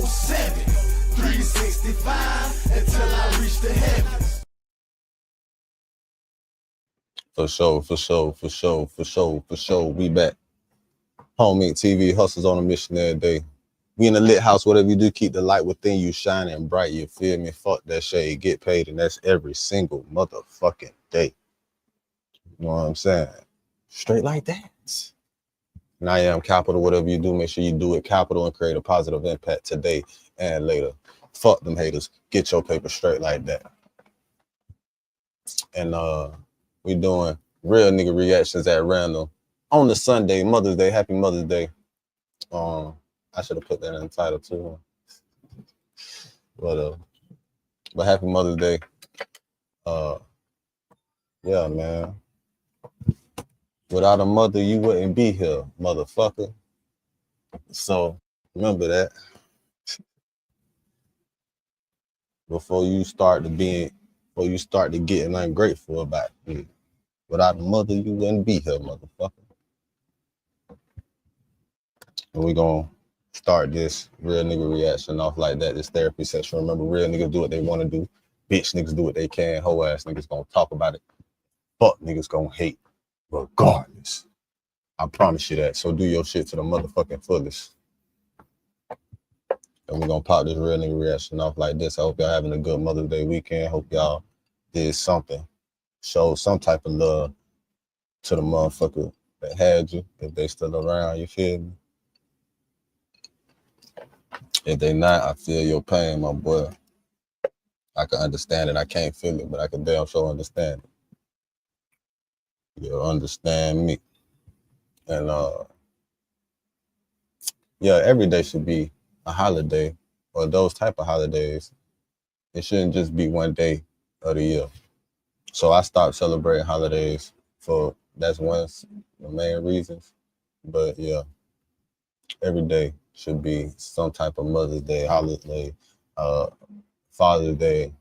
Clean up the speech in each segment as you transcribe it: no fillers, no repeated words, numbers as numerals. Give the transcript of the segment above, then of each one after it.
24/7, 365 until I reach the heavens. For sure. We back. Homie TV hustles on a mission every day. We in the lit house, whatever you do, keep the light within you shining bright. You feel me? Fuck that shade, get paid, and that's every single motherfucking day. You know what I'm saying? Straight like that. And I am Capital, whatever you do, make sure you do it capital and create a positive impact today and later. Fuck them haters. Get your paper straight like that. And we doing real nigga reactions at random on the Sunday, Mother's Day. Happy Mother's Day. I should have put that in the title too. But happy Mother's Day. Yeah, man. Without a mother, you wouldn't be here, motherfucker. So remember that. Before you start to getting ungrateful about it. Without a mother, you wouldn't be here, motherfucker. And we gonna start this real nigga reaction off like that, this therapy session. Remember, real niggas do what they want to do. Bitch niggas do what they can. Hoe ass niggas gonna talk about it. Fuck niggas gonna hate regardless. I promise you that. So do your shit to the motherfucking fullest. And we're gonna pop this real nigga reaction off like this. I hope y'all having a good Mother's Day weekend. Hope y'all did something. Show some type of love to the motherfucker that had you, if they still around, you feel me? If they not, I feel your pain, my boy. I can understand it. I can't feel it, but I can damn sure understand it. You'll understand me. And yeah, every day should be a holiday, or those type of holidays. It shouldn't just be one day of the year. So I stopped celebrating holidays that's one of the main reasons. But yeah, every day should be some type of Mother's Day, holiday, Father's Day,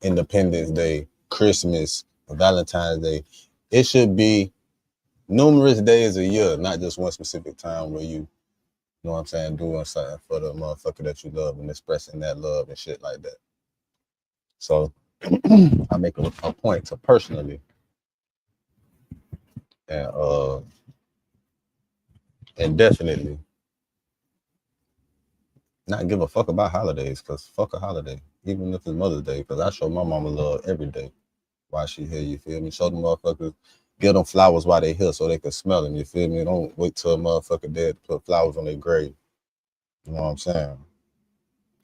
Independence Day, Christmas, Valentine's Day. It should be numerous days a year, not just one specific time where you know what I'm saying, doing something for the motherfucker that you love and expressing that love and shit like that. So I make a point to personally and definitely not give a fuck about holidays, because fuck a holiday, even if it's Mother's Day, because I show my mama love every day while she here, you feel me? Show the motherfuckers, give them flowers while they here so they can smell them, you feel me? Don't wait till a motherfucker dead to put flowers on their grave. You know what I'm saying?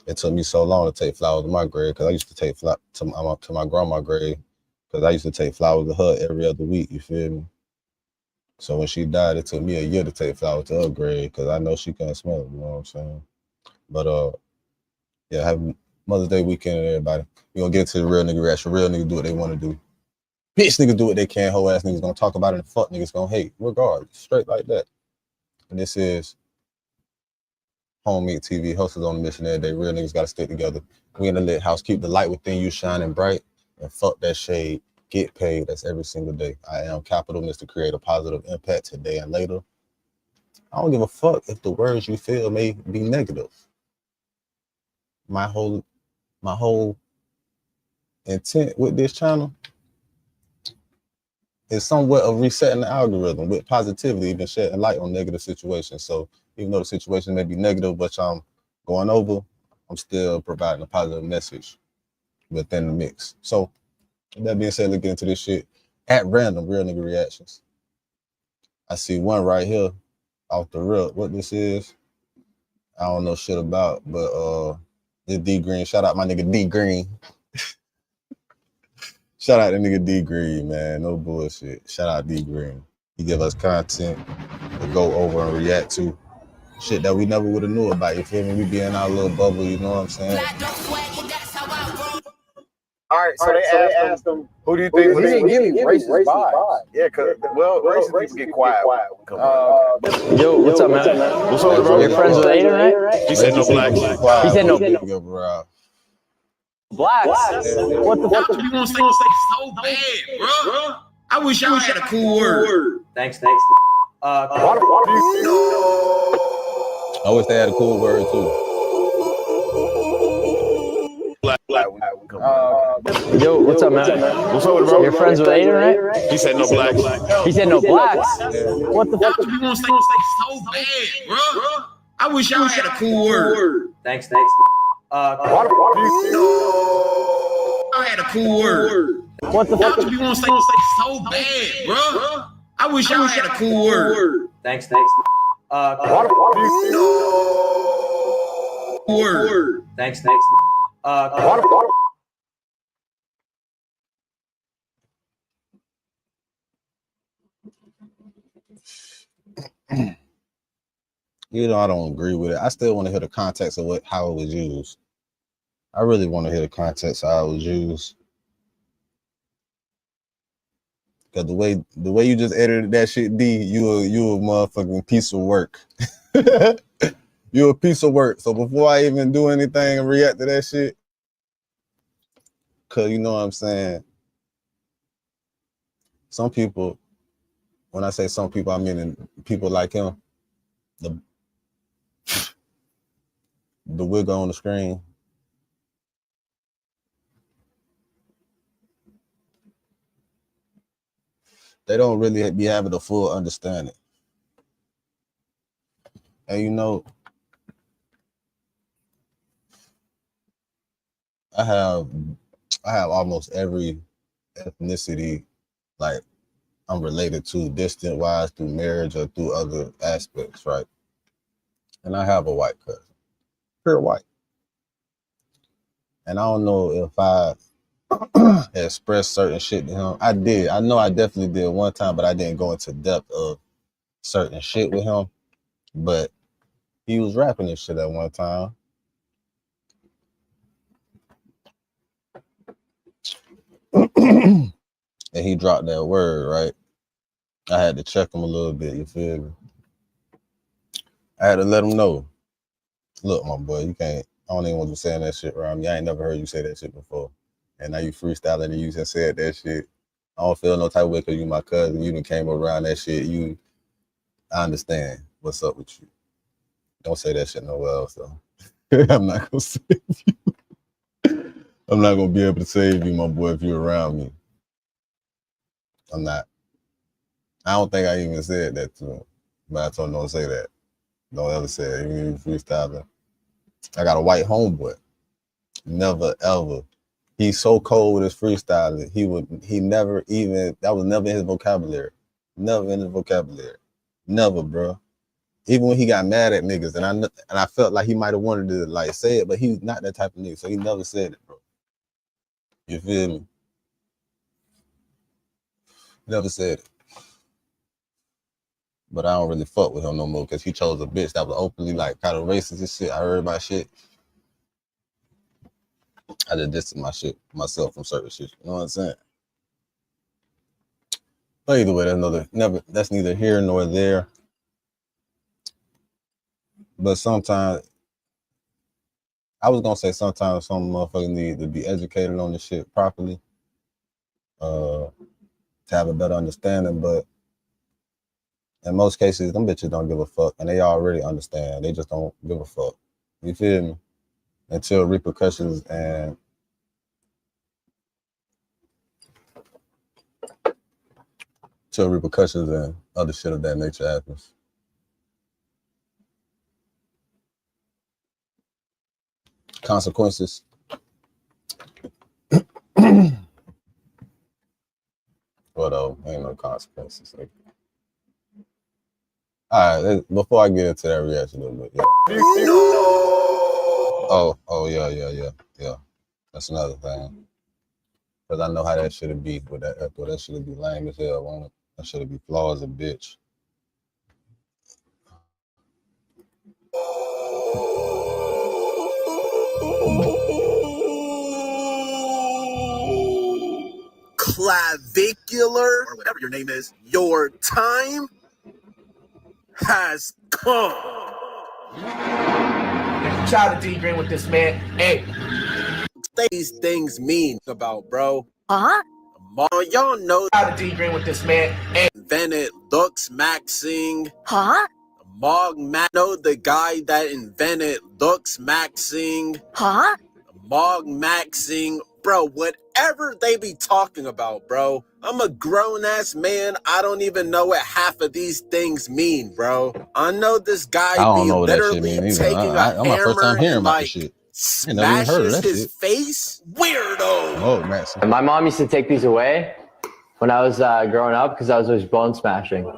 It took me so long to take flowers to my grave, because I used to take flowers to my grandma's grave, because I used to take flowers to her every other week, you feel me? So when she died, it took me a year to take flowers to her grave, because I know she couldn't smell it, you know what I'm saying? But yeah, have Mother's Day weekend, everybody. We gonna get to the real nigga reaction. Real niggas do what they want to do. Bitch niggas do what they can. Whole ass niggas gonna talk about it, and fuck niggas gonna hate. Regardless, straight like that. And this is Homie TV, hustles on a mission every day. Real niggas gotta stick together. We in the lit house. Keep the light within you shining bright, and fuck that shade. Get paid. That's every single day. I am Capital, Mr. Create a positive impact today and later. I don't give a fuck if the words you feel may be negative. My whole intent with this channel is somewhat of resetting the algorithm with positivity, even shedding light on negative situations. So even though the situation may be negative, but I'm going over, I'm still providing a positive message within the mix. So that being said, let's get into this shit at random, real nigga reactions. I see one right here off the rip. What this is, I don't know shit about, but this D Green. Shout out my nigga D Green. Shout out the nigga D Green, man. No bullshit. Shout out D Green. He give us content to go over and react to. Shit that we never would have knew about. You feel me? We be in our little bubble, you know what I'm saying? All right, so they asked him, who do you think was giving racist vibes? Yeah, because, well, racist people get quiet. Yo, what's up, man? What's up, bro? You're friends with Aiden, right? He said no black. He said no blacks. What the fuck? You gonna say so bad, bro? I wish y'all had a cool word. Thanks. I wish they had a cool word too. Yo, what's up, man? What's up with it, bro? You're friends with Aiden, right? He said no blacks. He said no blacks. What the fuck? You want to stay so bad, bro. I wish y'all had a cool word. Thanks. Why the fuck you? I had a cool word. What the fuck? You want to stay so bad, bro. I wish y'all had a cool word. Thanks. Why the fuck you? Word. Thanks. Why the fuck? You know, I don't agree with it. I still want to hear the context of how it was used. I really want to hear the context of how it was used. Cause the way you just edited that shit, D, you a motherfucking piece of work. You a piece of work. So before I even do anything and react to that shit, cause you know what I'm saying. Some people, when I say some people, I mean people like him. The wig on the screen. They don't really be having a full understanding. And you know, I have almost every ethnicity, like I'm related to distant wise through marriage or through other aspects, right? And I have a white cousin, pure white. And I don't know if I expressed certain shit to him. I did. I know I definitely did one time, but I didn't go into depth of certain shit with him. But he was rapping this shit at one time. And he dropped that word, right? I had to check him a little bit, you feel me? I had to let him know. Look, my boy, you can't, I don't even want you saying that shit around me. I ain't never heard you say that shit before. And now you freestyling and you just said that shit. I don't feel no type of way because you my cousin. You done came around that shit. I understand what's up with you. Don't say that shit nowhere else, though. I'm not gonna save you. I'm not gonna be able to save you, my boy, if you're around me. I'm not. I don't think I even said that to him. But I told him don't say that. Don't ever say it. Even if you freestyling. I got a white homeboy. Never ever. He's so cold with his freestyling. He never even, that was never in his vocabulary. Never in his vocabulary. Never, bro. Even when he got mad at niggas, and I felt like he might have wanted to like say it, but he's not that type of nigga, so he never said it, bro. You feel me? Never said it. But I don't really fuck with him no more because he chose a bitch that was openly like kind of racist and shit. I heard my shit. I just distanced myself from certain shit. You know what I'm saying? But either way, that's neither here nor there. But sometimes, I was gonna say sometimes some motherfuckers need to be educated on this shit properly, to have a better understanding. But in most cases, them bitches don't give a fuck, and they already understand. They just don't give a fuck. You feel me? Until repercussions and other shit of that nature happens. Consequences. Well, ain't no consequences. Like. All right, before I get into that reaction a little bit, yeah. Oh, yeah. That's another thing. Because I know how that should be with that echo. That should be lame as hell, won't it? That should be flaw as a bitch. Clavicular, or whatever your name is, your time has come. Shout out to D Green with this, man. Hey. These things mean about, bro. Huh? Y'all know Shout out to D Green with this, man. Hey. Invented Lux Maxing. Huh? Know the guy that invented Lux Maxing. Huh? Mog Maxing bro, whatever they be talking about, bro. I'm a grown-ass man. I don't even know what half of these things mean, bro. I know this guy I don't be know what that shit literally mean either. taking a I'm my first time hammer hearing and, about this shit. I never even heard of smashes that his shit. face. Weirdo. Oh, Max. And my mom used to take these away when I was growing up because I was always bone smashing.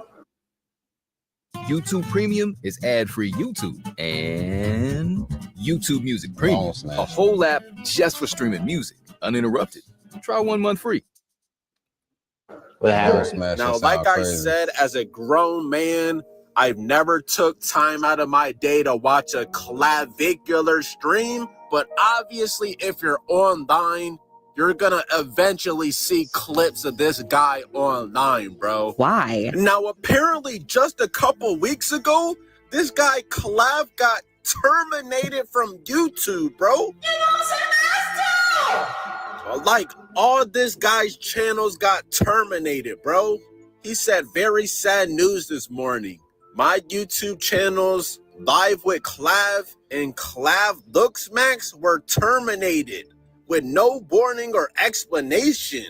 YouTube Premium is ad-free YouTube and YouTube Music Premium, a whole app just for streaming music, uninterrupted. Try 1 month free. With a hammer. Now, like I said, as a grown man, I've never took time out of my day to watch a clavicular stream, but obviously if you're online, you're gonna eventually see clips of this guy online, bro. Why? Now, apparently just a couple weeks ago, this guy Clav got terminated from YouTube, bro. Like, all this guy's channels got terminated, bro. He said very sad news this morning. My YouTube channels, Live with Clav and Clav Looks Max, were terminated with no warning or explanation.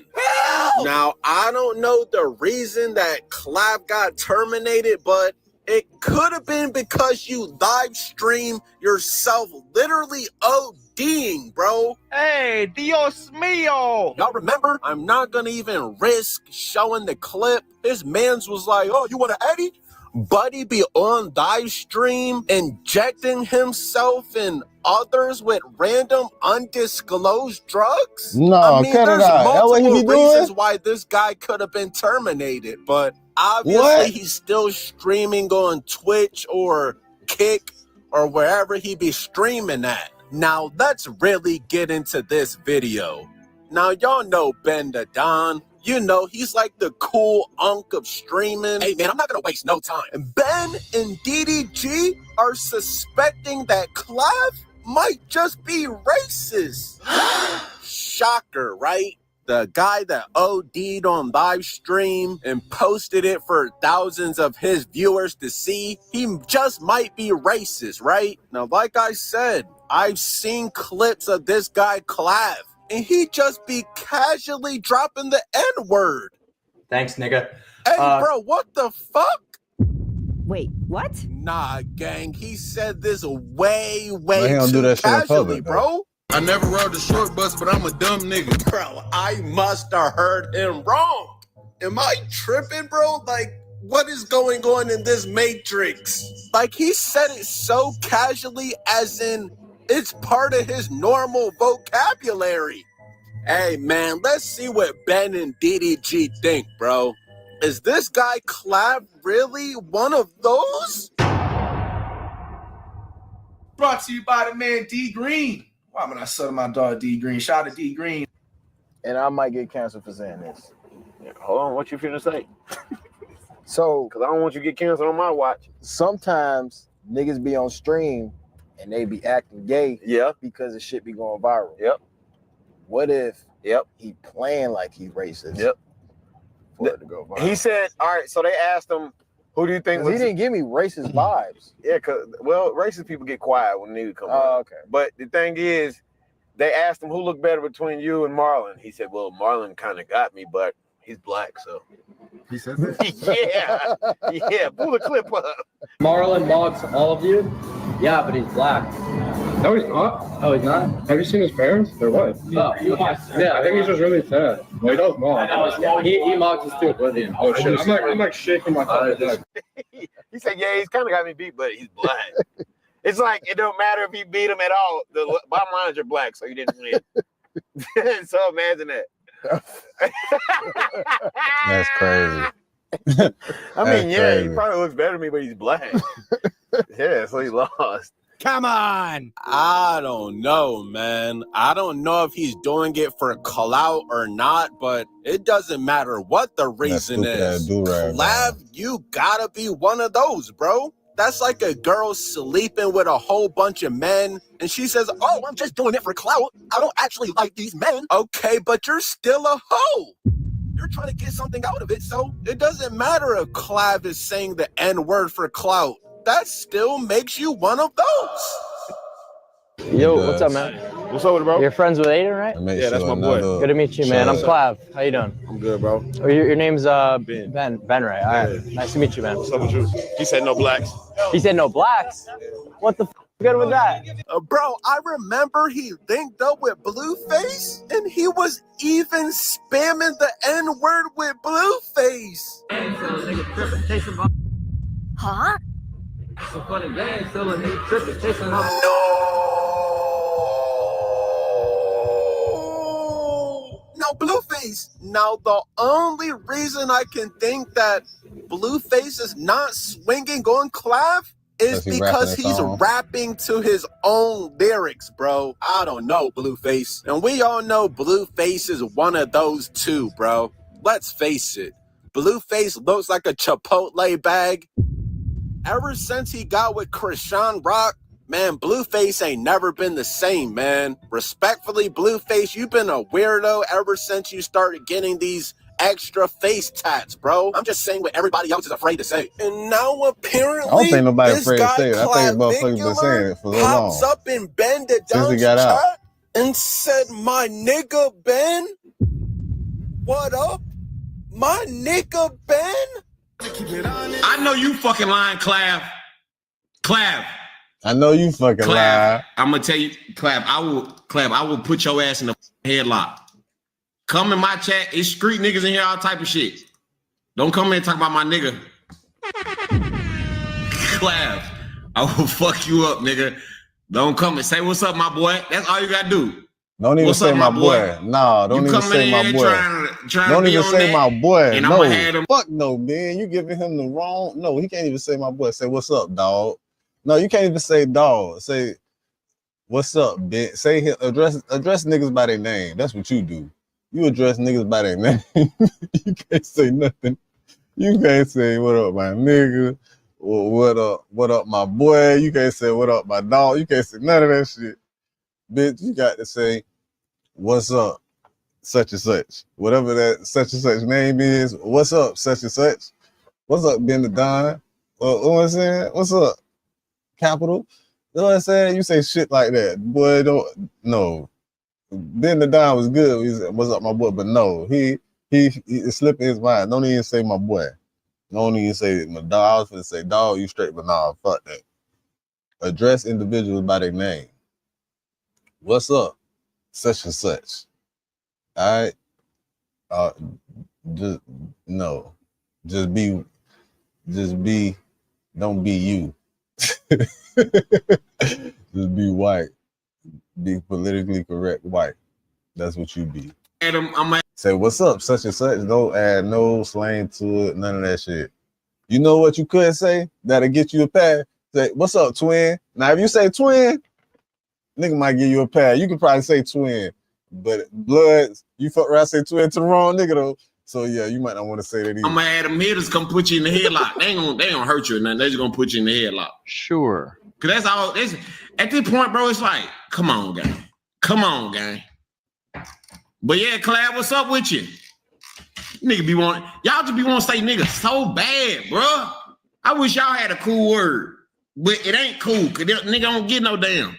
Now, I don't know the reason that Clav got terminated, but it could have been because you live stream yourself literally ODing, bro. Hey, Dios mío! Y'all remember? I'm not gonna even risk showing the clip. His mans was like, oh, you want to Eddie? Buddy be on live stream injecting himself and others with random undisclosed drugs? No, I mean, cut it there's out. That what he multiple be reasons doing? why this guy could have been terminated, but obviously What? he's still streaming on Twitch or Kick or wherever he be streaming at. Now, let's really get into this video. Now, y'all know Ben the Don. You know, he's like the cool unk of streaming. Hey, man, I'm not going to waste no time. Ben and DDG are suspecting that Clav might just be racist. Shocker, right? The guy that OD'd on live stream and posted it for thousands of his viewers to see, he just might be racist, right? Now, like I said, I've seen clips of this guy Clav, and he just be casually dropping the N-word. Thanks, nigga. Hey, bro, what the fuck? Wait, what? Nah, gang, he said this way Let him too do that shit in casually, public, bro. I never rode the short bus, but I'm a dumb nigga. Bro, I must have heard him wrong. Am I tripping, bro? Like, what is going on in this Matrix? Like, he said it so casually as in it's part of his normal vocabulary. Hey, man, let's see what Ben and DDG think, bro. Is this guy Clav really one of those? Brought to you by the man D Green. Why am I not selling my dog D Green? Shout out to D Green. And I might get canceled for saying this. Yeah, hold on, what you finna say? So, because I don't want you to get canceled on my watch. Sometimes niggas be on stream and they be acting gay. Yeah. Because the shit be going viral. Yep. What if Yep. he playing like he racist? Yep. For it to go viral. He said, all right, so they asked him, who do you think was... He didn't give me racist vibes. Yeah, because, well, racist people get quiet when they come Oh, out. okay. But the thing is, they asked him who looked better between you and Marlon. He said, well, Marlon kind of got me, but he's black, so... He said that? Yeah, pull the clip up. Marlon mocks all of you? Yeah, but he's black. No, he's not. Oh, he's not? Have you seen his parents? They're white. Oh, he mocks. Yeah, I think he's just really sad. Well, he does mock. He mocks us too. Oh shit! I'm like shaking my head. He said, yeah, he's kind of got me beat, but he's black. It's like, it don't matter if he beat him at all. The bottom line is you're black, so you didn't win. So imagine that. That's crazy. I mean, yeah, crazy. he probably looks better than me, but he's black. Yeah, so he lost. Come on. I don't know, man. I don't know if he's doing it for clout or not, but it doesn't matter what the reason is. Clav, you gotta be one of those, bro. That's like a girl sleeping with a whole bunch of men, and she says, oh, I'm just doing it for clout. I don't actually like these men. Okay, but you're still a hoe. You're trying to get something out of it, so it doesn't matter if Clav is saying the N-word for clout. That still makes you one of those. Yo, what's up, man? What's up with it, bro? You're friends with Aiden, right? Yeah, that's my boy. Good to meet you, man. I'm Clav. How you doing? I'm good, bro. Oh, your name's Ben. Ben, right? All right. Nice to meet you, man. What's up with you? He said no blacks. He said no blacks? What the f good with that? Bro, I remember he linked up with Blueface, and he was even spamming the N-word with Blueface. Huh? No, Blueface. Now, the only reason I can think that Blueface is not swinging on Clav is because he's rapping to his own lyrics, bro. I don't know, Blueface. And we all know Blueface is one of those two, bro. Let's face it. Blueface looks like a Chipotle bag. Ever since he got with Krishan Rock, man, Blueface ain't never been the same, man. Respectfully, Blueface, you've been a weirdo ever since you started getting these extra face tats, bro. I'm just saying what everybody else is afraid to say. And now apparently, I don't think nobody this afraid to guy, say it. I think motherfuckers been saying it for so long. Pops up and bend it down Since he to got out. chat and said, my nigga Ben, what up? My nigga Ben? I know you fucking lying, Clav. Clav. I know you fucking lie. I'm gonna tell you, Clav, I will put your ass in the headlock. Come in my chat. It's street niggas in here, all type of shit. Don't come in and talk about my nigga. Clav, I will fuck you up, nigga. Don't come and say what's up, my boy. That's all you gotta do. Don't even say my boy. Nah, don't even say my boy. Don't even say my boy. No, fuck no, man. You giving him the wrong. No, he can't even say my boy. Say what's up, dog. No, you can't even say dog. Say what's up, bitch. Say him. Address niggas by their name. That's what you do. You address niggas by their name. You can't say nothing. You can't say what up, my nigga. Or what up, my boy. You can't say what up, my dog. You can't say none of that shit. Bitch, you got to say, what's up, such and such. Whatever that such and such name is, what's up, such and such. What's up, Ben the Don? You know what I'm saying? What's up, Capital? You know what I'm saying? You say shit like that. Boy, don't, no. Ben the Don was good. He said, what's up, my boy? But no, he slipped in his mind. Don't even say my boy. Don't even say my dog. I was going to say, dog, you straight, but nah, fuck that. Address individuals by their name. What's up? Such and such. All right. Just no. Just be. Don't be you. Just be white. Be politically correct white. That's what you be. Adam, I'm say what's up, such and such. Don't add no slang to it. None of that shit. You know what you could say that'll get you a pass. Say what's up, twin. Now if you say twin, nigga might give you a pass. You could probably say twin, but Bloods, you fuck around say twin to the wrong nigga though. So yeah, you might not want to say that either. gonna have them hitters come put you in the headlock. They ain't gonna hurt you or nothing. They just gonna put you in the headlock. Sure. Cause that's all. At this point, bro. It's like, come on, gang. Come on, gang. But yeah, Clad, what's up with you? Nigga be wanting, y'all just be wanting to say nigga so bad, bro. I wish y'all had a cool word, but it ain't cool. Cause nigga don't get no damn.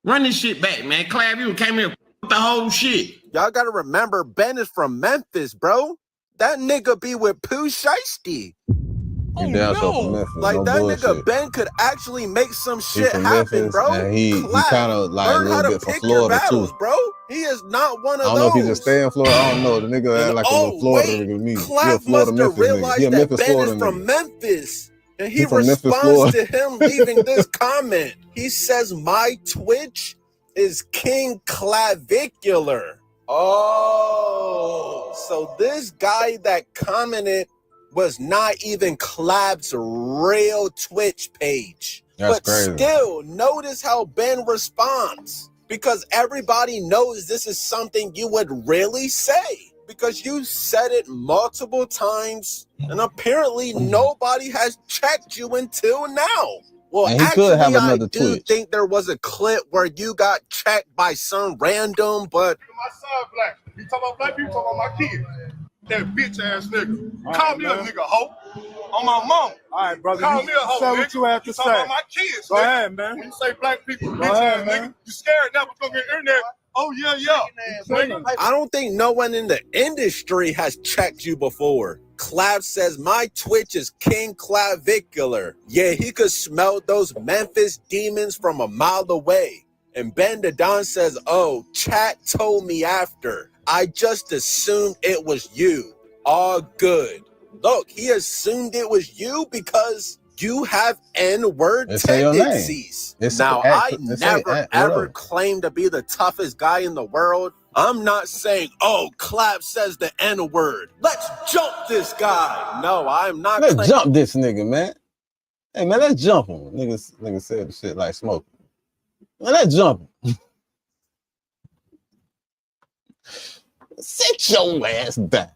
Run this shit back, man. Clad, you came here with the whole shit. Y'all gotta remember, Ben is from Memphis, bro. That nigga be with Pooh Shiesty. Oh, no. Like no that bullshit. nigga Ben could actually make some shit from happen, Memphis, bro. and he kind of like a little bit from Florida too, bro. He is not one of those. I don't know if he just stay in Florida. I don't know. The nigga had like a little Florida nigga to me. Clav must have realized that Memphis, Ben Florida is from nigga. Memphis, and he from Memphis, responds Florida. to him leaving this comment. He says, "My Twitch is King Clavicular." Oh, so this guy that commented was not even Clav's real Twitch page. That's but crazy. Still, notice how Ben responds. Because everybody knows this is something you would really say. Because you said it multiple times, and apparently nobody has checked you until now. Well, And he actually, could have I another do Twitch. think there was a clip where you got checked by some random, but My son black. You talking about black people, talking about my kid. That bitch ass nigga. Call me a nigga, hoe. On my mom. All right, brother. Call me a hoe, say nigga. what you have to You say. talking about my kids, Go nigga. ahead, man. When you say black people, Go bitch ahead, ass man. nigga, you scared now because get internet. Oh, yeah, yeah. I don't think no one in the industry has checked you before. Clav says my Twitch is King Clavicular. Yeah, he could smell those Memphis demons from a mile away. And Ben the Don says, oh, chat told me after. I just assumed it was you. All good. Look, he assumed it was you because you have N-word Say your name. tendencies. It's Now, say I at, never ever whatever. claimed to be the toughest guy in the world. I'm not saying, oh, Clap says the N-word. Let's jump this guy. No, I'm not. Let's jump this nigga, man. Hey, man, let's jump him. Niggas said the shit like smoking. Man, let's jump him. Sit your ass down.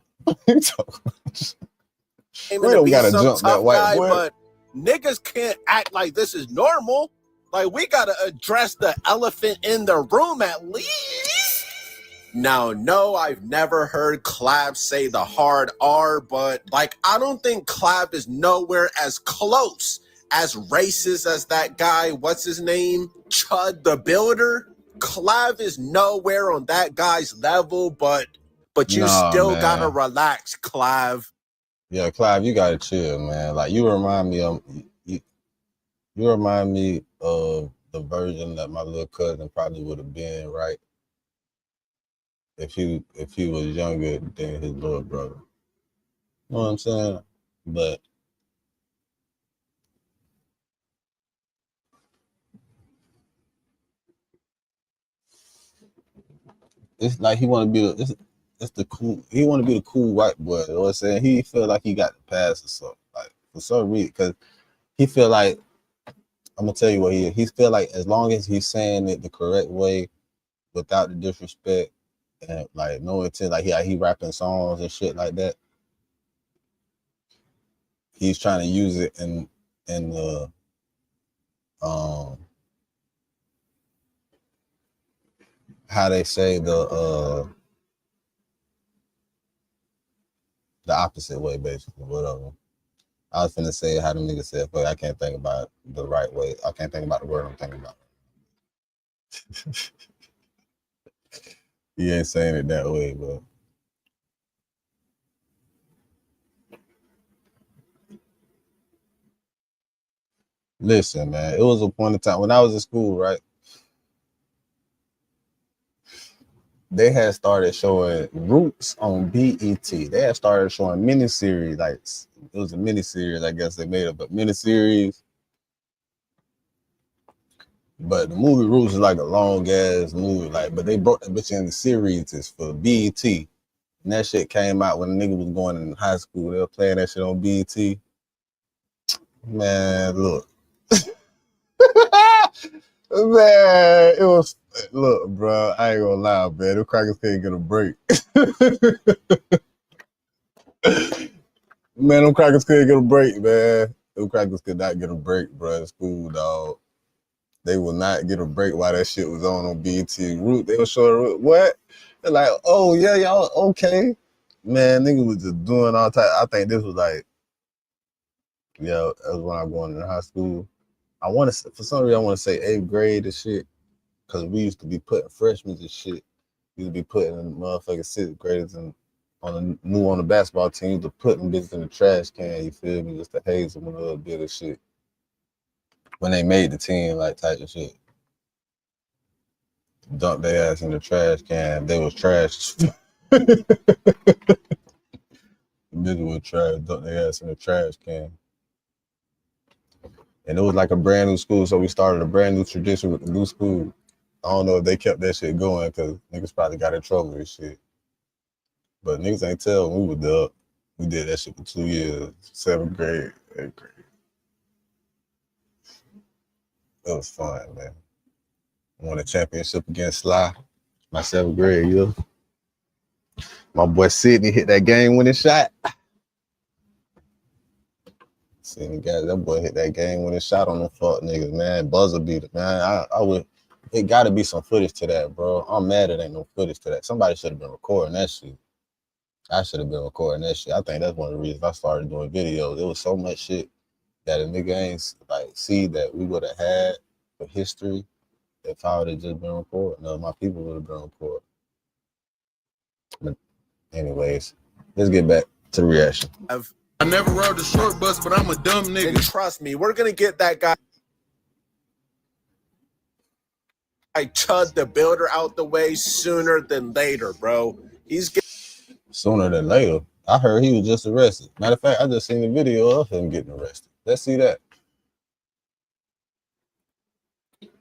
We don't gotta jump that white boy. But niggas can't act like this is normal. Like, we gotta address the elephant in the room at least. Now, no, I've never heard Clav say the hard R, but like, I don't think Clav is nowhere as close as racist as that guy, what's his name? Chud the Builder. Clav is nowhere on that guy's level, but you still gotta relax, Clav. Yeah, Clive, you gotta chill, man. Like, you remind me of you remind me of the version that my little cousin probably would have been, right? If he was younger than his little brother. You know what I'm saying? But it's like he wanna be the cool. He want to be the cool white boy. You know what I'm saying? He feel like he got the pass or something. Like, for some reason, because he feel like, I'm gonna tell you what he feel like, as long as he's saying it the correct way, without the disrespect, and like no intent, like he rapping songs and shit like that. He's trying to use it in the how they say the opposite way, basically, whatever. I was finna say how the nigga said, but I can't think about it the right way. I can't think about the word I'm thinking about. He ain't saying it that way, but listen, man, it was a point in time when I was in school, right? They had started showing Roots on BET. They had started showing miniseries, like it was a miniseries, I guess they made up a miniseries. But the movie Roots is like a long ass movie, like, but they broke that bitch into series for BET. And that shit came out when the nigga was going in high school. They were playing that shit on BET. Man, look. Man, it was, look, bro, I ain't gonna lie, man. Them crackers can't get a break. Man, them crackers couldn't get a break, man. Them crackers could not get a break, bro, in school, dog. They will not get a break while that shit was on BET. Root, they were showing what? They're like, oh, yeah, y'all, okay. Man, nigga was just doing all type. I think this was like, yeah, that was when I was going into high school. I want to, for some reason, I want to say 8th grade and shit, because we used to be putting freshmen and shit. We used to be putting motherfucking 6th graders and on the basketball team, to put them bitches in the trash can, you feel me? Just to haze them a little bit of shit. When they made the team, like, type of shit. Dump their ass in the trash can. They was trash. The bitch was trash, dump their ass in the trash can. And it was like a brand new school, so we started a brand new tradition with the new school. I don't know if they kept that shit going, because niggas probably got in trouble and shit. But niggas ain't tell when we were up. We did that shit for 2 years, 7th grade, 8th grade. It was fun, man. I won a championship against Sly, my 7th grade year. My boy Sidney hit that game-winning shot. Sidney got that boy hit that game-winning shot on them fuck niggas, man. Buzzer beater, man. I would. It got to be some footage to that, bro. I'm mad it ain't no footage to that. Somebody should have been recording that shit. I should have been recording that shit. I think that's one of the reasons I started doing videos. There was so much shit that a nigga ain't like see that we would have had for history if I would have just been recording. No, my people would have been recording. But anyways, let's get back to the reaction. I never rode the short bus, but I'm a dumb nigga. And trust me, we're gonna get that guy Chud the Builder out the way sooner than later, bro. Sooner than later. I heard he was just arrested. Matter of fact, I just seen the video of him getting arrested. Let's see that.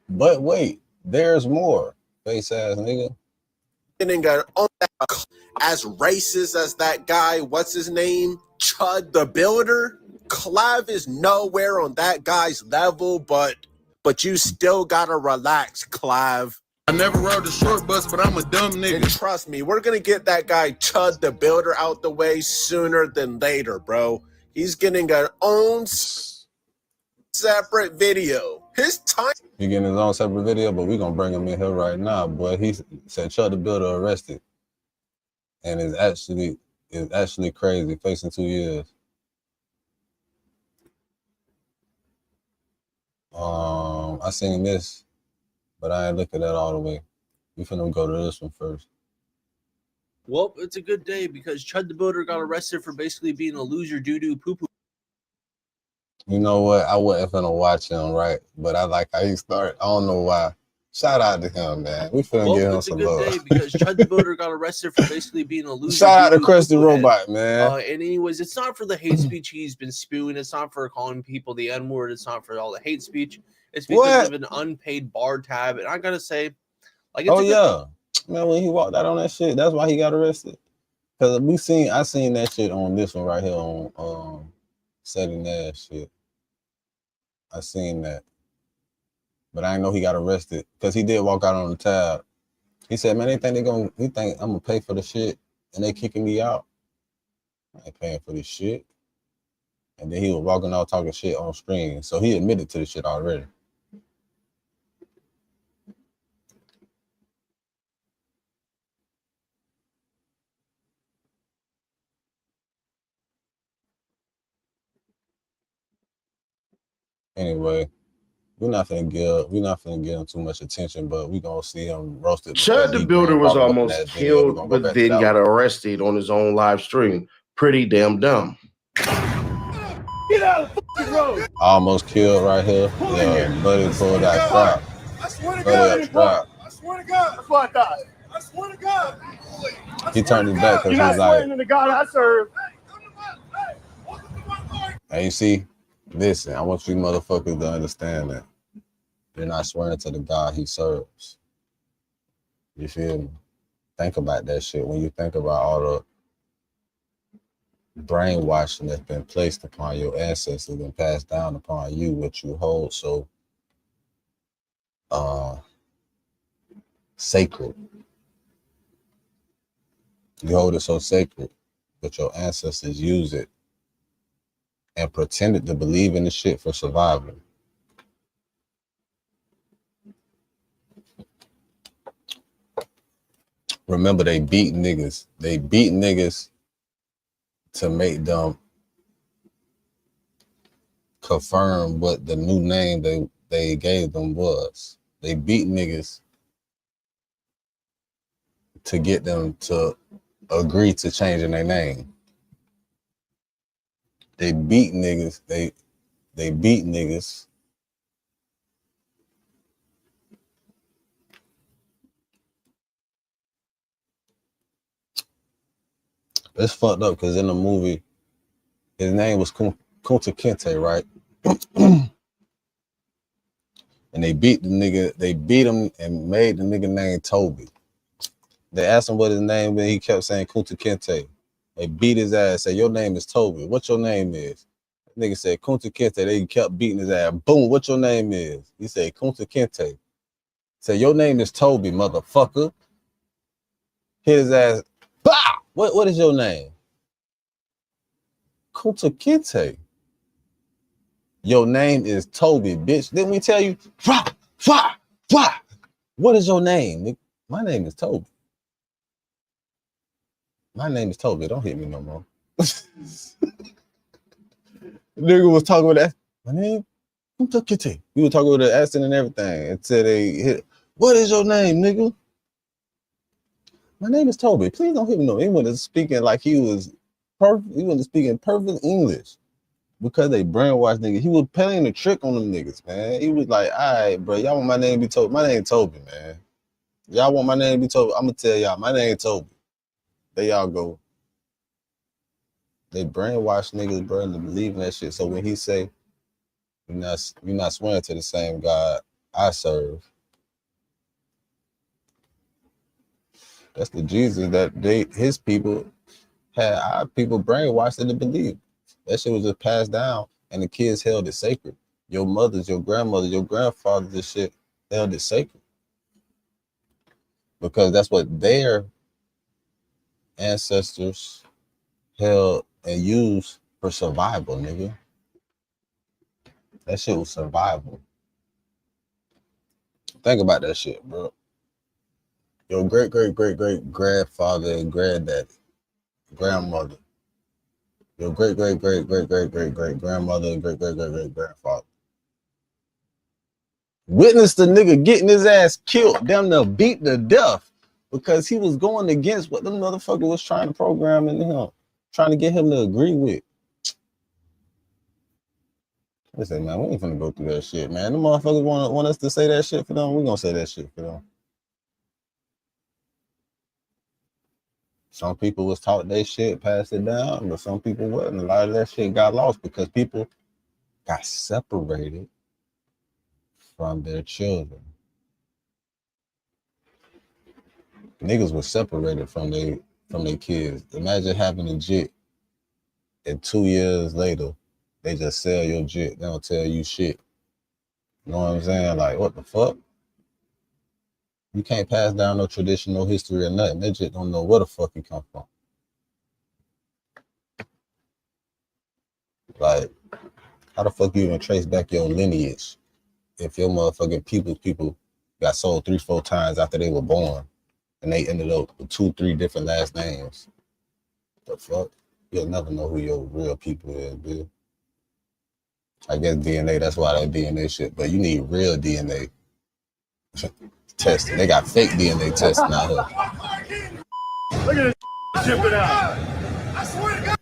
But wait, there's more. Face ass nigga. As racist as that guy, what's his name? Chud the Builder. Clav is nowhere on that guy's level, but you still gotta relax, Clav. I never rode the short bus, but I'm a dumb nigga. And trust me, we're gonna get that guy Chud the Builder out the way sooner than later, bro. He's getting an own separate video. His time. He getting his own separate video, but we gonna bring him in here right now. Boy, he said Chud the Builder arrested, and is actually crazy, facing 2 years. I seen this, but I ain't looking at it all the way. We finna go to this one first. Well, it's a good day because Chud the Builder got arrested for basically being a loser doo-doo poo-poo. You know what? I wasn't finna watch him, right? But I like how he started. I don't know why. Shout out to him, man. We finna give him some love. It's a good day because Chud the Builder got arrested for basically being a loser. Shout out to Krusty Robot, man. And anyways, it's not for the hate speech he's been spewing. It's not for calling people the N-word. It's not for all the hate speech. It's because of an unpaid bar tab. And I gotta say, like, it's man, when he walked out on that shit, that's why he got arrested. Cause I seen that shit on this one right here on Setting Nash shit. I seen that. But I didn't know he got arrested because he did walk out on the tab. He said, man, he think I'm gonna pay for the shit and they kicking me out. I ain't paying for this shit. And then he was walking out talking shit on screen. So he admitted to the shit already. Anyway, we're not finna give him too much attention, but we gonna see him roasted. Chud the Builder was almost killed, but then got arrested on his own live stream. Pretty damn dumb. Get out of the fucking road. Almost killed right here. Yeah, buddy pulled that crap. I swear to God. I swear to God. That's why I died. I swear to God. He turned his back because he's like, to the God I serve. hey, you see, listen, I want you motherfuckers to understand that you're not swearing to the God he serves. You feel me? Think about that shit when you think about all the brainwashing that's been placed upon your ancestors and passed down upon you, what you hold so sacred. You hold it so sacred that your ancestors use it and pretended to believe in the shit for survival. Remember, they beat niggas. They beat niggas to make them confirm what the new name they gave them was. They beat niggas to get them to agree to changing their name. They beat niggas. They beat niggas. It's fucked up because in the movie, his name was Kunta Kinte, right? And they beat the nigga. They beat him and made the nigga named Toby. They asked him what his name was. He kept saying Kunta Kinte. They beat his ass. Said, your name is Toby. What your name is? The nigga said Kunta Kinte. They kept beating his ass. Boom. What your name is? He said Kunta Kinte. Said, your name is Toby, motherfucker. Hit his ass. Bah! What is your name? Kunta Kinte. Your name is Toby, bitch. Didn't we tell you? What is your name? My name is Toby. My name is Toby. Don't hit me no more. Nigga was talking with that. My name, we were talking with the accent and everything until they hit. What is your name, nigga? My name is Toby. Please don't hit me no. He wasn't speaking like he was perfect. He wasn't speaking perfect English because they brainwashed niggas. He was playing a trick on them niggas, man. He was like, all right, bro, y'all want my name to be Toby? My name Toby, man. Y'all want my name to be Toby? I'm gonna tell y'all, my name Toby. There y'all go. They brainwash niggas, bro, into believing that shit. So when he say, you're not swearing to the same God I serve, that's the Jesus that his people had our people brainwashed into believe. That shit was just passed down, and the kids held it sacred. Your mothers, your grandmothers, your grandfathers, this shit held it sacred because that's what their ancestors held and used for survival, nigga. That shit was survival. Think about that shit, bro. Your great-great-great-great-grandfather and granddaddy, grandmother, your great-great-great-great-great-great-great-grandmother and great-great-great-great-grandfather. Witnessed the nigga getting his ass killed, damn near beat to death because he was going against what the motherfucker was trying to program into him, trying to get him to agree with. Listen, man, we ain't finna go through that shit, man. The motherfuckers want us to say that shit for them. We gonna say that shit for them. Some people was taught they shit, passed it down, but some people wasn't. A lot of that shit got lost because people got separated from their children. Niggas was separated from their kids. Imagine having a jit and 2 years later, they just sell your jit. They don't tell you shit. You know what I'm saying? Like, what the fuck? You can't pass down no traditional history or nothing. They just don't know where the fuck you come from. Like, how the fuck you even trace back your lineage if your motherfucking people got sold 3-4 times after they were born and they ended up with 2-3 different last names? The fuck? You'll never know who your real people is, dude. I guess DNA, that's why that DNA shit, but you need real DNA testing. They got fake DNA testing out here. Look at this chipping out. I swear to God.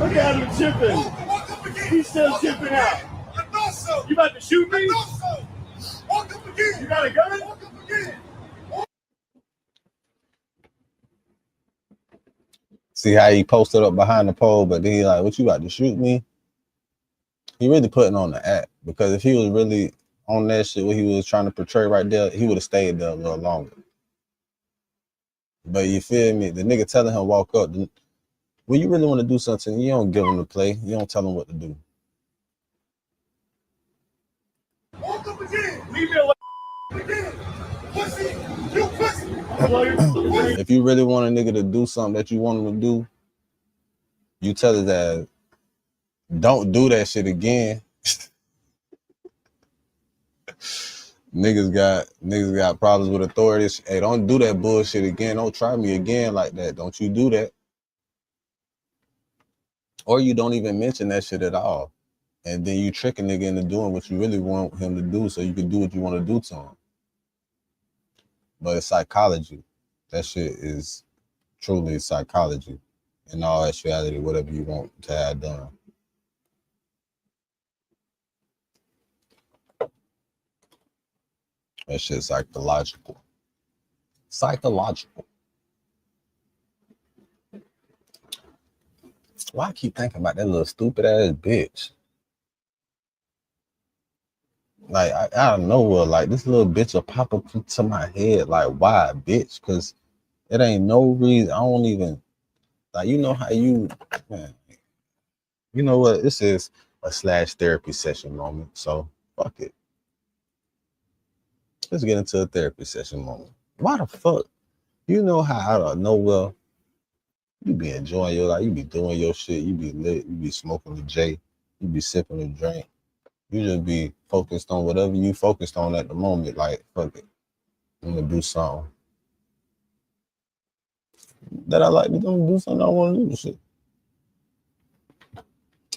Look at him chipping. He's still chipping out. I thought so. You about to shoot me? I thought so. Walk up again. You got a gun? Walk up again. See how he posted up behind the pole, but then he like, what, you about to shoot me? He really putting on the act, because if he was really on that shit, what he was trying to portray right there, he would have stayed there a little longer. But you feel me? The nigga telling him walk up. When you really want to do something, you don't give him the play. You don't tell him what to do. Walk up again. Leave me alone. Again. Pussy. You pussy. If you really want a nigga to do something that you want him to do, you tell his ass, don't do that shit again. Niggas got problems with authorities. Hey, don't do that bullshit again. Don't try me again like that. Don't you do that. Or you don't even mention that shit at all. And then you trick a nigga into doing what you really want him to do so you can do what you want to do to him. But it's psychology. That shit is truly psychology. In all actuality, whatever you want to have done. That shit's psychological. Psychological. Why I keep thinking about that little stupid ass bitch? Like, I don't know what, like, this little bitch will pop up into my head. Like, why, bitch? Because it ain't no reason. I don't even, like, you know how you, man, you know what? This is a /therapy session moment. So, fuck it. Let's get into a therapy session moment. Why the fuck? You know how out of nowhere, you be enjoying your life, you be doing your shit, you be lit, you be smoking the J, you be sipping the drink. You just be focused on whatever you focused on at the moment. Like, fuck it, I'm gonna do something. that I like to do something I want to do. Shit.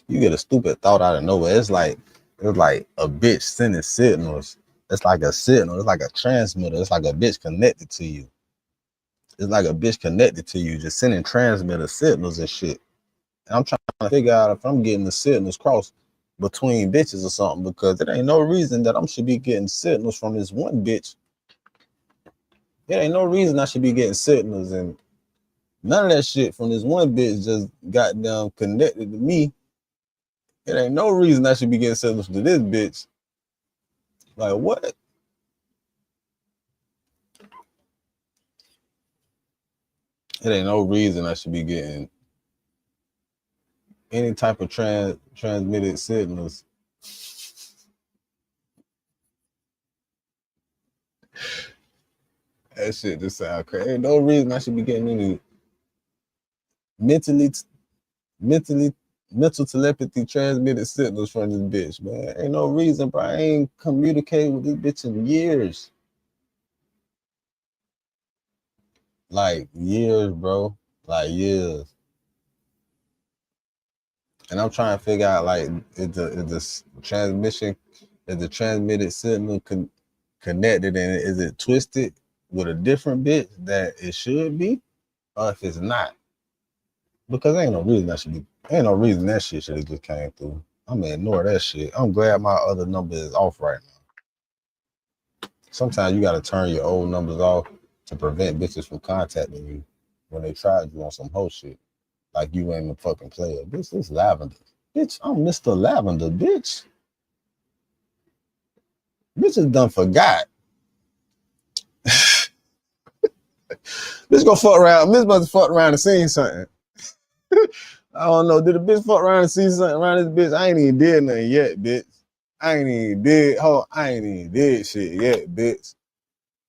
You get a stupid thought out of nowhere. It's like a bitch sending signals. It's like a signal. It's like a transmitter. It's like a bitch connected to you. It's like a bitch connected to you, just sending transmitter signals and shit. And I'm trying to figure out if I'm getting the signals crossed between bitches or something, because there ain't no reason that I should be getting signals from this one bitch. There ain't no reason I should be getting signals and none of that shit from this one bitch just goddamn connected to me. It ain't no reason I should be getting signals to this bitch. Like, what? It ain't no reason I should be getting any type of transmitted signals. That shit just sound crazy. Ain't no reason I should be getting any mental telepathy transmitted signals from this bitch, man. Ain't no reason, bro. I ain't communicated with this bitch in years. Like years, bro. Like years. And I'm trying to figure out, like, is the transmitted signal connected, and is it twisted with a different bit that it should be, or if it's not? Because ain't no reason that shit should have just came through. I'm gonna ignore that shit. I'm glad my other number is off right now. Sometimes you gotta turn your old numbers off to prevent bitches from contacting you when they tried you on some whole shit. Like you ain't a fucking player. Bitch, this Lavender. Bitch, I'm Mr. Lavender, bitch. Bitches done forgot. Bitch gonna fuck around. Bitch about to fuck around and see something. I don't know. Did a bitch fuck around and see something around this bitch? I ain't even did nothing yet, bitch. I ain't even did shit yet, bitch.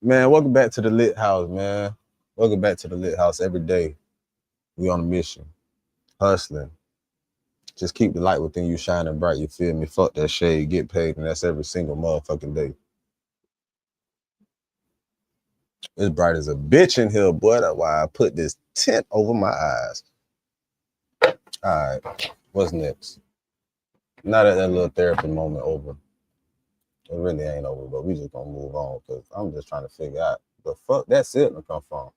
Man, welcome back to the Lit House, man. Welcome back to the Lit House every day. We on a mission. Hustling. Just keep the light within you shining bright, you feel me? Fuck that shade, get paid, and that's every single motherfucking day. It's bright as a bitch in here, boy. That's why I put this tint over my eyes. All right, what's next? Now that little therapy moment over. It really ain't over, but we just gonna move on, because I'm just trying to figure out the fuck that signal come from.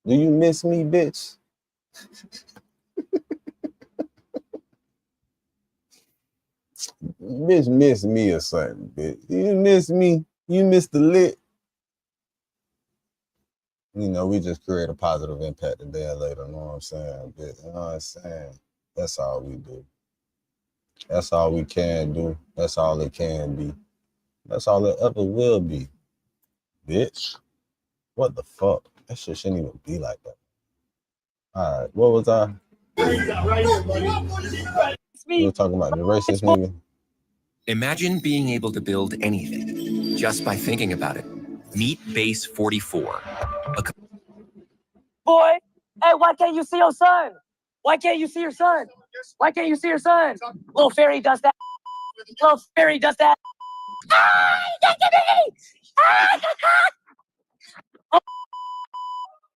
Do you miss me, bitch? Bitch miss me or something, bitch. You miss me? You miss the lit? You know, we just create a positive impact today and later, you know what I'm saying? Bitch, you know what I'm saying? That's all we do. That's all we can do. That's all it can be. That's all it ever will be. Bitch. What the fuck? That shit shouldn't even be like that. All right, what was I? We were talking about the racist nigga. Imagine being able to build anything just by thinking about it. Meet Base 44. Boy, hey, why can't you see your son? Why can't you see your son? Why can't you see your son? Little fairy does that. Little fairy does that.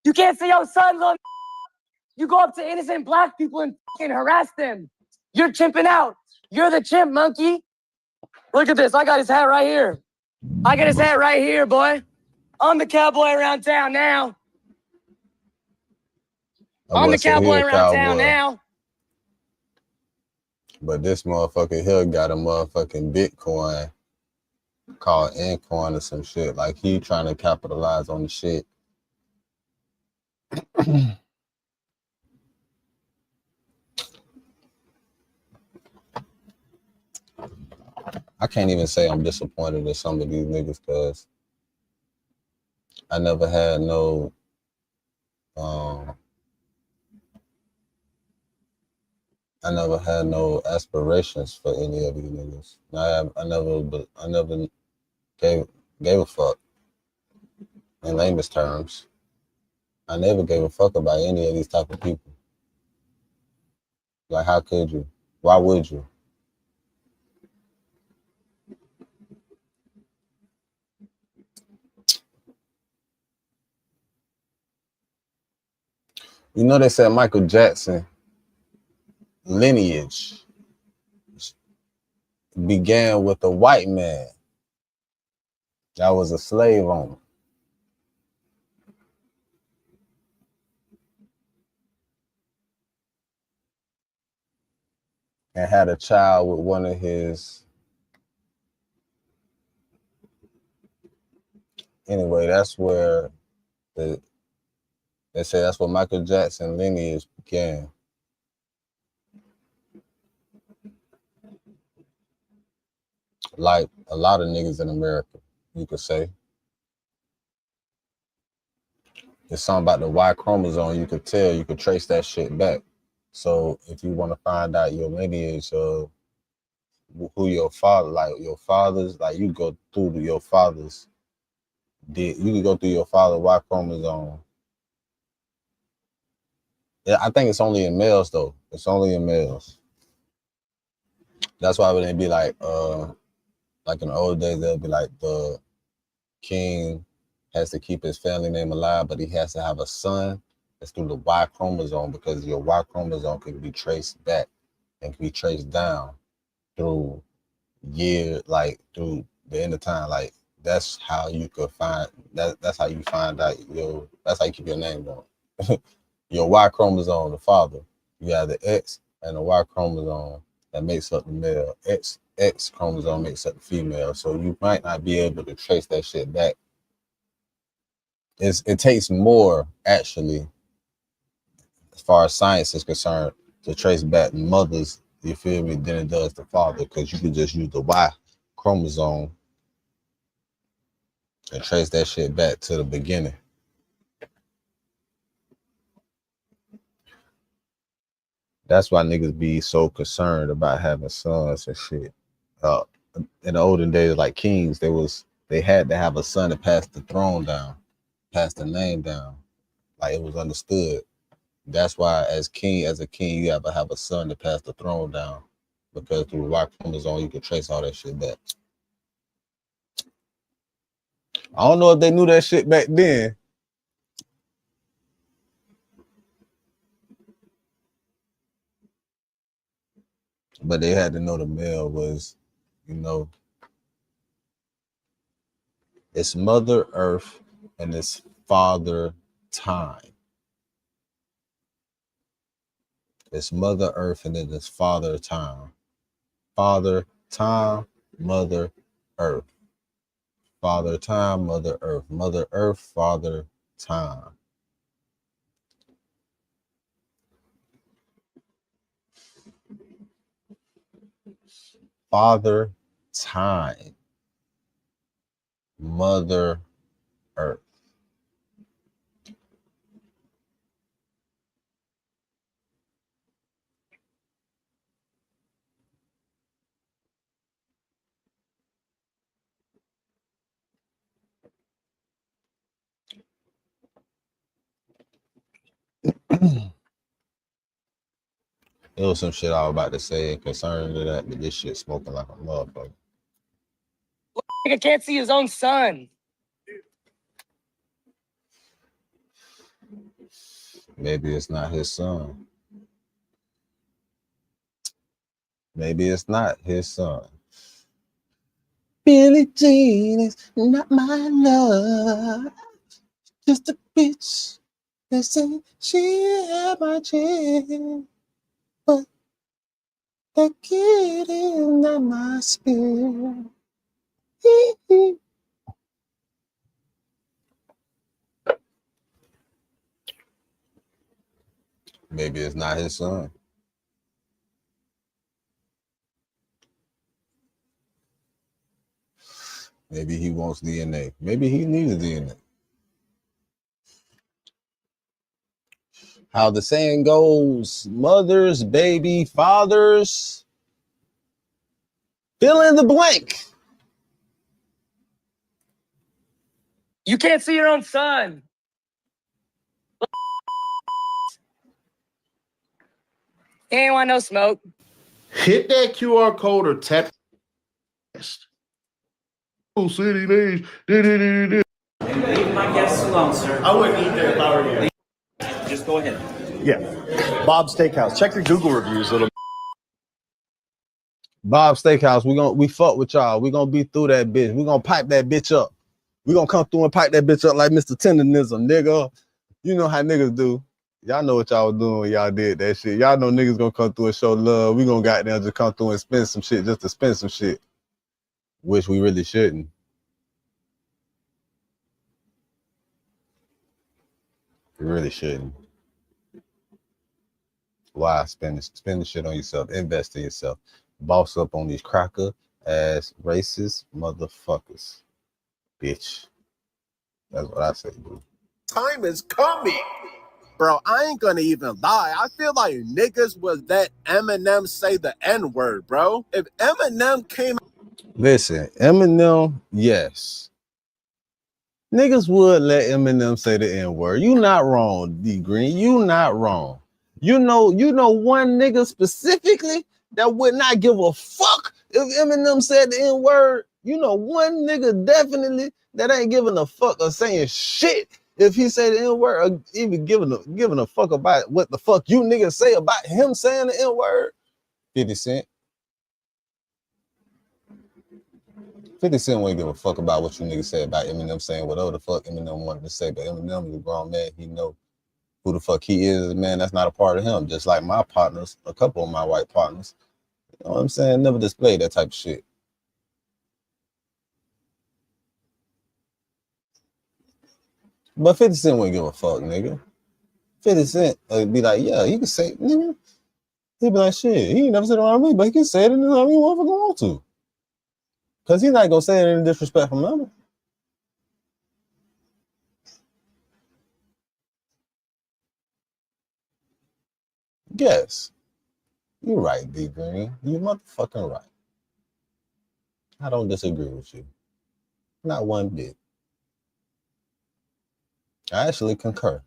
You can't see your son, little. You go up to innocent black people and fucking harass them. You're chimping out. You're the chimp, monkey. Look at this. I got his hat right here. I got his hat right here, boy. I'm the cowboy around town now. I'm the cowboy around town now. But this motherfucker here got a motherfucking Bitcoin called Incoin or some shit. Like he trying to capitalize on the shit. I can't even say I'm disappointed in some of these niggas, because I never had no aspirations for any of these niggas. I never gave a fuck. In lamest terms, I never gave a fuck about any of these type of people. Like, how could you? Why would you? You know they said Michael Jackson lineage began with a white man that was a slave owner. And had a child with one of his. Anyway, that's where they say that's where Michael Jackson lineage began. Like a lot of niggas in America, you could say. There's something about the Y chromosome you could tell, you could trace that shit back. So if you want to find out your lineage of who your father, like your fathers, like you go through your father's, you can go through your father's Y chromosome. Yeah, I think it's only in males though. It's only in males. That's why when they be like in the old days, they'll be like the king has to keep his family name alive, but he has to have a son. It's through the Y chromosome because your Y chromosome can be traced back and can be traced down through through the end of time. Like that's how you could find that's how you find out that's how you keep your name going. Your Y chromosome, the father, you have the X and the Y chromosome that makes up the male. X chromosome makes up the female. So you might not be able to trace that shit back. It takes more actually, as far as science is concerned, to trace back mothers, you feel me, than it does the father, because you can just use the Y chromosome and trace that shit back to the beginning. That's why niggas be so concerned about having sons and shit. In the olden days, like kings, they had to have a son to pass the throne down, pass the name down. Like it was understood. That's why as a king, you have to have a son to pass the throne down, because through Y chromosome you can trace all that shit back. I don't know if they knew that shit back then. But they had to know the male was, it's Mother Earth and it's Father Time. It's Mother Earth and it is Father Time. Father Time, Mother Earth. Father Time, Mother Earth. Mother Earth, Father Time. Father Time, Mother Earth. It was some shit I was about to say concerning to that, but this shit smoking like a motherfucker. I can't see his own son. Maybe it's not his son. Maybe it's not his son. Billie Jean is not my love. Just a bitch that said she had my chin. But that kid is not my spirit. Maybe it's not his son. Maybe he wants DNA. Maybe he needs DNA. How the saying goes, mothers, baby, fathers, fill in the blank. You can't see your own son. He ain't want no smoke. Hit that QR code or tap. City names. Leave my guests alone, sir. I wouldn't eat there if I were you. Just go ahead. Yeah. Bob's Steakhouse. Check your Google reviews, little. Bob's Steakhouse, we fuck with y'all. We gonna be through that bitch. We gonna pipe that bitch up. We gonna come through and pipe that bitch up like Mr. Tenderism, nigga. You know how niggas do. Y'all know what y'all was doing when y'all did that shit. Y'all know niggas gonna come through and show love. We gonna goddamn just come through and spend some shit just to spend some shit. Which we really shouldn't. We really shouldn't. Why spend the shit on yourself? Invest in yourself. Boss up on these cracker ass racist motherfuckers. Bitch. That's what I say, dude. Time is coming. Bro, I ain't gonna even lie. I feel like niggas would let Eminem say the N-word, bro. If Eminem came... Listen, Eminem, yes. Niggas would let Eminem say the N-word. You not wrong, D Green. You not wrong. You know one nigga specifically that would not give a fuck if Eminem said the N-word. You know one nigga definitely that ain't giving a fuck or saying shit if he say the N-word, or even giving a fuck about what the fuck you niggas say about him saying the N-word. 50 Cent. 50 Cent wouldn't give a fuck about what you niggas say about Eminem saying whatever the fuck Eminem wanted to say, but Eminem is a grown man. He know who the fuck he is, man. That's not a part of him. Just like my partners, a couple of my white partners. You know what I'm saying? Never display that type of shit. But 50 Cent wouldn't give a fuck, nigga. 50 Cent would be like, yeah, he can say, nigga. He'd be like, shit, he ain't never said it around me, but he can say it anytime he want to. Because he's not going to say it in disrespectful manner. Yes. You're right, D Green. You motherfucking right. I don't disagree with you. Not one bit. I actually concur.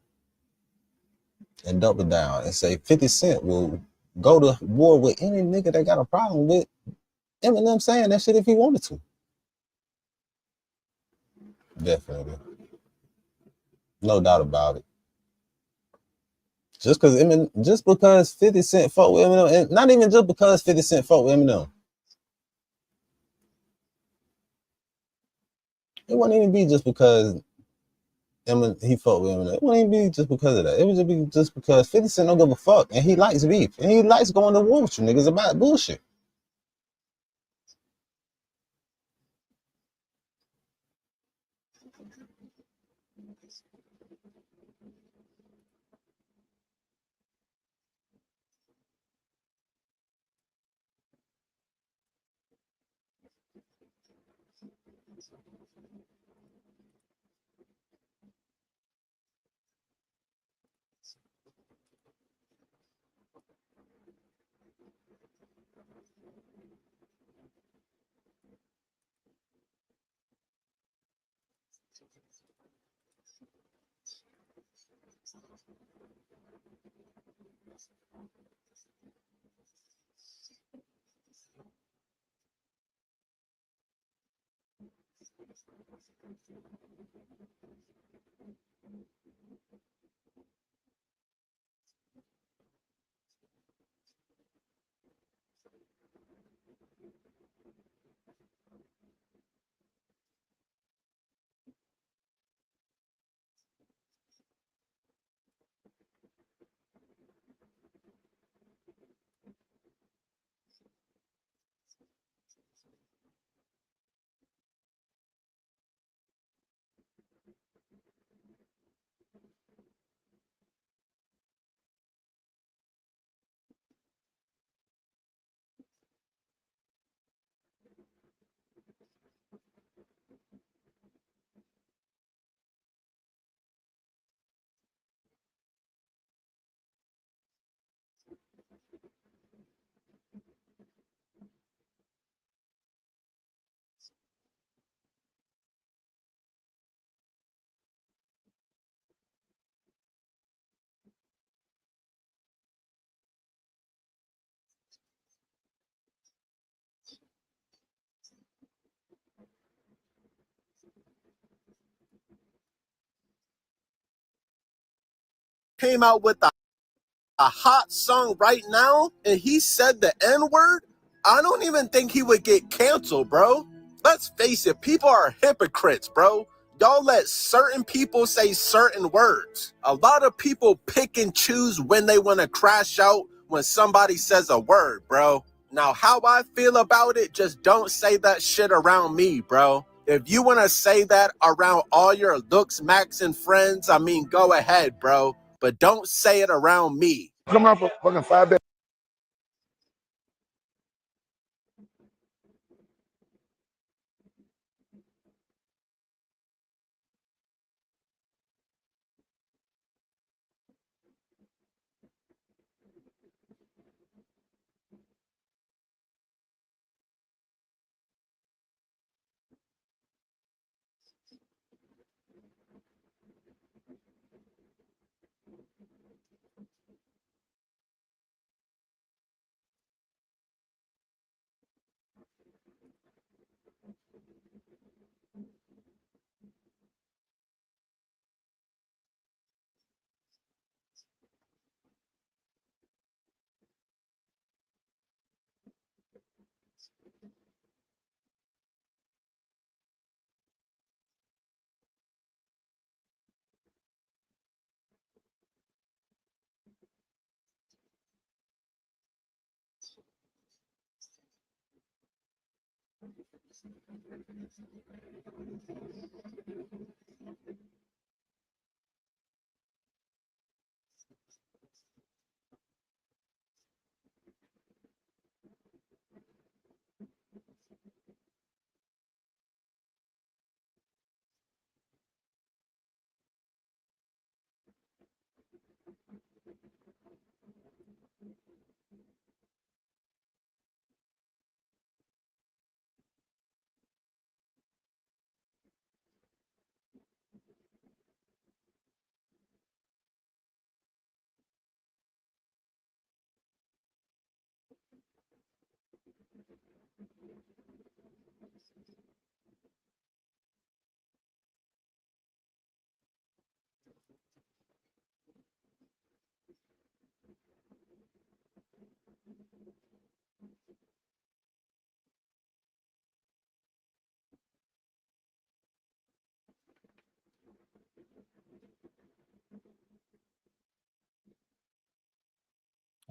And double down and say 50 Cent will go to war with any nigga that got a problem with Eminem saying that shit if he wanted to. Definitely. No doubt about it. Just because 50 Cent fought with Eminem, and not even just because 50 Cent fought with Eminem. It wouldn't even be just because he fought with Eminem. It wouldn't even be just because of that. It would just be just because 50 Cent don't give a fuck and he likes beef. And he likes going to war with you niggas about bullshit. came out with a hot song right now and he said the N-word, I don't even think he would get canceled, bro. Let's face it, people are hypocrites, bro. Y'all let certain people say certain words. A lot of people pick and choose when they want to crash out when somebody says a word, bro. Now, how I feel about it, just don't say that shit around me, bro. If you want to say that around all your looks, Max, and friends, I mean, go ahead, bro. But don't say it around me. Come on for fucking 5 days.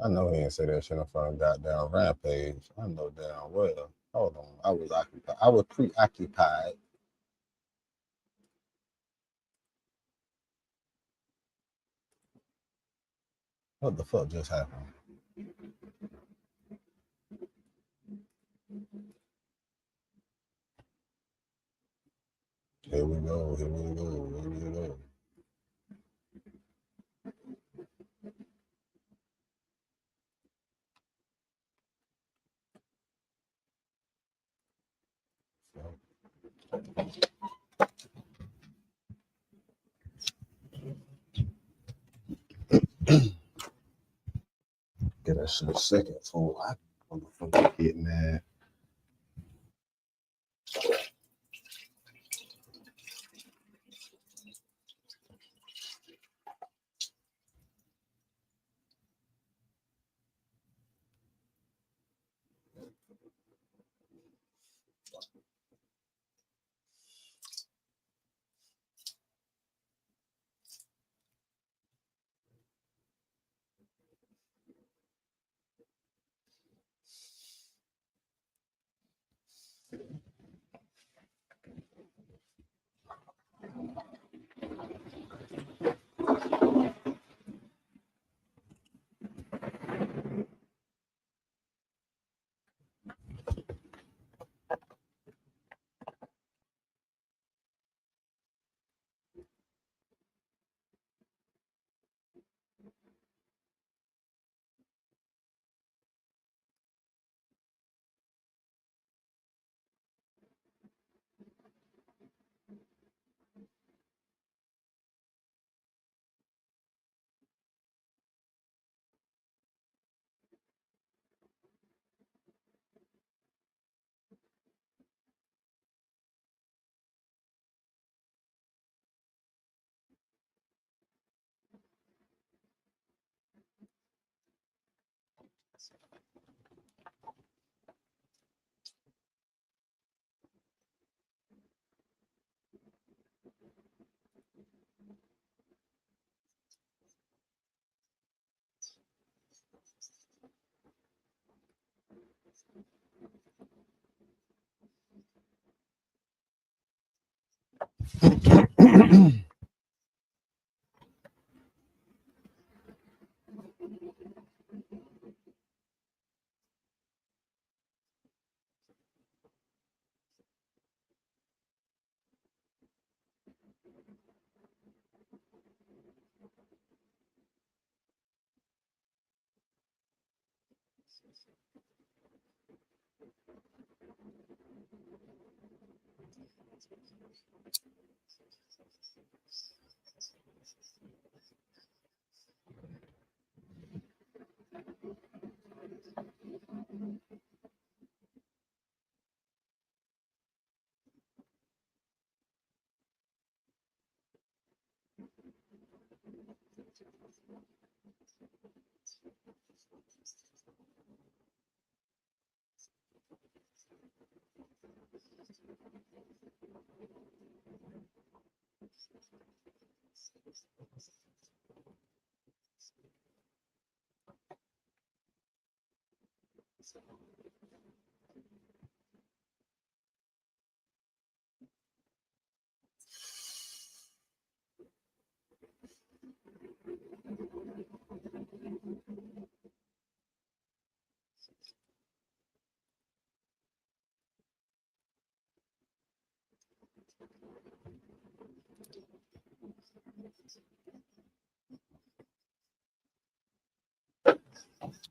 I know he didn't say that shit in front of goddamn Rampage. I know damn well. Hold on. I was occupied. I was preoccupied. What the fuck just happened? Here we go. Here we go. Here we go. Get that shit a second, fool. I motherfucker get mad.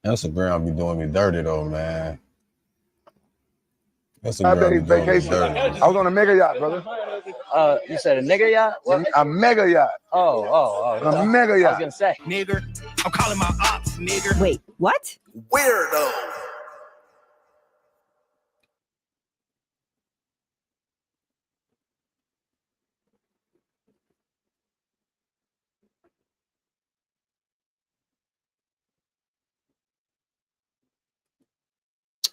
Instagram be doing me dirty though, man. Instagram be doing me dirty. I was on a mega yacht, brother. You said a nigga yacht? What? A mega yacht. Oh. A mega yacht. I was gonna say. Nigger. I'm calling my ops, nigger. Wait, what? Weirdo.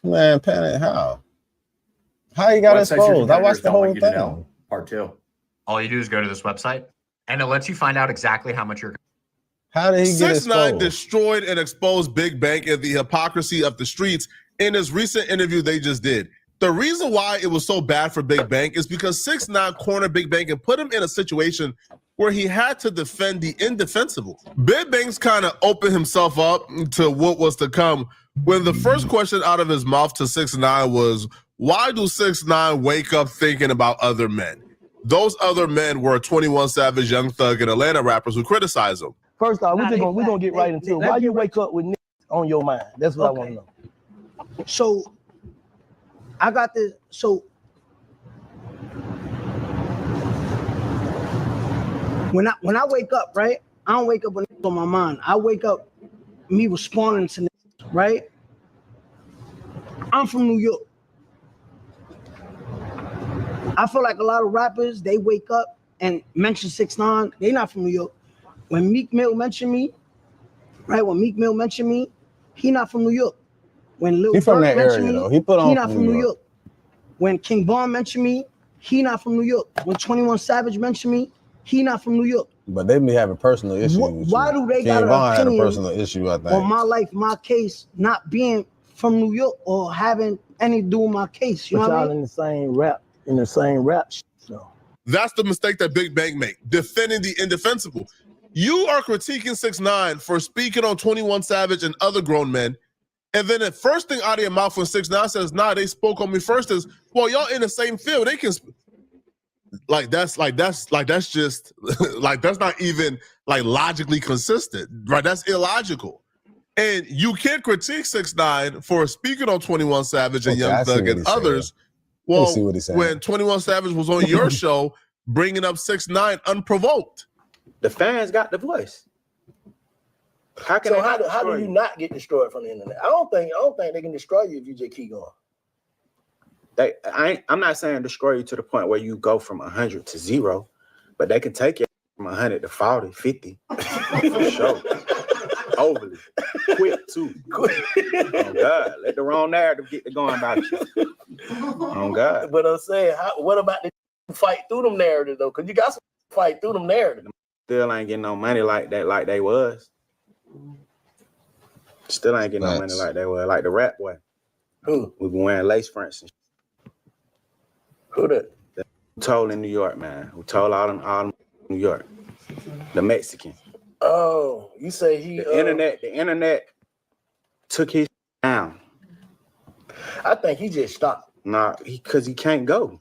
Man, Panic, how? How you got exposed? I watched the whole thing. Part 2. All you do is go to this website, and it lets you find out exactly how much you're. How did he get exposed? 6ix9ine destroyed and exposed Big Bank and the hypocrisy of the streets in his recent interview they just did. The reason why it was so bad for Big Bank is because 6ix9ine cornered Big Bank and put him in a situation where he had to defend the indefensible. Big Bank's kind of opened himself up to what was to come when the first question out of his mouth to 6ix9ine was, why do 6ix9ine wake up thinking about other men? Those other men were 21 Savage, Young Thug, and Atlanta rappers who criticized him. First off, we're gonna get right into it. Why you wake up with niggas on your mind? That's what I want to know. So I got this. So when I wake up, right? I don't wake up with niggas on my mind. I wake up me responding to niggas, right? I'm from New York. I feel like a lot of rappers, they wake up and mention 6ix9ine. They not from New York. When Meek Mill mentioned me, right? When Meek Mill mentioned me, he not from New York. When Lil Durk mentioned me, he not from New York. When King Von mentioned me, he not from New York. When 21 Savage mentioned me, he not from New York. But they be having personal issues. Why do they got King Von had a opinion personal issue, I think. on my life, my case, not being from New York or having any to do with my case? You know what I mean? in the same rap. So That's the mistake that Big Bang make, defending the indefensible. You are critiquing 6ix9ine for speaking on 21 Savage and other grown men, and then the first thing out of your mouth when 6ix9ine says, nah, they spoke on me first is, well, y'all in the same field. They can that's just like that's not even like logically consistent, right? That's illogical. And you can't critique 6ix9ine for speaking on 21 Savage and Young Thug and others. Well, when 21 Savage was on your show, bringing up 6ix9ine unprovoked. The fans got the voice. How can how do you not get destroyed from the internet? I don't think they can destroy you if you just keep going. I'm not saying destroy you to the point where you go from 100 to 0, but they can take you from 100 to 40, 50 for sure. Overly. Quick, too. Oh, God. Let the wrong narrative get to going about you. Oh, God. But I'm saying, what about the fight through them narratives, though? Because you got some fight through them narratives. Still ain't getting no money like that, like they was. Still ain't getting no money like they were, like the rap boy. Who? We been wearing lace fronts and Who that? Who told in New York, man? Who told all them New York? The Mexican. Oh, you say he the internet took his down. I think he just stopped. Nah, because he can't go.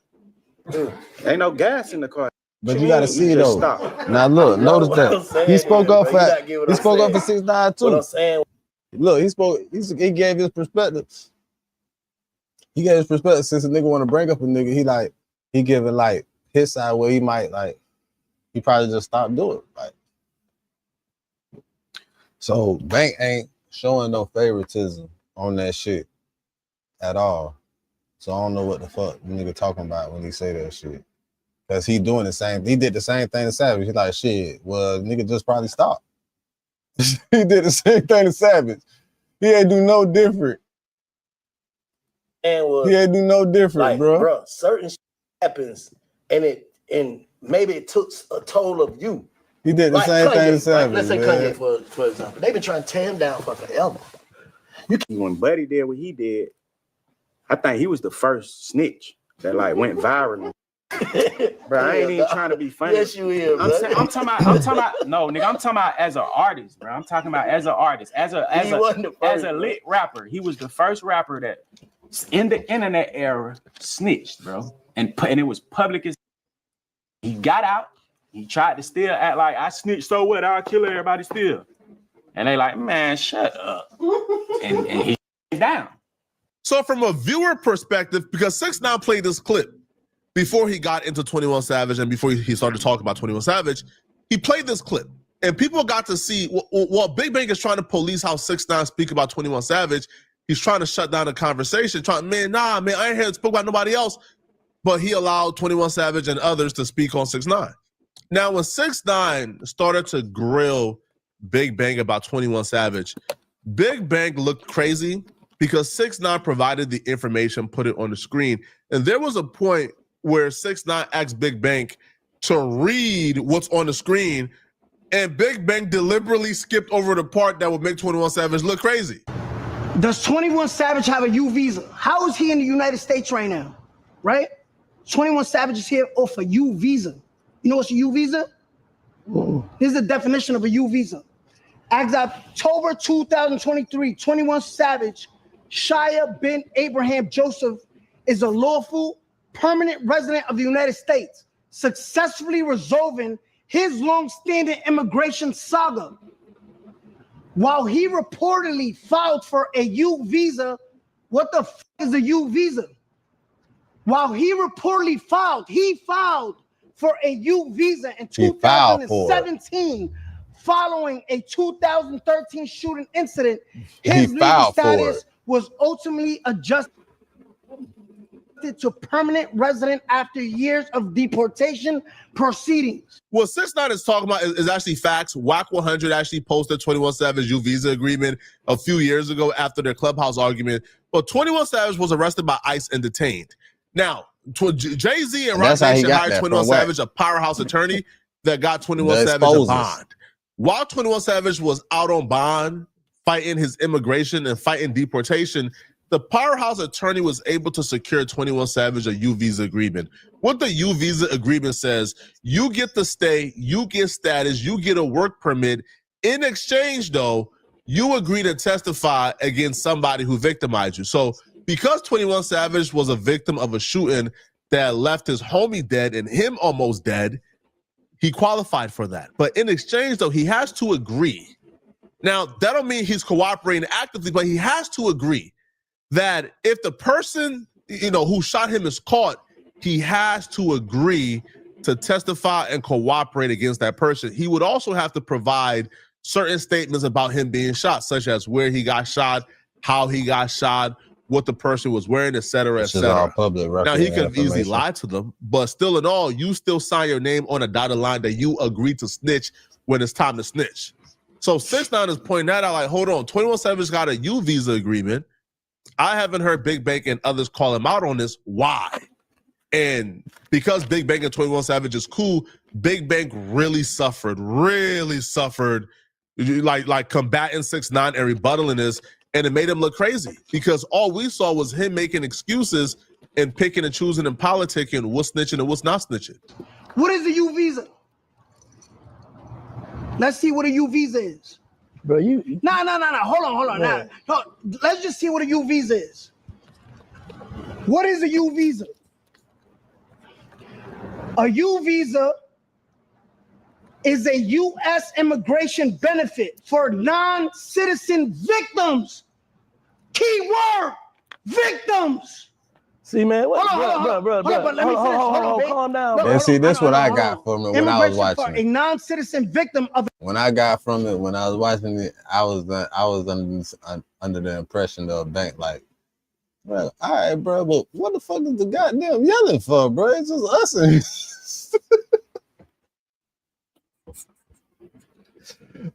Ain't no gas in the car. But you gotta see just though. stop. Now look, notice what I'm that saying he spoke is, up bro, for you gotta get what he I'm spoke up for saying. 6ix9ine too. What I'm saying. Look, he gave his perspective. He gave his perspective since a nigga want to bring up a nigga, he giving like his side where he might he probably just stopped doing it. Like, so Bank ain't showing no favoritism on that shit at all. So I don't know what the fuck the nigga talking about when he say that shit. Cause he doing the same, he did the same thing to Savage. He like, shit, well, nigga just probably stopped. He did the same thing to Savage. He ain't do no different. And He ain't do no different, like, bro, certain shit happens and maybe it took a toll of you. He did the same thing to Savage. Let's say man. Kanye, for example. They've been trying to tear him down for forever. When Buddy did what he did, I think he was the first snitch that went viral. Bro, I ain't even trying to be funny. Yes, you is, I'm talking about no, nigga, I'm talking about as an artist, bro. I'm talking about as an artist, as a lit rapper. He was the first rapper that in the internet era snitched, bro. And it was public as he got out, he tried to still act like I snitched, so what? I'll kill everybody still. And they like, man, shut up. And he down. So from a viewer perspective, because 6ix9ine played this clip before he got into 21 Savage and before he started talking about 21 Savage, he played this clip. And people got to see, while Big Bang is trying to police how 6ix9ine speak about 21 Savage, he's trying to shut down the conversation, I ain't here to speak about nobody else. But he allowed 21 Savage and others to speak on 6ix9ine. Now, when 6ix9ine started to grill Big Bang about 21 Savage, Big Bang looked crazy because 6ix9ine provided the information, put it on the screen. And there was a point where 6ix9ine asked Big Bang to read what's on the screen, and Big Bang deliberately skipped over the part that would make 21 Savage look crazy. Does 21 Savage have a U visa? How is he in the United States right now? Right? 21 Savage is here off a U visa. You know what's a U visa? This is the definition of a U visa. As of October 2023, 21 Savage, Shia bin Abraham Joseph is a lawful permanent resident of the United States, successfully resolving his long-standing immigration saga. While he reportedly filed for a U visa, what the f is a U visa? While he reportedly filed for a U visa in 2017, following a 2013 shooting incident, his legal status was ultimately adjusted to permanent resident after years of deportation proceedings. What 6ix9ine is talking about is actually facts. WAC 100 actually posted 21 Savage U visa agreement a few years ago after their Clubhouse argument. But 21 Savage was arrested by ICE and detained. Now, Jay-Z and Roc Nation hired 21 Savage, a powerhouse attorney that got 21 Savage a bond. While 21 Savage was out on bond, fighting his immigration and fighting deportation, the powerhouse attorney was able to secure 21 Savage a U visa agreement. What the U visa agreement says, you get to stay, you get status, you get a work permit. In exchange, though, you agree to testify against somebody who victimized you. So because 21 Savage was a victim of a shooting that left his homie dead and him almost dead, he qualified for that. But in exchange, though, he has to agree. Now, that don't mean he's cooperating actively, but he has to agree that if the person, who shot him is caught, he has to agree to testify and cooperate against that person. He would also have to provide certain statements about him being shot, such as where he got shot, how he got shot, what the person was wearing, et cetera, et cetera. Now, he could have easily lied to them, but still in all, you still sign your name on a dotted line that you agree to snitch when it's time to snitch. So 6ix9ine is pointing that out. Like, hold on, 21 Savage got a U visa agreement. I haven't heard Big Bank and others call him out on this. Why? And because Big Bank and 21 Savage is cool, Big Bank really suffered, like combating 6ix9ine and rebuttaling this, and it made him look crazy because all we saw was him making excuses and picking and choosing and politicking what's snitching and what's not snitching. What is a U visa? Let's see what a U visa is. Bro, you No. Hold on. Yeah. No, let's just see what a U visa is. What is a U visa? A U visa is a U.S. immigration benefit for non-citizen victims. Key word, victims. See, man, Hold on, but let me finish. Hold on, babe. Calm down. And see, that's what I got from it when I was Immigration watching for a it. non-citizen victim of When I got from it, when I was watching it, I was under the impression of Bank like, bro, all right, bro, but what the fuck is the goddamn yelling for, bro? It's just us and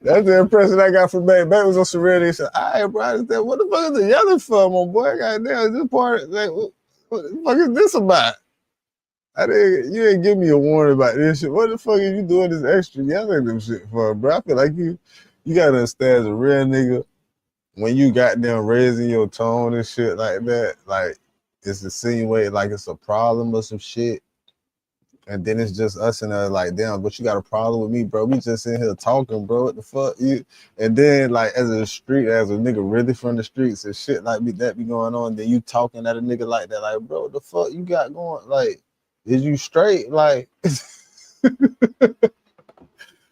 that's the impression I got from Bank. Bank was on Serenity. He said, all right, bro, I understand. What the fuck is the yelling for, my boy? Goddamn, this part, like, what the fuck is this about? You didn't give me a warning about this shit. What the fuck are you doing this extra yelling them shit for, bro? I feel like you gotta understand as a real nigga, when you goddamn raising your tone and shit like that, like it's insinuated like it's a problem or some shit. And then it's just us and like, damn, but you got a problem with me, bro. We just in here talking, bro. What the fuck? And then like as a nigga really from the streets and shit like that be going on, then you talking at a nigga like that, like, bro, what the fuck you got going? Like, is you straight? Like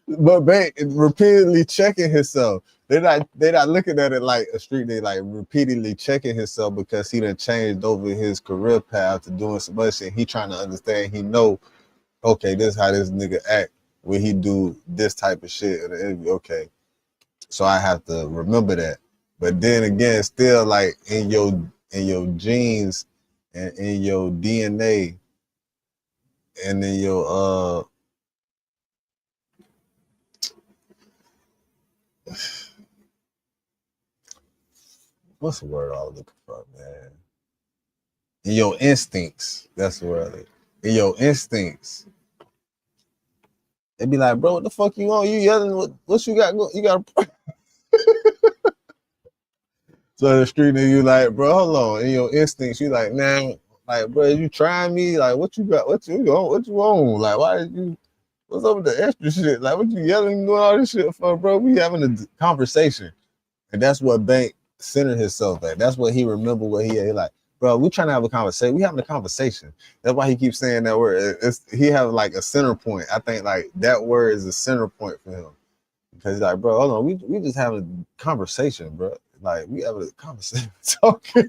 but Bank repeatedly checking himself. They're not looking at it like a street. They like repeatedly checking himself because he done changed over his career path to doing so much and he trying to understand. He know, okay, this is how this nigga act when he do this type of shit. Okay, so I have to remember that. But then again, still like in your genes and in your DNA and in your what's the word I was looking for, man? In your instincts. That's the word. In your instincts. They be like, bro, what the fuck you on? You yelling? What you got? You got a So the street nigga, you like, bro, hold on. In your instincts, you like, nah, like, bro, you trying me? Like, what you got? What you on? Like, why did you? What's up with the extra shit? Like, what you yelling, doing all this shit for, bro? We having a conversation, and that's what Bank centered himself at. That's what he remembered. What he like, bro. We trying to have a conversation. We having a conversation. That's why he keeps saying that word. He have like a center point. I think like that word is a center point for him because he's like, bro, hold on. We just having a conversation, bro. Like we having a conversation, talking.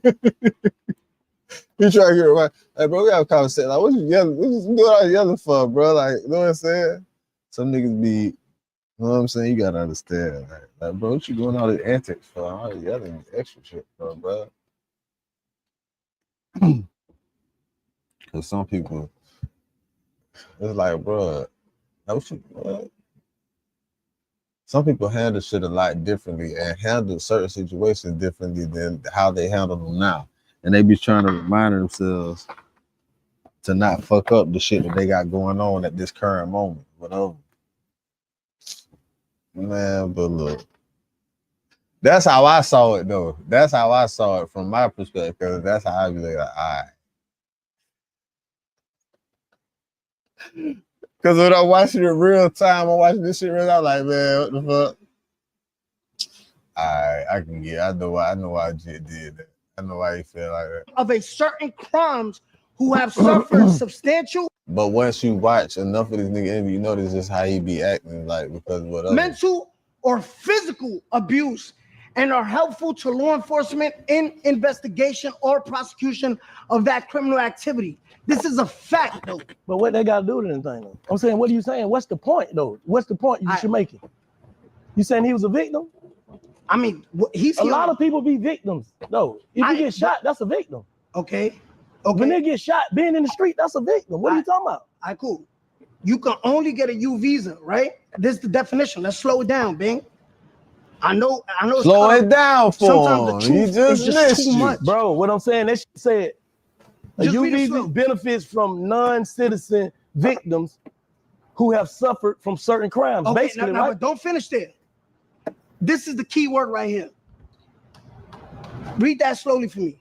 He trying to get it right. Like, bro, we have a conversation. Like, what you yelling? What you doing all yelling for, bro? Like, you know what I'm saying? Some niggas be, you know what I'm saying? You gotta understand. Like, bro, what you doing all the antics for? All the yelling extra shit for, bro. Cause some people, it's like, bro, some people handle shit a lot differently and handle certain situations differently than how they handle them now. And they be trying to remind themselves to not fuck up the shit that they got going on at this current moment. Whatever. Man, but look. That's how I saw it though. That's how I saw it from my perspective. Because that's how I be like, all right. Because when I'm watching it real time, I'm watching this shit real time, I'm like, man, what the fuck? All right, I know why Jit did that. I know why he feel like that. Of a certain crimes who have suffered substantial But once you watch enough of this nigga, you know this is how he be acting, like because whatever. mental or physical abuse and are helpful to law enforcement in investigation or prosecution of that criminal activity. This is a fact, though. But what they got to do with anything, though? I'm saying, what are you saying? What's the point, though? What's the point you should make it? You saying he was a victim? I mean, he's a lot of people be victims, though. If you get shot, that's a victim. Okay. When they get shot, being in the street, that's a victim. What are you talking about? All right, cool. You can only get a U visa, right? This is the definition. Let's slow it down, Bing. I know. It's Slow kind it down for sometimes him. the He truth just is just missed too you. much. Bro, what I'm saying, that shit said a Just read it slow. UV benefits from non-citizen victims who have suffered from certain crimes. Okay, Basically, now, right? but don't finish there. This is the key word right here. Read that slowly for me.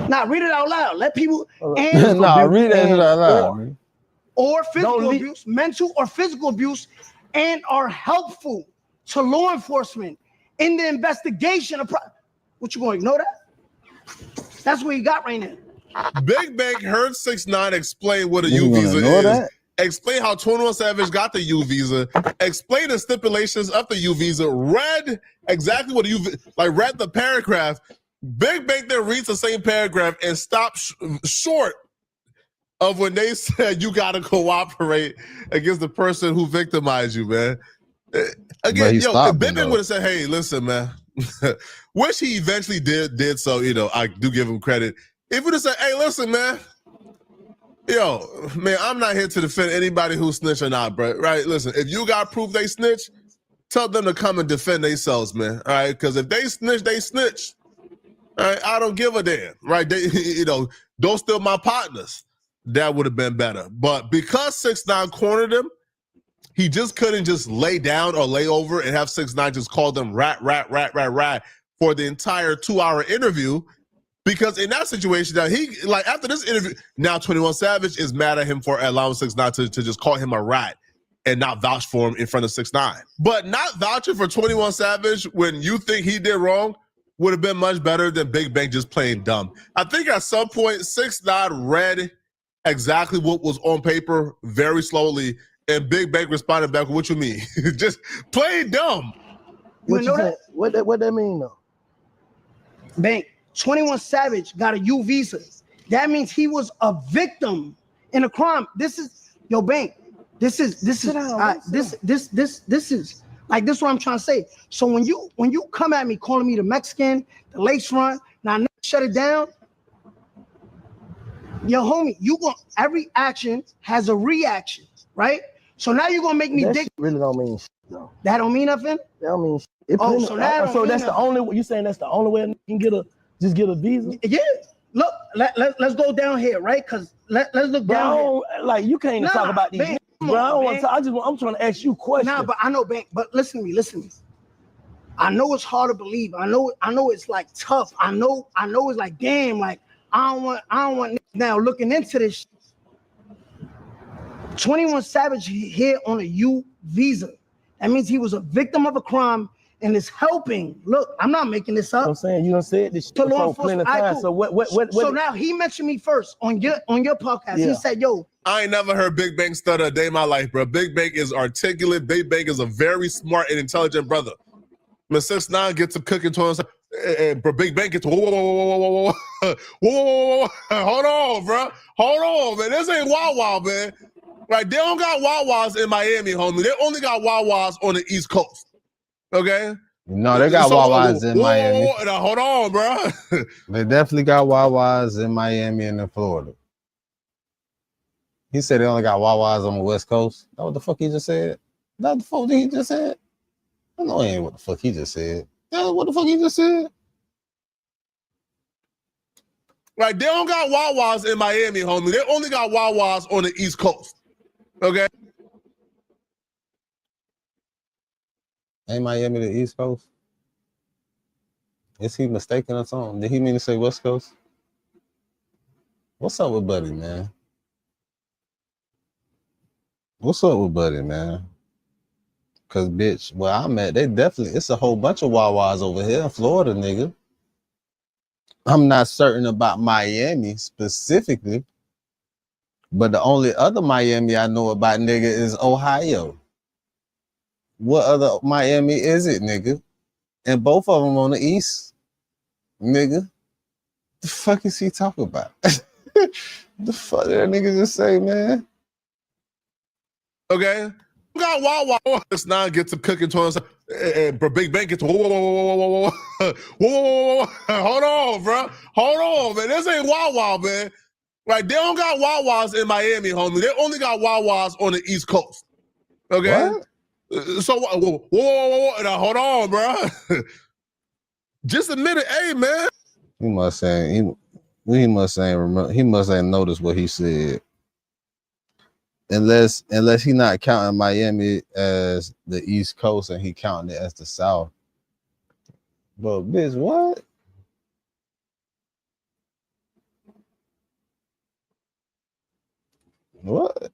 Now read it out loud. Let people and Nah, read that shit out loud. or physical abuse, mental or physical abuse, and are helpful to law enforcement in the investigation of what you gonna ignore that? That's what you got right now. Big Bank heard 6ix9ine explain what a You U gonna visa ignore is. that? Explain how 21 Savage got the U visa. Explain the stipulations of the U visa. Read exactly what read the paragraph. Big Bank then reads the same paragraph and stops short of when they said you got to cooperate against the person who victimized you, man. Again, if Big Bank would have said, "Hey, listen, man," which he eventually did so. I do give him credit. If he would have said, "Hey, listen, man." Yo, man, I'm not here to defend anybody who snitch or not, bro. Right? Listen, if you got proof they snitch, tell them to come and defend themselves, man. All right? Because if they snitch, they snitch. All right? I don't give a damn. Right? They, don't steal my partners. That would have been better. But because 6ix9ine cornered him, he just couldn't just lay down or lay over and have 6ix9ine just call them rat for the entire 2-hour interview. Because in that situation, now after this interview, now 21 Savage is mad at him for allowing 6ix9ine to just call him a rat and not vouch for him in front of 6ix9ine. But not vouching for 21 Savage when you think he did wrong would have been much better than Big Bank just playing dumb. I think at some point 6ix9ine read exactly what was on paper very slowly, and Big Bank responded back, "What you mean?" Just playing dumb. You know that? What that mean though? Bank. 21 Savage got a U visa. That means he was a victim in a crime. This is Bank. This is like this is what I'm trying to say. So when you come at me calling me the Mexican, the lace front, now shut it down. Yo, homie, every action has a reaction, right? So now you're gonna make me dick. Really don't mean shit, though. That don't mean nothing. That don't mean shit. So that's the only. You saying that's the only way you can get a visa? Yeah. Look, let's go down here, right? Because let's look down here. Like you can't even talk about these. Bank, Bro, I don't want to. I'm trying to ask you questions. Nah, but I know, Bank. But listen to me. I know it's hard to believe. I know it's like tough. I know it's like damn. Like I don't want now looking into this. 21 Savage here on a U visa. That means he was a victim of a crime and is helping. Look, I'm not making this up. I'm saying you done said this to law plenty enforcement. of times. So what? So now he mentioned me first on your podcast. Yeah. He said, "Yo, I ain't never heard Big Bank stutter a day in my life, bro. Big Bank is articulate. Big Bank is a very smart and intelligent brother. When 6ix9ine gets to cooking to himself, bro, Big Bank gets whoa. Hold on, bro. Hold on, man. This ain't Wawa, man. Right? They don't got Wawas in Miami, homie. They only got Wawas on the East Coast. Okay? No, they got Wawas in Miami. Now, hold on, bro. They definitely got Wawas in Miami and in Florida. He said they only got Wawas on the West Coast. That what the fuck he just said? That the fuck he just said? I know it ain't what the fuck he just said. That's what the fuck he just said? Right? They don't got Wawas in Miami, homie. They only got Wawas on the East Coast. Okay? Ain't Miami the East Coast? Is he mistaken or something? Did he mean to say West Coast? What's up with Buddy, man? What's up with Buddy, man? Cause bitch, where I'm at, it's a whole bunch of Wawas over here in Florida, nigga. I'm not certain about Miami specifically, but the only other Miami I know about, nigga, is Ohio. What other Miami is it, nigga? And both of them on the east, nigga. The fuck is he talking about? The fuck did that nigga just say, man? Okay? We got Wawa. 6ix9ine gets to cooking to himself. Big Bank gets whoa. Hold on, bro. Hold on, man. This ain't Wawa, man. Right? They don't got Wawas in Miami, homie. They only got Wawas on the East Coast. Okay? What? So whoa, now, hold on, bro. Just admit it, hey man. He must ain't noticed what he said. Unless he not counting Miami as the East Coast and he counting it as the South. But bitch, what? What?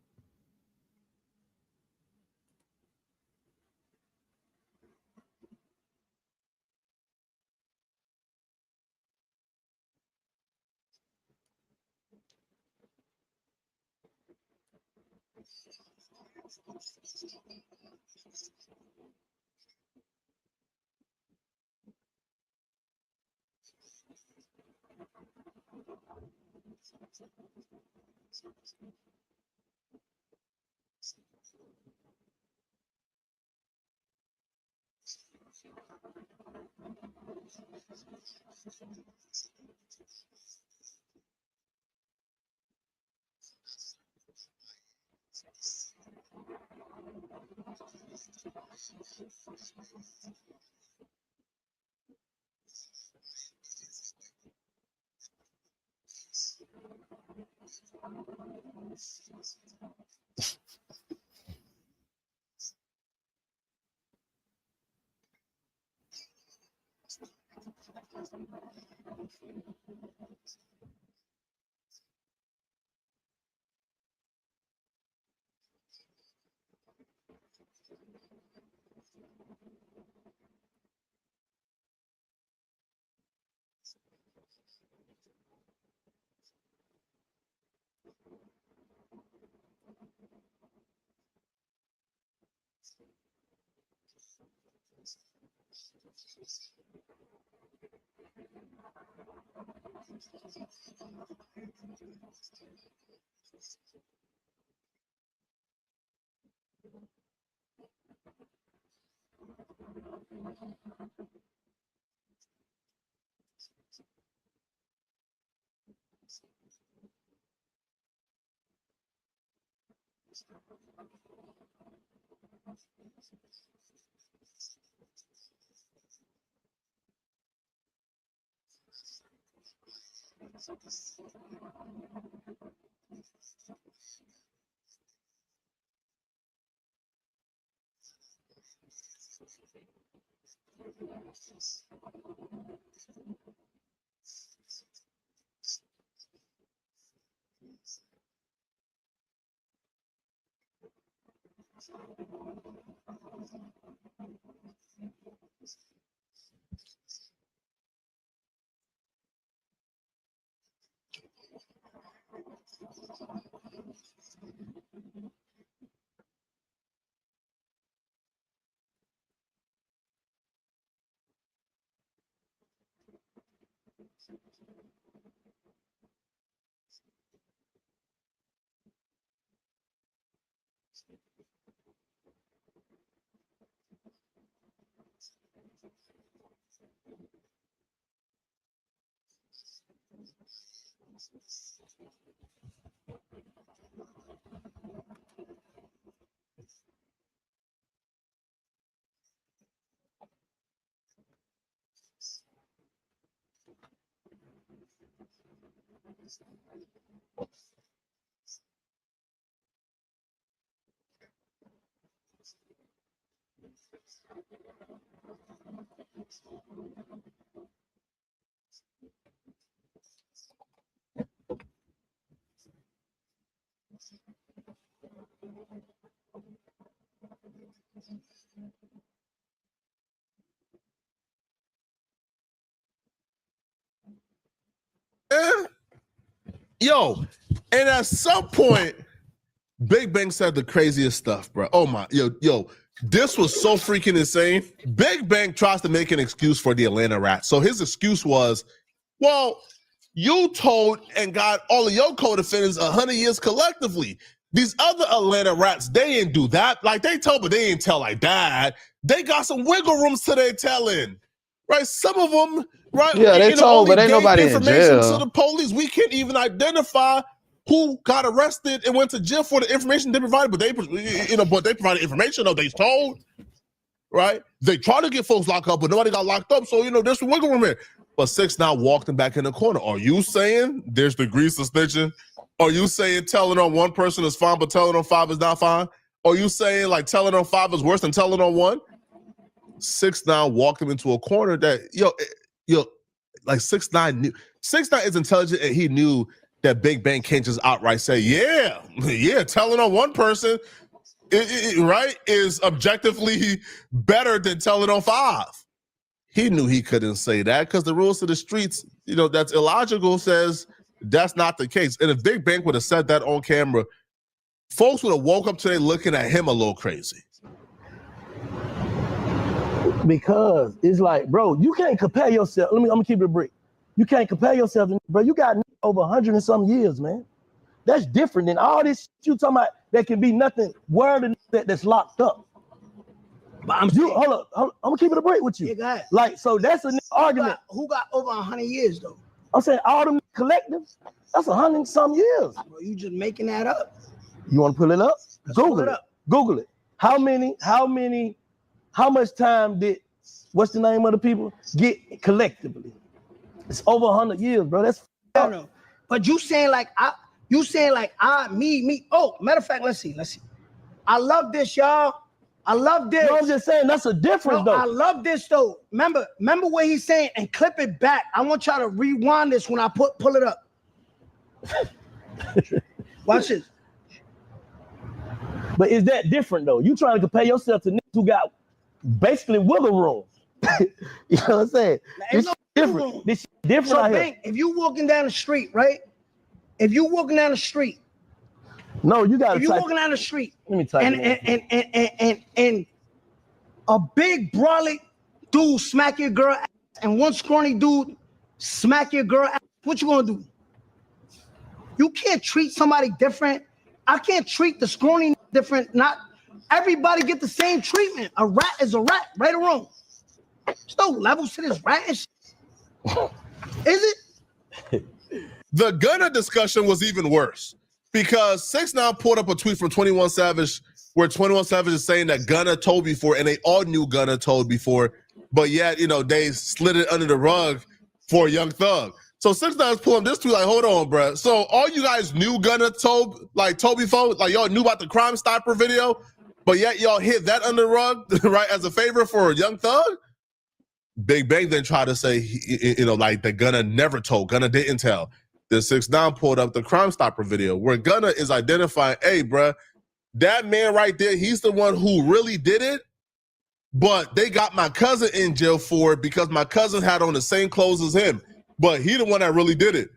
Yo, and at some point, Big Bang said the craziest stuff, bro. Oh my, yo, this was so freaking insane. Big Bang tries to make an excuse for the Atlanta Rats. So his excuse was, well, you told and got all of your co-defendants 100 years collectively. These other Atlanta Rats, they didn't do that. Like they told, but they didn't tell like that. They got some wiggle rooms to their telling, right? Some of them, right? Yeah, they told, but ain't nobody in jail. To the police, we can't even identify who got arrested and went to jail for the information they provided, but they provided information that they told, right? They tried to get folks locked up, but nobody got locked up. So, there's some wiggle room here. But 6ix9ine walked him back in the corner. Are you saying there's degrees of snitching? Are you saying telling on one person is fine, but telling on 5 is not fine? Are you saying like telling on 5 is worse than telling on 1? 6ix9ine walked him into a corner that, like 6ix9ine knew. 6ix9ine is intelligent, and he knew that Big Bang can't just outright say, yeah, telling on one person, right, is objectively better than telling on 5. He knew he couldn't say that because the rules of the streets, that's illogical, says that's not the case. And if Big Bang would have said that on camera, folks would have woke up today looking at him a little crazy. Because it's like, bro, you can't compare yourself. I'm gonna keep it a brick. You can't compare yourself to, bro. You got over 100 and some years, man. That's different than all this shit you talking about. That can be nothing word than that's locked up. But hold up. I'm gonna keep it a break with you. Yeah, go ahead. Like, so that's an argument. Who got over 100 years though? I'm saying all them collectives. That's 100 and some years. Bro, you just making that up. You want to pull it up? Google it. Up. Google it. How much time did what's the name of the people get collectively? It's over 100 years, bro. That's no. But you saying like me. Oh, matter of fact, let's see. I love this, y'all. I love this. No, I'm just saying that's a difference, though. I love this though. Remember what he's saying and clip it back. I want y'all to rewind this when I pull it up. Watch this. But is that different though? You trying to compare yourself to niggas who got basically wiggle room. You know what I'm saying? This no different. This different so out here. Bang, if you walking down the street, right? If you walking down the street. No, you gotta. If you walking down the street. Let me type and a big brolic dude smack your girl ass and one scrawny dude smack your girl ass, what you gonna do? You can't treat somebody different. I can't treat the scrawny different. Not everybody get the same treatment. A rat is a rat, right or wrong? There's no levels to this rat and shit. Is it? The Gunna discussion was even worse because 6ix9ine pulled up a tweet from 21 Savage where 21 Savage is saying that Gunna told before, and they all knew Gunna told before, but yet, they slid it under the rug for Young Thug. So 6ix9ine's pulling this tweet like, hold on, bro. So all you guys knew Gunna told before, like y'all knew about the Crime Stopper video, but yet y'all hit that under the rug, right, as a favor for Young Thug? Big Bang then tried to say, like that Gunna never told, Gunna didn't tell. Then 6ix9ine pulled up the Crime Stopper video where Gunna is identifying, hey, bruh, that man right there, he's the one who really did it, but they got my cousin in jail for it because my cousin had on the same clothes as him, but he the one that really did it.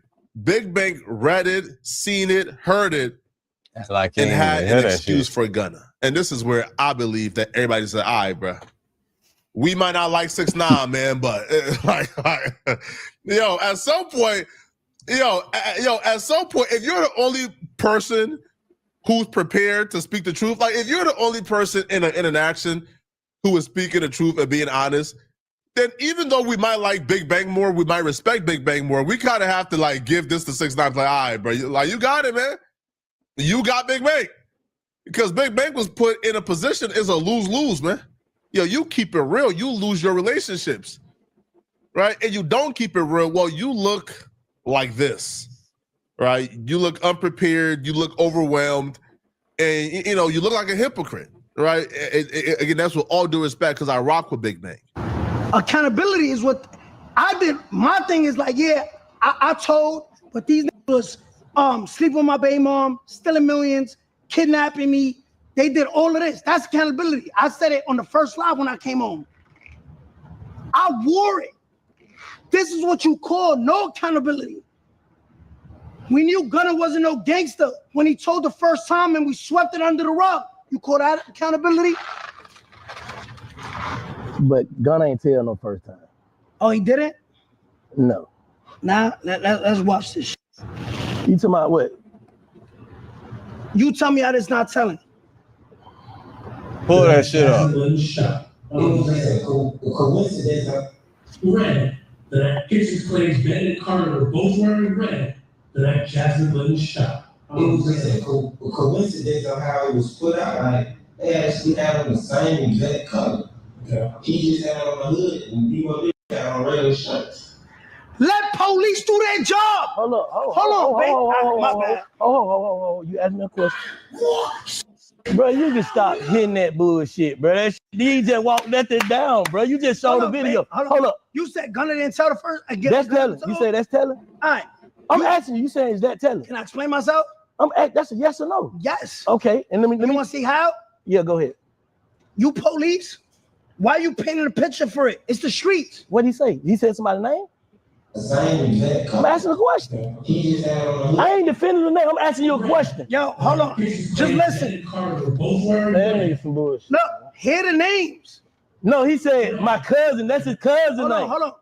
Big Bang read it, seen it, heard it, and had an excuse for Gunna. And this is where I believe that everybody said, all right, bruh, we might not like 6ix9ine, man, but at some point, if you're the only person who's prepared to speak the truth, like if you're the only person in an interaction who is speaking the truth and being honest, then even though we might like Big Bang more, we might respect Big Bang more, we kind of have to like give this to 6ix9ine, like, all right, bro, you got it, man. You got Big Bang. Because Big Bang was put in a position is a lose-lose, man. You keep it real, you lose your relationships, right? And you don't keep it real, well, you look like this, right? You look unprepared, you look overwhelmed, and you look like a hypocrite, right? Again, that's with all due respect, because I rock with Big Bang. Accountability is what I did. My thing is like, yeah, I told, but these niggas was sleeping with my baby mom, stealing millions, kidnapping me. They did all of this. That's accountability. I said it on the first live when I came home. I wore it. This is what you call no accountability. We knew Gunna wasn't no gangster when he told the first time and we swept it under the rug. You call that accountability? But Gunna ain't tell no first time. Oh, he didn't? No. Now, let's watch this shit. You talking about what? You tell me how this not telling. Pull that shit up. Red. That Kitchens claims Ben and Carter were both wearing red. That Jasmine Glenn's shot. was just a coincidence of how it was put out. Like they actually had on the same exact color. Okay. He just had on the hood and people had on regular shirts. Let police do their job. Hold on, babe. You asked me a question. Bro, you can stop hitting that bullshit, bro. That shit, you just walked that thing down, bro. You just showed the video. Hold up. You said Gunna didn't tell the first. That's telling. You say that's telling? All right. I'm asking you. You saying is that telling? Can I explain myself? That's a yes or no. Yes. Okay. And let me. You want to see how? Yeah, go ahead. You police? Why are you painting a picture for it? It's the streets. What did he say? He said somebody's name? I'm asking a question. I ain't defending the name. I'm asking you a question. Yo, hold on. Just listen. Look, hear the names. No, he said my cousin. That's his cousin name. Hold on.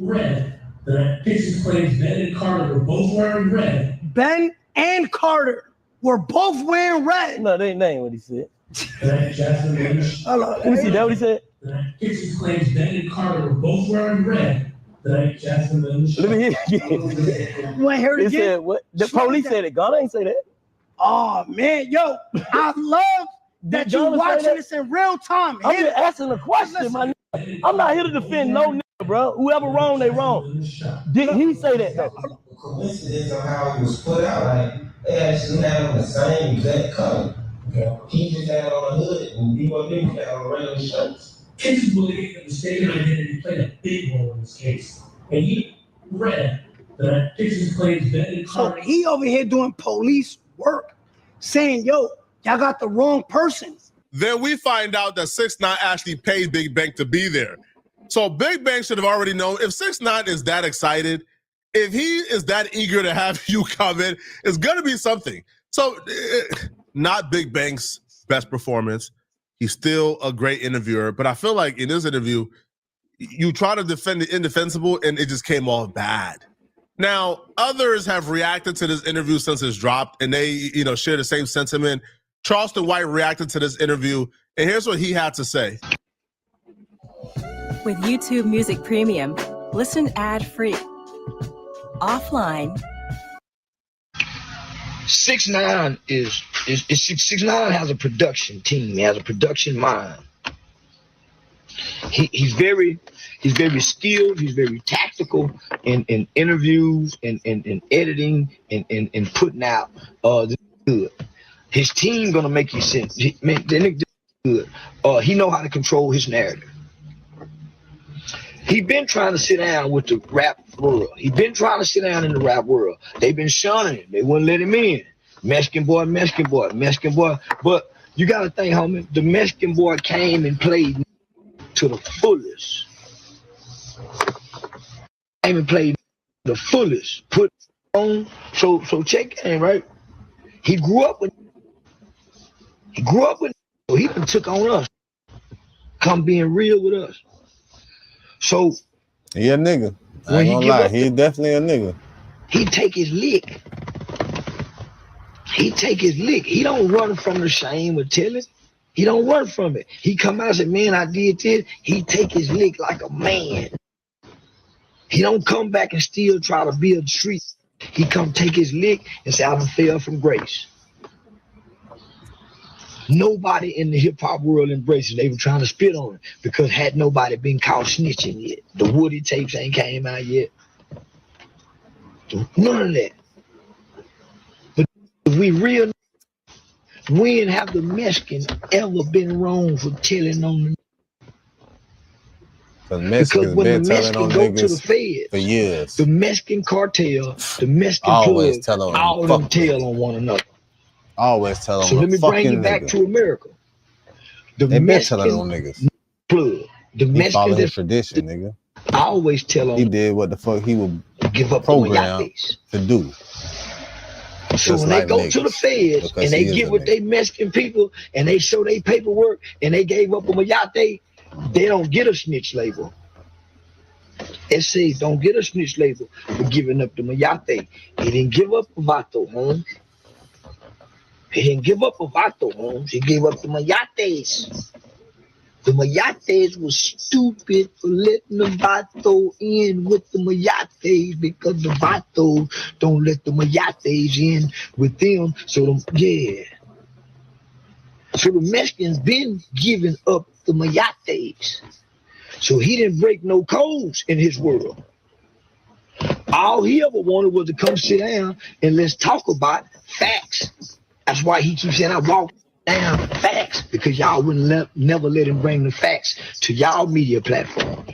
Red. The pictures claims Ben and Carter were both wearing red. Ben and Carter were both wearing red. No, they ain't what he said. Hold on. Let me see. That what he said? The pictures claims Ben and Carter were both wearing red. Let me hear it again. You ain't heard it He again? said what? The police said it. Gunna ain't say that. Oh man, yo, I love that you watching this in real time. I'm just asking a question, my nigga. I'm not here to defend no nigga, bro. Whoever wrong, they wrong. Did he say that though? Coincidence of how it was put out. Like they actually had on the same exact color. Okay. He just had on a hood and people had on regular shirts. Kids believe that mistaken identity played a big role in this case. And he read that pictures claims Ben and So he over here doing police work, saying, yo, y'all got the wrong person. Then we find out that 6ix9ine actually paid Big Bang to be there. So Big Bang should have already known if 6ix9ine is that excited, if he is that eager to have you come in, it's gonna be something. So not Big Bang's best performance. He's still a great interviewer, but I feel like in this interview, you try to defend the indefensible and it just came off bad. Now, others have reacted to this interview since it's dropped and they, share the same sentiment. Charleston White reacted to this interview and here's what he had to say. With YouTube Music Premium, listen ad-free. Offline. 6ix9ine is 6ix9ine has a production team. He has a production mind. He's very skilled. He's very tactical in interviews and editing and putting out the good. His team gonna make you sense. The nigga good. He know how to control his narrative. He been trying to sit down with the rap world. He been trying to sit down in the rap world. They been shunning him. They wouldn't let him in. Mexican boy. But you got to think, homie, the Mexican boy came and played to the fullest. Came and played the fullest. Put on. So check in, right? He grew up with. So he took on us. Come being real with us. So he a nigga. I ain't gonna lie, he definitely a nigga. He take his lick. He don't run from the shame of telling. He don't run from it. He come out and say, man, I did this. He take his lick like a man. He don't come back and still try to build the street. He come take his lick and say, I done fell from grace. Nobody in the hip-hop world embraces it. They were trying to spit on it because had nobody been caught snitching yet. The Woody tapes ain't came out yet. None of that. But if we real, when have the Mexican ever been wrong for telling on them? Because when the Mexican go to the feds for years, the Mexican cartel, the Mexican always plug, all of them tell on one another. Always tell them. So let me bring you back to America. They been telling on niggas. Plug. The Mexican follow his tradition, nigga. I always tell them. He did what the fuck he would give up program to do. So when they go to the feds and they get with they Mexican people and they show their paperwork and they gave up a mayate, they don't get a snitch label. SC don't get a snitch label for giving up the mayate. He didn't give up a vato, home. He didn't give up a vato, home. He gave up the mayates. The Mayates was stupid for letting the Vato in with the Mayates because the Vatos don't let the Mayates in with them. So, So the Mexicans been giving up the Mayates. So he didn't break no codes in his world. All he ever wanted was to come sit down and let's talk about facts. That's why he keeps saying, I walk down facts, because y'all wouldn't never let him bring the facts to y'all media platform.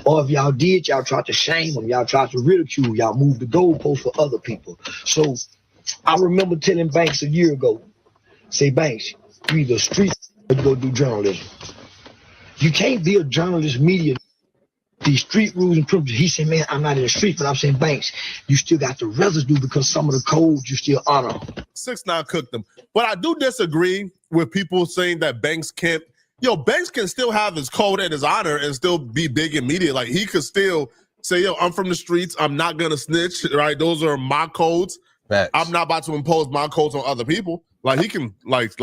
Or if y'all did, y'all tried to shame him, y'all tried to ridicule, y'all moved the goalpost for other people. So I remember telling Banks a year ago, say, Banks, you either street or you go do journalism. You can't be a journalist media. These street rules and privileges. He said, man, I'm not in the street, but I'm saying, Banks, you still got the residue because some of the codes you still honor. 6ix9ine cooked them. But I do disagree with people saying that Banks can't. Banks can still have his code and his honor and still be big in media. Like, he could still say, I'm from the streets. I'm not going to snitch, right? Those are my codes. Facts. I'm not about to impose my codes on other people. Like, he can, he can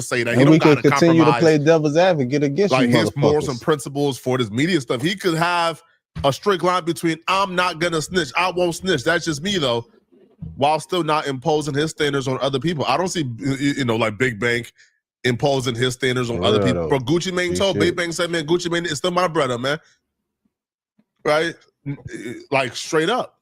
say that. And he we don't can continue to play devil's advocate against like you his morals motherfuckers. and principles for this media stuff. He could have a strict line between I'm not gonna snitch, I won't snitch. That's just me though, while still not imposing his standards on other people. I don't see like Big Bank imposing his standards on other people. For Gucci Mane told Big Bank said, man, Gucci Mane is still my brother, man. Right? Like straight up.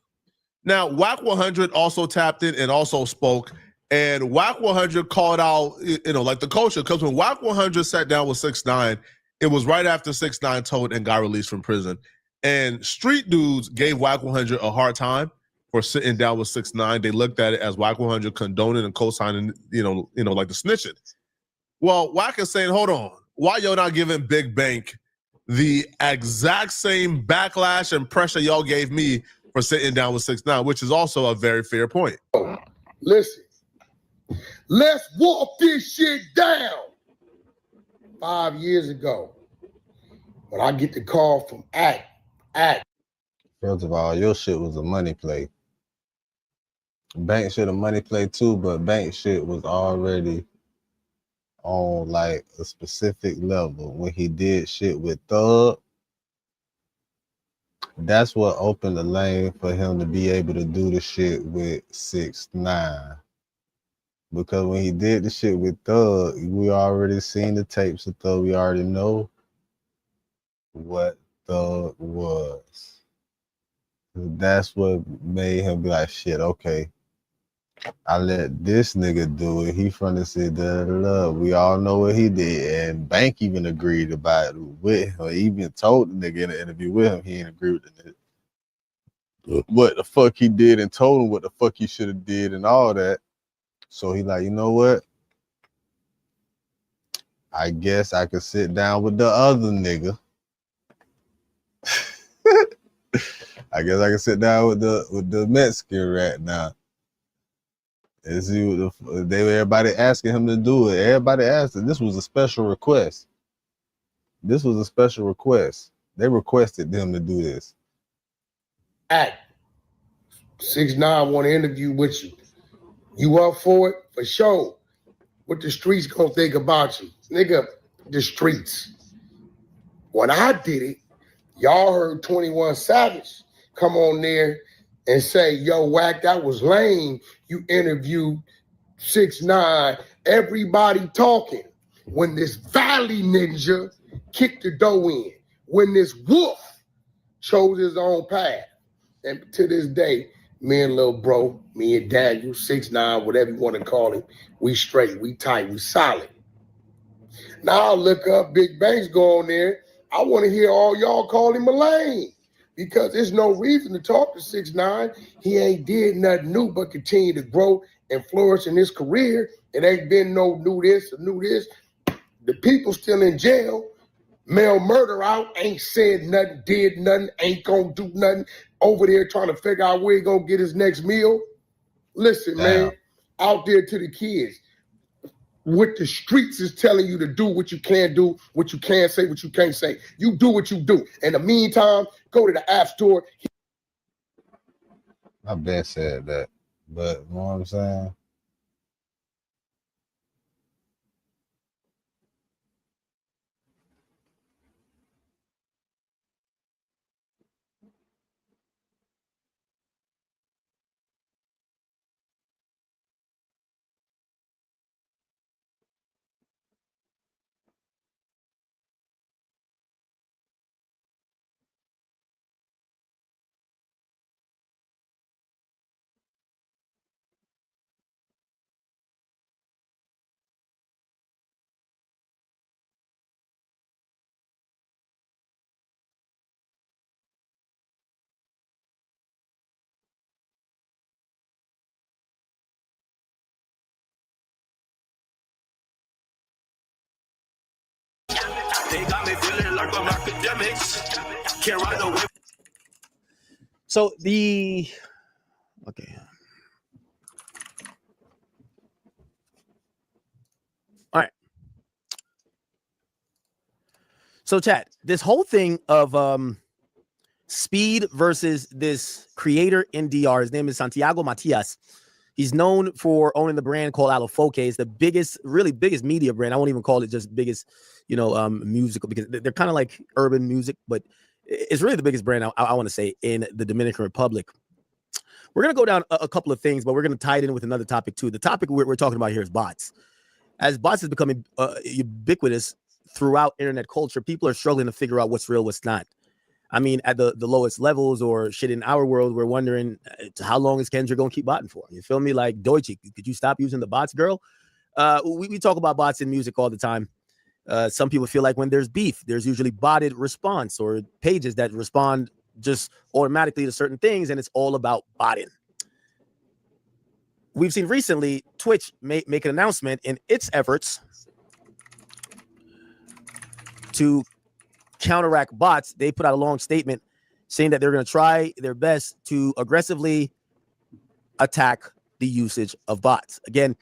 Now, Wack 100 also tapped in and also spoke. And Wack 100 called out, like the culture, because when Wack 100 sat down with 6ix9ine, it was right after 6ix9ine told and got released from prison. And street dudes gave Wack 100 a hard time for sitting down with 6ix9ine. They looked at it as Wack 100 condoning and co-signing, like the snitching. Well, Wack is saying, hold on, why y'all not giving Big Bank the exact same backlash and pressure y'all gave me for sitting down with 6ix9ine, which is also a very fair point. Listen, let's walk this shit down. 5 years ago, when I get the call from Act. First of all, your shit was a money play. Bank shit a money play too, but Bank shit was already on like a specific level. When he did shit with Thug, that's what opened the lane for him to be able to do the shit with 6ix9ine. Because when he did the shit with Thug, we already seen the tapes of Thug. We already know what Thug was. That's what made him be like, shit, okay, I let this nigga do it. He from the city, we all know what he did. And Bank even agreed about it with him. He even told the nigga in the interview with him, he didn't agree with the nigga. What the fuck he did and told him what the fuck he should have did and all that. So he like, you know what? I guess I could sit down with the other nigga. I guess I can sit down with the Mexican rat now. And see what everybody asking him to do it. Everybody asked it. This was a special request. This was a special request. They requested them to do this. Act. 6ix9ine want to interview with you. You up for it? For sure. What the streets gonna think about you? Nigga, the streets. When I did it, y'all heard 21 Savage come on there and say, yo, Wack, that was lame. You interviewed 6ix9ine, everybody talking. When this Valley Ninja kicked the door in, when this wolf chose his own path. And to this day, me and little bro, me and Daniel, 6ix9ine, whatever you want to call him, we straight, we tight, we solid. Now I look up, Big Banks go on there. I want to hear all y'all call him a lame. Because there's no reason to talk to 6ix9ine. He ain't did nothing new but continue to grow and flourish in his career. It ain't been no new this or new this. The people still in jail. Mail murder out, ain't said nothing, did nothing, ain't gonna do nothing. Over there trying to figure out where he gonna get his next meal. Listen, man, out there to the kids. What the streets is telling you to do, what you can do, what you can't say, what you can't say. You do what you do. In the meantime, go to the App Store. I been said that, but you know what I'm saying? They got me feeling like I'm academics. Can't ride away. So okay. All right. So chat, this whole thing of Speed versus this creator in DR. His name is Santiago Matias. He's known for owning the brand called Alofoque. It's the biggest, really biggest media brand. I won't even call it just biggest, musical, because they're kind of like urban music, but it's really the biggest brand I want to say in the Dominican Republic. We're going to go down a couple of things, but we're going to tie it in with another topic too. The topic we're talking about here is bots. As bots is becoming ubiquitous throughout internet culture, people are struggling to figure out what's real, what's not. I mean, at the lowest levels or shit in our world, we're wondering how long is Kendrick going to keep botting for? You feel me? Like, Deutsche, could you stop using the bots, girl? We talk about bots in music all the time. Some people feel like when there's beef, there's usually botted response or pages that respond just automatically to certain things, and it's all about botting. We've seen recently Twitch make an announcement in its efforts to counteract bots. They put out a long statement saying that they're going to try their best to aggressively attack the usage of bots. Again,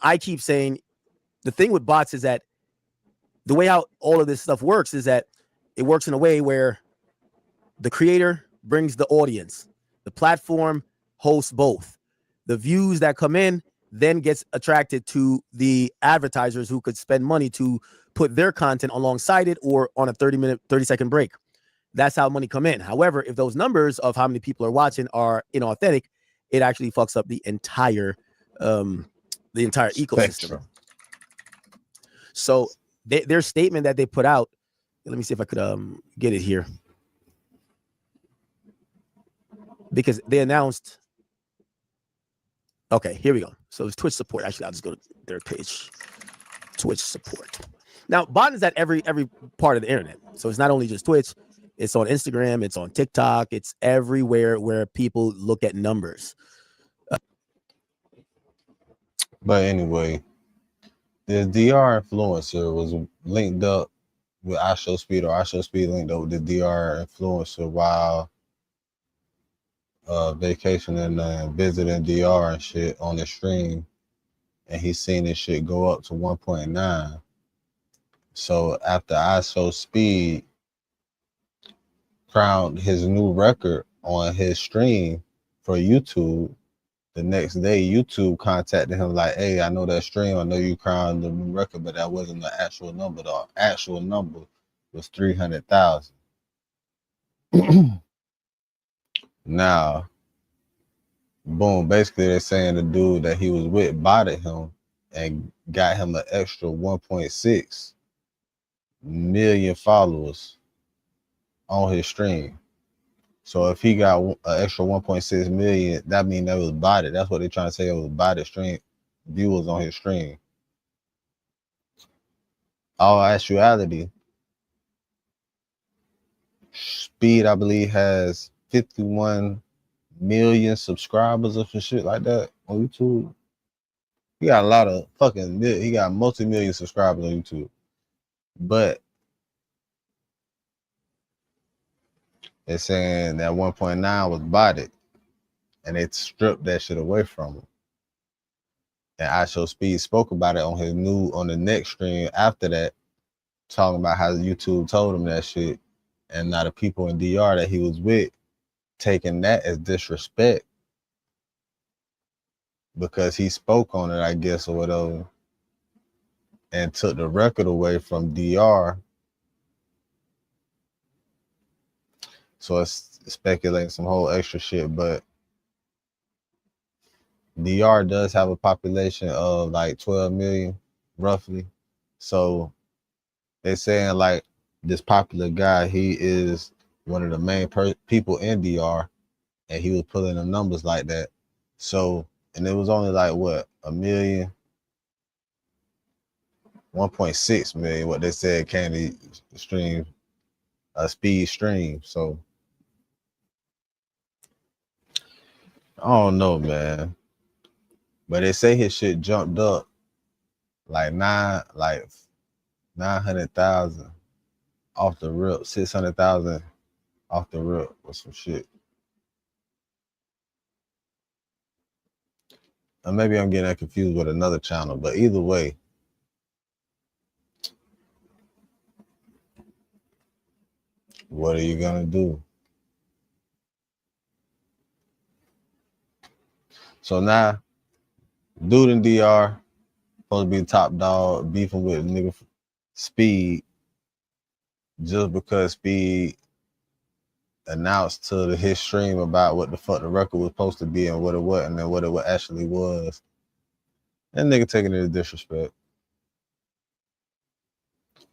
I keep saying the thing with bots is that the way how all of this stuff works is that it works in a way where the creator brings the audience, the platform hosts both. The views that come in then gets attracted to the advertisers who could spend money to put their content alongside it or on a 30-second break. That's how money come in. However, if those numbers of how many people are watching are inauthentic, it actually fucks up the entire ecosystem. So their statement that they put out, let me see if I could get it here, because they announced. Okay, here we go. So it's Twitch support. Actually, I'll just go to their page. Twitch support. Now, bot is at every part of the internet. So it's not only just Twitch. It's on Instagram. It's on TikTok. It's everywhere where people look at numbers. But anyway, the DR influencer was linked up with iShowSpeed, or iShowSpeed linked up with the DR influencer while vacationing and visiting DR and shit on the stream, and he's seen this shit go up to 1.9. So after iShowSpeed crowned his new record on his stream for YouTube, the next day YouTube contacted him like, hey, I know that stream, I know you crowned the new record, but that wasn't the actual number. The actual number was 300,000. Now, boom, basically they're saying the dude that he was with botted him and got him an extra 1.6 million followers on his stream. So if he got an extra 1.6 million, that means that was botted. That's what they're trying to say, it was botted stream viewers on his stream. All actuality, Speed, I believe, has 51 million subscribers or some shit like that on YouTube. He got a lot of he got multi-million subscribers on YouTube. But they're saying that 1.9 was botted and they stripped that shit away from him. And iShowSpeed spoke about it on the next stream after that, talking about how YouTube told him that shit. And now the people in DR that he was with taking that as disrespect because he spoke on it, I guess, or whatever, and took the record away from DR. So it's speculating some whole extra shit, but DR does have a population of like 12 million, roughly. So they're saying like this popular guy, he is one of the main people in DR, and he was pulling the numbers like that. So, and it was only like what, 1 million, 1.6 million, what they said came to stream, a Speed stream. So I don't know, man. But they say his shit jumped up like 900,000 off the rip, 600,000 off the rip or some shit. Or maybe I'm getting that confused with another channel, but either way, what are you gonna do? So now, dude in DR, supposed to be the top dog, beefing with nigga Speed, just because Speed announced to his stream about what the fuck the record was supposed to be and what it wasn't and what it actually was. That nigga taking it as disrespect.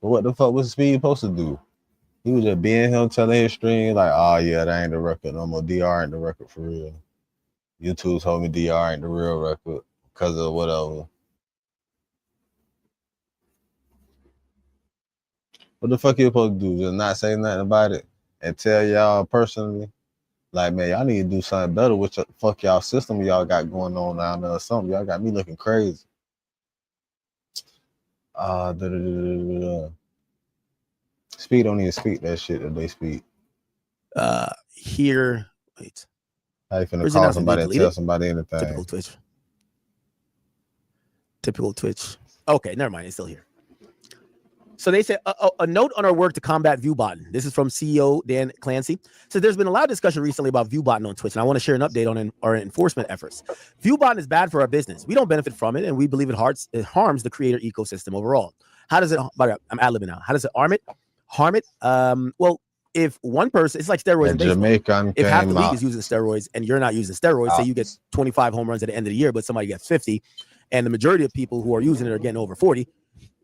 But what the fuck was Speed supposed to do? He was just being him, telling his stream like, oh yeah, that ain't the record no more. DR ain't the record for real. YouTube told me DR ain't the real record because of whatever. What the fuck you supposed to do? Just not say nothing about it and tell y'all personally, like, man, y'all need to do something better with your fuck y'all system y'all got going on down there or something. Y'all got me looking crazy. Speed don't even speak that shit that they speak. Here, wait. How you finna call somebody and tell somebody anything? Typical Twitch. Okay, never mind. It's still here. So they said a note on our work to combat viewbotting. This is from CEO Dan Clancy. So there's been a lot of discussion recently about viewbotting on Twitch, and I want to share an update on our enforcement efforts. Viewbotting is bad for our business. We don't benefit from it, and we believe it harms the creator ecosystem overall. How does it? I'm ad-libbing now. How does it harm it? Well, if one person, it's like steroids in baseball. Jamaican if half the league out. is using steroids and you're not using steroids, say you get 25 home runs at the end of the year, but somebody gets 50, and the majority of people who are using it are getting over 40.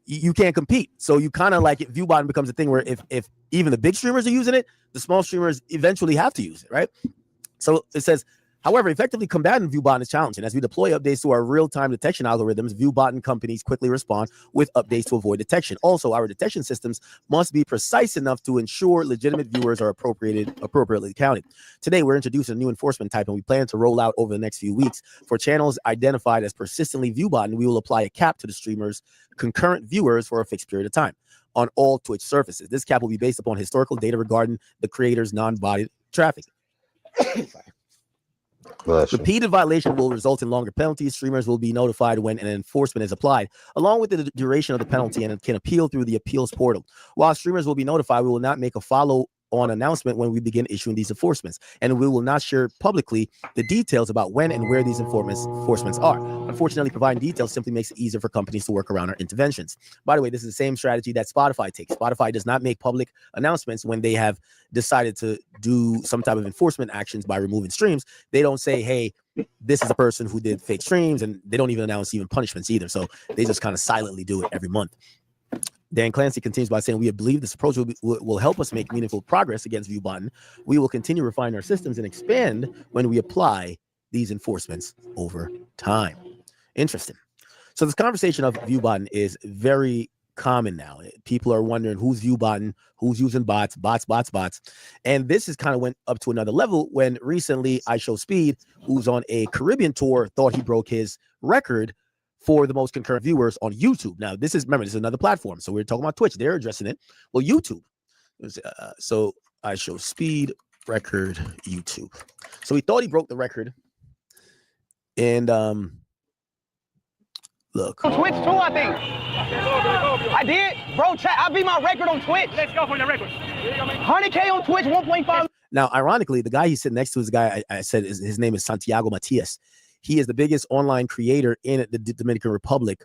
You can't compete. So you kind of like it. Viewbotting becomes a thing where if even the big streamers are using it, the small streamers eventually have to use it, right? So it says, however, effectively combating viewbotting is challenging. As we deploy updates to our real-time detection algorithms, viewbotting companies quickly respond with updates to avoid detection. Also, our detection systems must be precise enough to ensure legitimate viewers are appropriately counted. Today, we're introducing a new enforcement type, and we plan to roll out over the next few weeks. For channels identified as persistently viewbotting, we will apply a cap to the streamer's concurrent viewers for a fixed period of time on all Twitch surfaces. This cap will be based upon historical data regarding the creator's non-bodied traffic. Repeated violation will result in longer penalties. Streamers will be notified when an enforcement is applied, along with the duration of the penalty, and can appeal through the appeals portal. While streamers will be notified, we will not make a follow-on announcement when we begin issuing these enforcements, and we will not share publicly the details about when and where these enforcements are. Unfortunately, providing details simply makes it easier for companies to work around our interventions. By the way, this is the same strategy that Spotify takes. Spotify does not make public announcements when they have decided to do some type of enforcement actions by removing streams. They don't say, hey, this is a person who did fake streams, and they don't even announce even punishments either. So they just kind of silently do it every month. Dan Clancy continues by saying, we believe this approach will help us make meaningful progress against viewbotting. We will continue refining our systems and expand when we apply these enforcements over time. Interesting. So this conversation of viewbotting is very common now. People are wondering who's viewbotting, who's using bots. And this is kind of went up to another level when recently IShowSpeed, who's on a Caribbean tour, thought he broke his record for the most concurrent viewers on YouTube. Now, this is another platform. So we're talking about Twitch. They're addressing it. Well, YouTube. So IShowSpeed record YouTube. So he thought he broke the record. And look. On Twitch too, I think. I did. Bro, chat, I beat my record on Twitch. Let's go for the record. 100K on Twitch, 1.5. Now, ironically, the guy he's sitting next to is the guy I said his name is Santiago Matias. He is the biggest online creator in the Dominican Republic.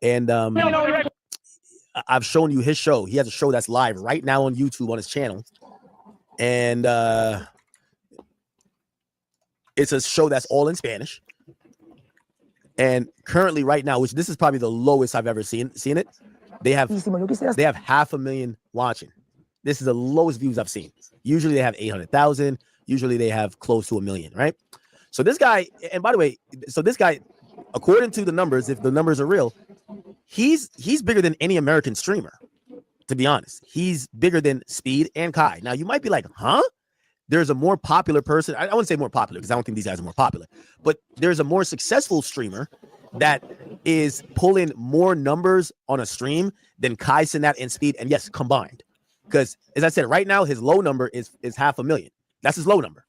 And I've shown you his show. He has a show that's live right now on YouTube on his channel. And it's a show that's all in Spanish. And currently right now, which this is probably the lowest I've ever seen it, they have 500,000 watching. This is the lowest views I've seen. Usually they have 800,000. Usually they have close to 1 million, right? So this guy, and by the way, according to the numbers, if the numbers are real, he's bigger than any American streamer, to be honest. He's bigger than Speed and Kai. Now, you might be like, huh? There's a more popular person. I wouldn't say more popular because I don't think these guys are more popular, but there's a more successful streamer that is pulling more numbers on a stream than Kai Cenat and Speed, and yes, combined. Because as I said, right now his low number is 500,000. That's his low number.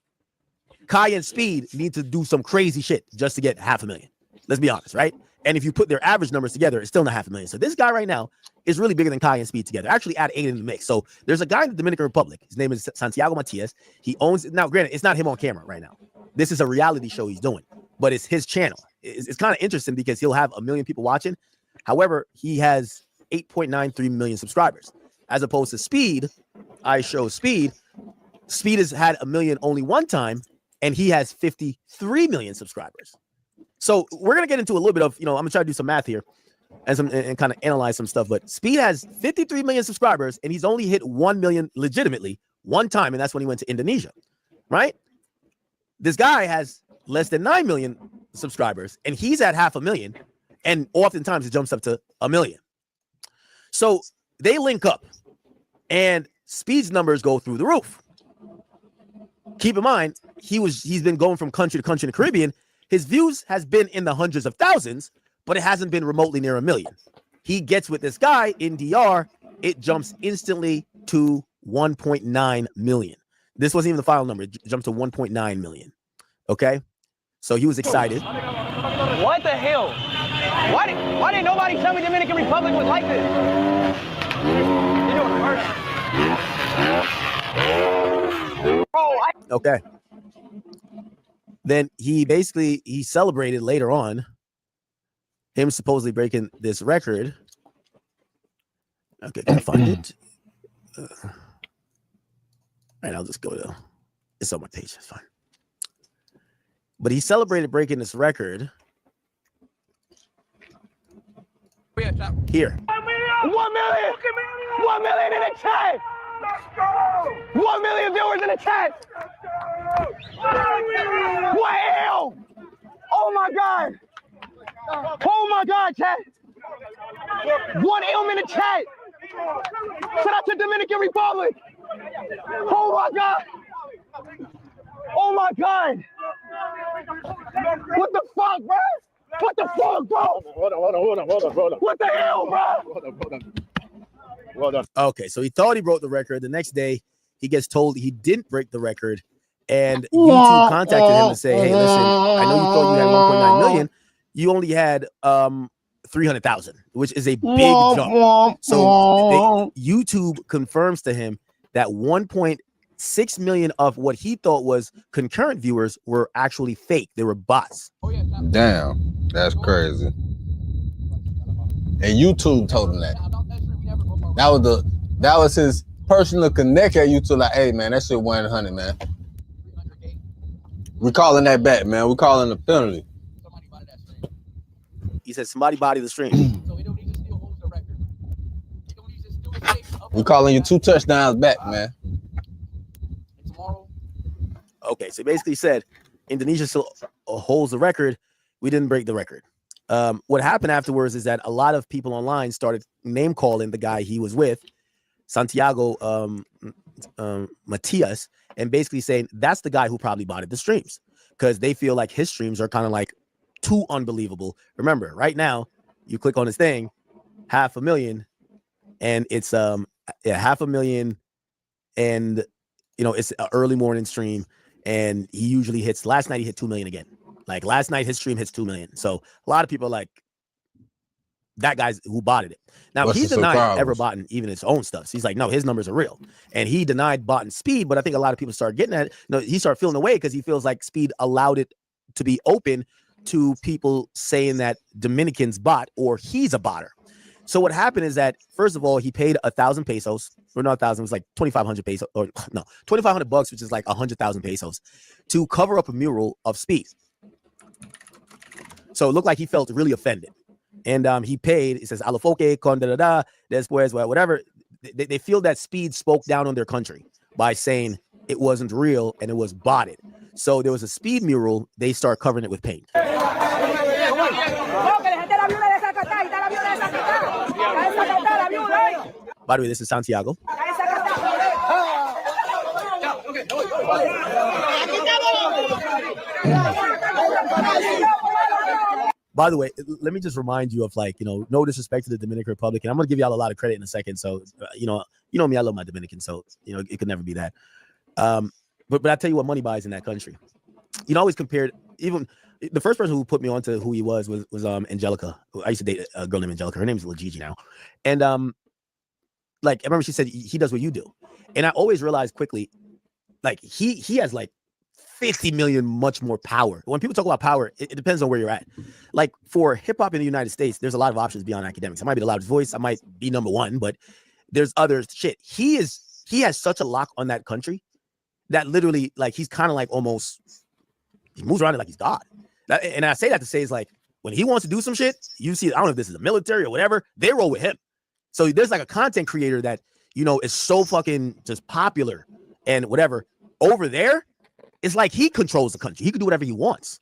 Kai and Speed need to do some crazy shit just to get 500,000. Let's be honest, right? And if you put their average numbers together, it's still not 500,000. So this guy right now is really bigger than Kai and Speed together. Actually, add 8 in the mix. So there's a guy in the Dominican Republic. His name is Santiago Matias. He owns, now granted, it's not him on camera right now. This is a reality show he's doing, but it's his channel. It's kind of interesting because he'll have 1 million people watching. However, he has 8.93 million subscribers. As opposed to Speed, I show Speed. Speed has had 1 million only one time, and he has 53 million subscribers. So we're gonna get into a little bit of, I'm gonna try to do some math here and kind of analyze some stuff. But Speed has 53 million subscribers, and he's only hit 1 million legitimately one time, and that's when he went to Indonesia, right? This guy has less than 9 million subscribers, and he's at 500,000, and oftentimes it jumps up to 1 million. So they link up, and Speed's numbers go through the roof. Keep in mind, he's been going from country to country in the Caribbean. His views has been in the hundreds of thousands, but it hasn't been remotely near 1 million. He gets with this guy in DR, it jumps instantly to 1.9 million. This wasn't even the final number. It jumped to 1.9 million. Okay? So he was excited. What the hell? Why didn't nobody tell me Dominican Republic was like this? You're doing Okay. Then he celebrated later on him supposedly breaking this record. Okay, can I find it? All right, I'll just go to it's on my page. It's fine. But he celebrated breaking this record. Here. 1 million! 1 million in the chat! 1 million viewers in the chat! What hell? Oh my God! Oh my God, chat! 1 M in the chat! Shout out to Dominican Republic! Oh my God! Oh my God! What the fuck, bro? What the fuck, bro? Hold on. What the hell, bro? Hold on. Okay, so he thought he broke the record. The next day, he gets told he didn't break the record. And YouTube contacted him to say, hey, listen, I know you thought you had 1.9 million. You only had 300,000, which is a big jump. So YouTube confirms to him that 1.6 million of what he thought was concurrent viewers were actually fake. They were bots. Damn, that's crazy. And YouTube told him that. That was his personal connect at YouTube. Like, hey man, that shit 100, man. We calling that back, man. We calling the penalty. He said somebody body the stream. We calling you 2 touchdowns back, man. Okay, so he basically said Indonesia still holds the record. We didn't break the record. What happened afterwards is that a lot of people online started name calling the guy he was with, Santiago Matias, and basically saying that's the guy who probably botted the streams because they feel like his streams are kind of like too unbelievable. Remember, right now, you click on his thing, 500,000, and it's 500,000, and it's an early morning stream, and he usually hits. Last night he hit 2 million again. Like last night his stream hits 2 million. So a lot of people are like, that guy's who botted it. Now he denied ever botting even his own stuff. So he's like, no, his numbers are real. And he denied botting Speed, but I think a lot of people started getting at it. He started feeling away because he feels like Speed allowed it to be open to people saying that Dominicans bot or he's a botter. So what happened is that, first of all, he paid 1,000 pesos, or not 1,000, it was like 2,500 pesos, or no, 2,500 bucks, which is like 100,000 pesos, to cover up a mural of Speed. So it looked like he felt really offended. And he paid, it says, Alofoque, con da da da, después, whatever. They feel that Speed spoke down on their country by saying it wasn't real and it was botted. So there was a Speed mural, they start covering it with paint. By the way, this is Santiago. By the way, let me just remind you of like, no disrespect to the Dominican Republic. And I'm going to give y'all a lot of credit in a second. So, you know me, I love my Dominican. So, it could never be that. But I tell you what money buys in that country. Always compared, even the first person who put me onto who he was Angelica. I used to date a girl named Angelica. Her name is Gigi now. And like, I remember she said, he does what you do. And I always realized quickly, like he has like 50 million much more power. When people talk about power, it depends on where you're at. Like for hip hop in the United States, there's a lot of options beyond academics. I might be the loudest voice. I might be number one, but there's other shit. He has such a lock on that country that literally, like, he's kind of like almost, he moves around it like he's God. And I say that to say is like, when he wants to do some shit, you see, I don't know if this is the military or whatever, they roll with him. So there's like a content creator that, is so fucking just popular and whatever. Over there, it's like he controls the country. He can do whatever he wants.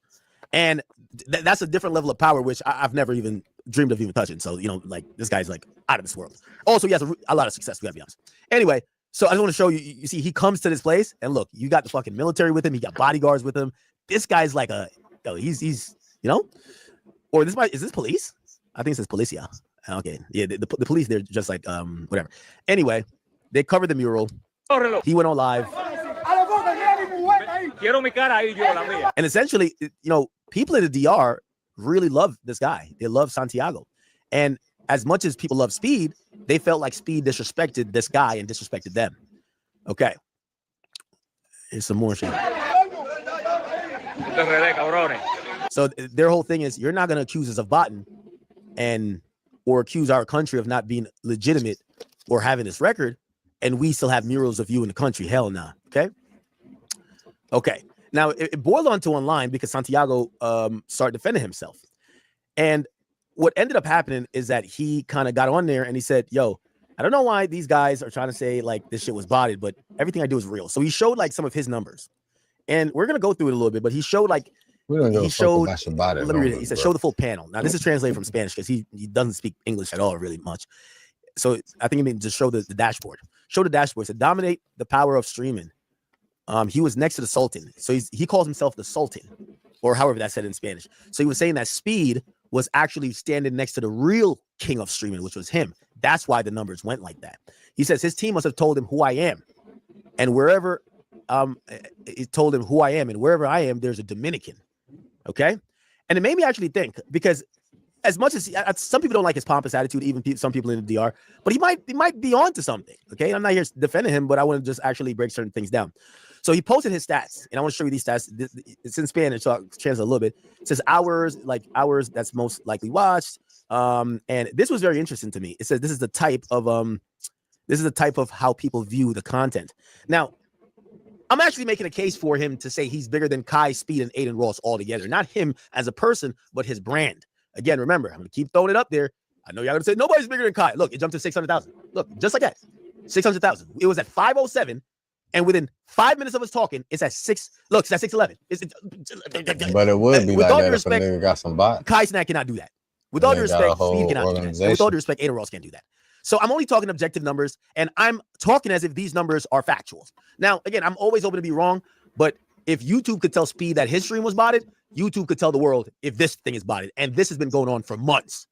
And that's a different level of power, which I've never even dreamed of even touching. So, like this guy's like out of this world. Also, he has a lot of success, we gotta be honest. Anyway, so I just want to show you, you see, he comes to this place and look, you got the fucking military with him. He got bodyguards with him. This guy's like he's or is this police? I think it says policia. Okay. Yeah. The police, they're just like, whatever. Anyway, they covered the mural. He went on live. And essentially, people in the DR really love this guy. They love Santiago. And as much as people love Speed, they felt like Speed disrespected this guy and disrespected them. Okay. Here's some more shit. So their whole thing is, you're not going to accuse us of botting or accuse our country of not being legitimate or having this record, and we still have murals of you in the country. Hell no. Okay. Now, it boiled onto online because Santiago started defending himself. And what ended up happening is that he kind of got on there and he said, yo, I don't know why these guys are trying to say like this shit was botted, but everything I do is real. So he showed like some of his numbers. And we're going to go through it a little bit, but he showed like, let me read it. He said, show the full panel. Now, this is translated from Spanish because he doesn't speak English at all really much. So I think he meant just show the dashboard. Show the dashboard. To dominate the power of streaming. He was next to the Sultan. So he calls himself the Sultan, or however that's said in Spanish. So he was saying that Speed was actually standing next to the real king of streaming, which was him. That's why the numbers went like that. He says his team must have told him who I am. And wherever it told him who I am, and wherever I am, there's a Dominican. Okay. And it made me actually think, because as much as some people don't like his pompous attitude, even some people in the DR, but he might be onto something. Okay. I'm not here defending him, but I want to just actually break certain things down. So he posted his stats, and I want to show you these stats. It's in Spanish, so I'll translate a little bit. It says hours that's most likely watched. And this was very interesting to me. It says this is the type of how people view the content. Now, I'm actually making a case for him to say he's bigger than Kai, Speed, and Aiden Ross altogether. Not him as a person, but his brand. Again, remember, I'm going to keep throwing it up there. I know y'all going to say nobody's bigger than Kai. Look, it jumped to 600,000. Look, just like that. 600,000. It was at 507. And within 5 minutes of us talking, it's at 6. Look, it's at 611. But it would be like that if a nigga got some bot. Kai Snack cannot do that. With all due respect, Speed cannot do that. And with all due respect, Aiden Ross can't do that. So I'm only talking objective numbers, and I'm talking as if these numbers are factual. Now, again, I'm always open to be wrong, but if YouTube could tell Speed that his stream was botted, YouTube could tell the world if this thing is botted. And this has been going on for months.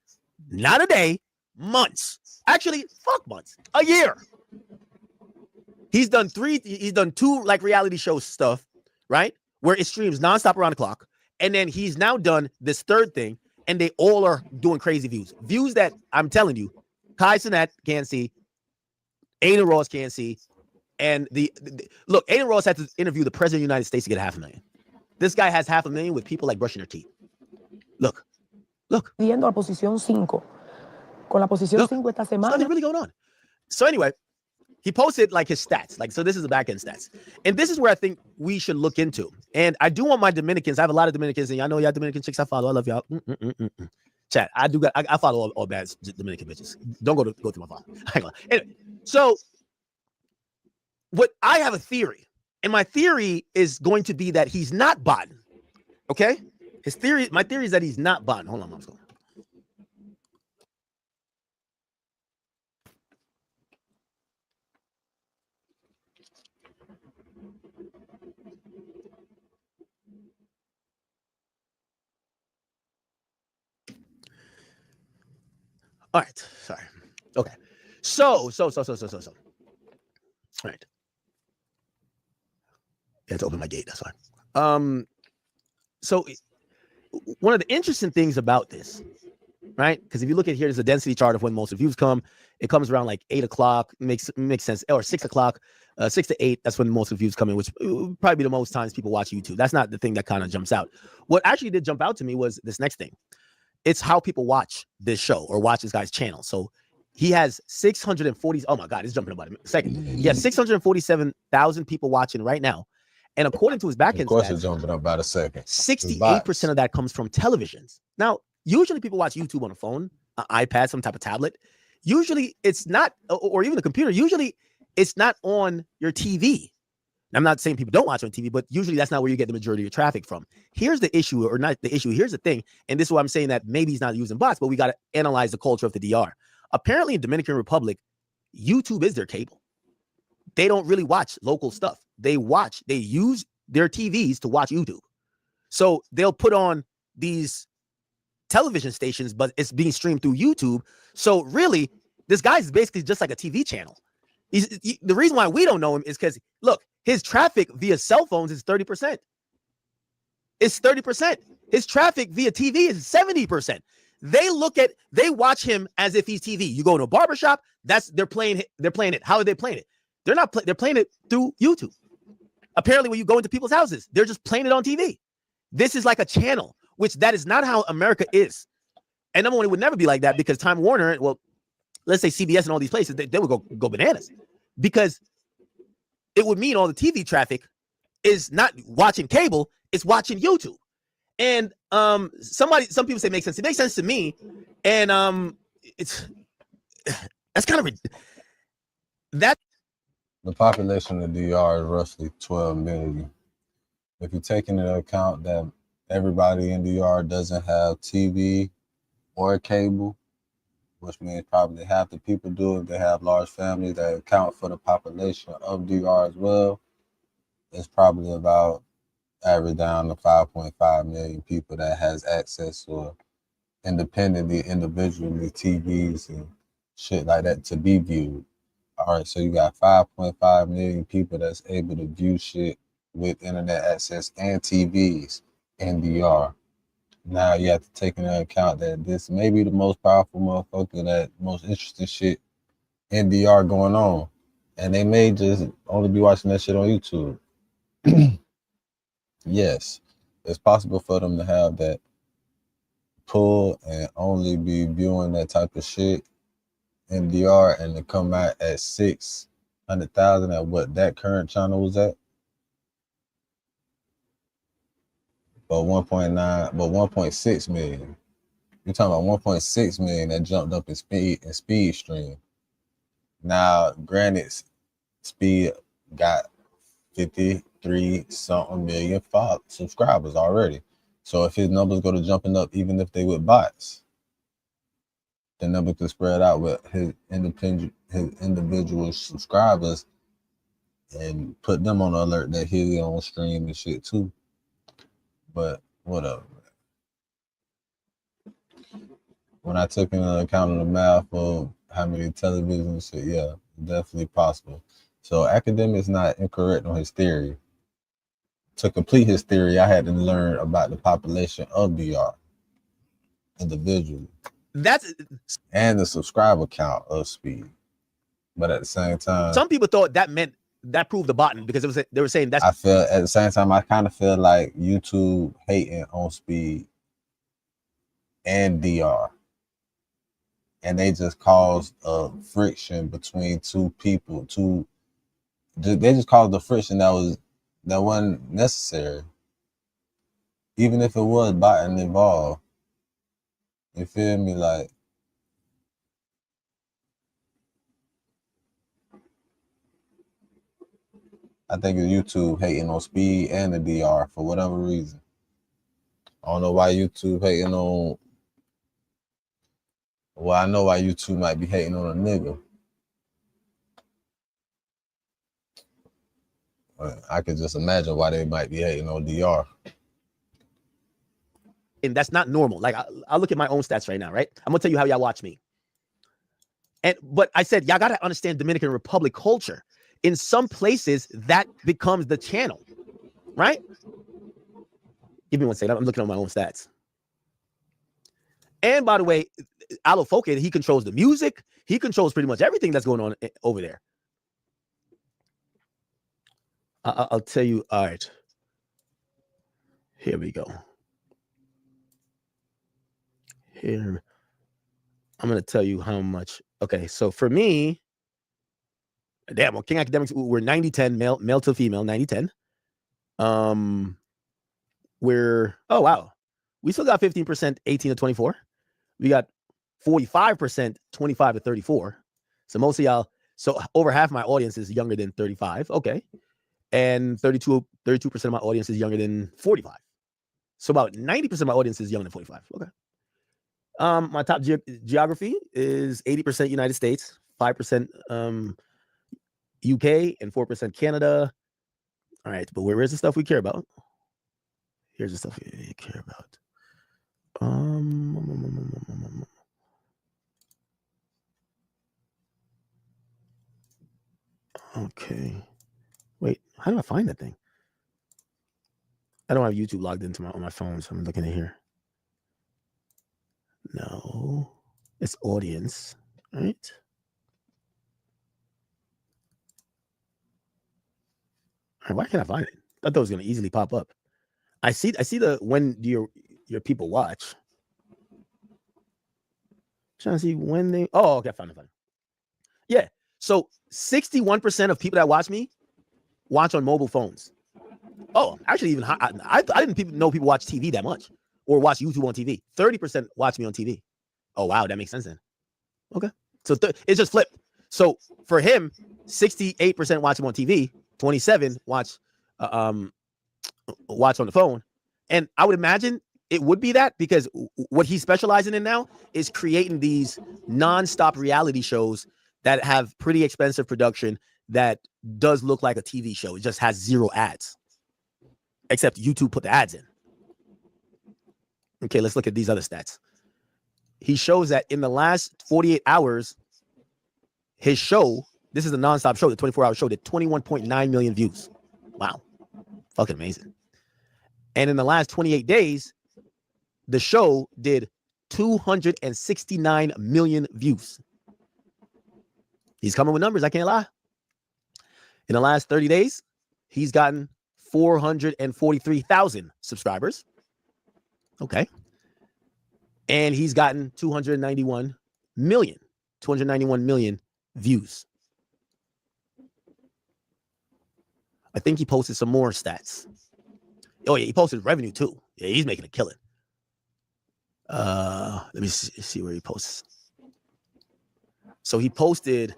Not a day, months. Actually, fuck months. A year. He's done 2 like reality show stuff, right? Where it streams nonstop around the clock. And then he's now done this third thing, and they all are doing crazy views. Views that I'm telling you, Kai Cenat can't see, Aiden Ross can't see. And look, Aiden Ross had to interview the president of the United States to get 500,000. This guy has 500,000 with people like brushing their teeth. Look. Viendo la posición 5. Con la posición 5 esta semana. Something really going on. So anyway, he posted like his stats. Like, so this is the back end stats. And this is where I think we should look into. And I do want my Dominicans. I have a lot of Dominicans, and y'all know y'all Dominican chicks I follow. I love y'all. Chat. I follow all bad Dominican bitches. Don't go through my phone. Hang on. Anyway, so what I have a theory, and my theory is going to be that he's not botting. Okay? My theory is that he's not botting. Hold on, let's go. All right. Sorry. Okay. So. All right. I had to open my gate. That's fine. So one of the interesting things about this, right? Because if you look at here, there's a density chart of when most reviews come. It comes around like 8 o'clock. Makes sense. Or 6 o'clock, 6 to 8. That's when most reviews come in, which would probably be the most times people watch YouTube. That's not the thing that kind of jumps out. What actually did jump out to me was this next thing. It's how people watch this show or watch this guy's channel. So he has 640. Oh my God, it's jumping about a second. He has 647,000 people watching right now. And according to his backend, of course, it's jumping up about a second. 68% of that comes from televisions. Now, usually people watch YouTube on a phone, an iPad, some type of tablet. Usually it's not, or even a computer. Usually it's not on your TV. I'm not saying people don't watch on TV, but usually that's not where you get the majority of your traffic from. Here's the issue, or not the issue. Here's the thing. And this is why I'm saying that maybe he's not using bots, but we got to analyze the culture of the DR. Apparently in Dominican Republic, YouTube is their cable. They don't really watch local stuff. They use their TVs to watch YouTube. So they'll put on these television stations, but it's being streamed through YouTube. So really, this guy's basically just like a TV channel. The reason why we don't know him is because, look, his traffic via cell phones is 30%. It's 30%. His traffic via TV is 70%. They watch him as if he's TV. You go to a barbershop, they're playing it. How are they playing it? They're playing it through YouTube. Apparently, when you go into people's houses, they're just playing it on TV. This is like a channel, which that is not how America is. And number one, it would never be like that because Time Warner, well, let's say CBS and all these places, they would go bananas because it would mean all the TV traffic is not watching cable, it's watching YouTube. And some people say it makes sense. It makes sense to me. And that's kind of that. The population of the DR is roughly 12 million. If you take into account that everybody in the DR doesn't have TV or cable, which means probably half the people do if they have large families that account for the population of DR as well, it's probably about average down to 5.5 million people that has access or individually TVs and shit like that to be viewed. All right, so you got 5.5 million people that's able to view shit with internet access and TVs in DR. Now you have to take into account that this may be the most powerful motherfucker, that most interesting shit in DR going on. And they may just only be watching that shit on YouTube. Yes, it's possible for them to have that pull and only be viewing that type of shit in DR and to come out at 600,000 at what that current channel was at. But 1.6 million. You're talking about 1.6 million that jumped up in speed stream. Now, granted, Speed got 53 something million subscribers already. So if his numbers go to jumping up, even if they with bots, the number could spread out with his individual subscribers and put them on alert that he's on stream and shit too. But whatever. When I took into account the math of how many televisions, shit, yeah, definitely possible. So academic's not incorrect on his theory. To complete his theory, I had to learn about the population of DR individually. And the subscriber count of Speed. But at the same time, some people thought that meant that proved the bottom because they were saying that's. I feel at the same time I kind of feel like YouTube hating on Speed and DR, and they just caused a friction between two people. They just caused the friction that wasn't necessary, even if it was botting involved. You feel me? Like, I think it's YouTube hating on Speed and the DR for whatever reason. I don't know why YouTube hating on. Well, I know why YouTube might be hating on a nigga. But I could just imagine why they might be hating on DR. And that's not normal. Like I look at my own stats right now, right? I'm gonna tell you how y'all watch me. But I said, y'all got to understand Dominican Republic culture. In some places, that becomes the channel, right? Give me one second. I'm looking at my own stats. And by the way, Alofoke, he controls the music. He controls pretty much everything that's going on over there. I'll tell you. All right. Here we go. Here. I'm going to tell you how much. Okay, so for me, damn, well, King Academics, we're 90-10, male to female, 90-10. We're, oh, wow. We still got 15% 18 to 24. We got 45% 25 to 34. So most of y'all, so over half my audience is younger than 35. Okay. And 32% of my audience is younger than 45. So about 90% of my audience is younger than 45. Okay. My top geography is 80% United States, 5% UK, and 4% Canada. All right, but where's the stuff we care about? Here's the stuff we care about. Okay. Wait, how do I find that thing? I don't have YouTube logged into on my phone, so I'm looking at here. No, it's audience, right? All right, why can't I find it? I thought it was going to easily pop up. I see the when do your people watch. Trying to see when they. Oh, okay, I found it. Yeah, so 61% of people that watch me watch on mobile phones. Oh, actually, even I didn't know people watch TV that much or watch YouTube on TV. 30% watch me on TV. Oh, wow, that makes sense then. Okay, so it's just flipped. So for him, 68% watch him on TV, 27 watch on the phone, and I would imagine it would be that because what he's specializing in now is creating these nonstop reality shows that have pretty expensive production that does look like a TV show. It just has zero ads, except YouTube put the ads in. Okay, let's look at these other stats. He shows that in the last 48 hours, his show, this is a nonstop show, the 24-hour show, did 21.9 million views. Wow. Fucking amazing. And in the last 28 days, the show did 269 million views. He's coming with numbers, I can't lie. In the last 30 days, he's gotten 443,000 subscribers. Okay. And he's gotten 291 million views. I think he posted some more stats. Oh, yeah, he posted revenue too. Yeah, he's making a killing. Let me see where he posts. So he posted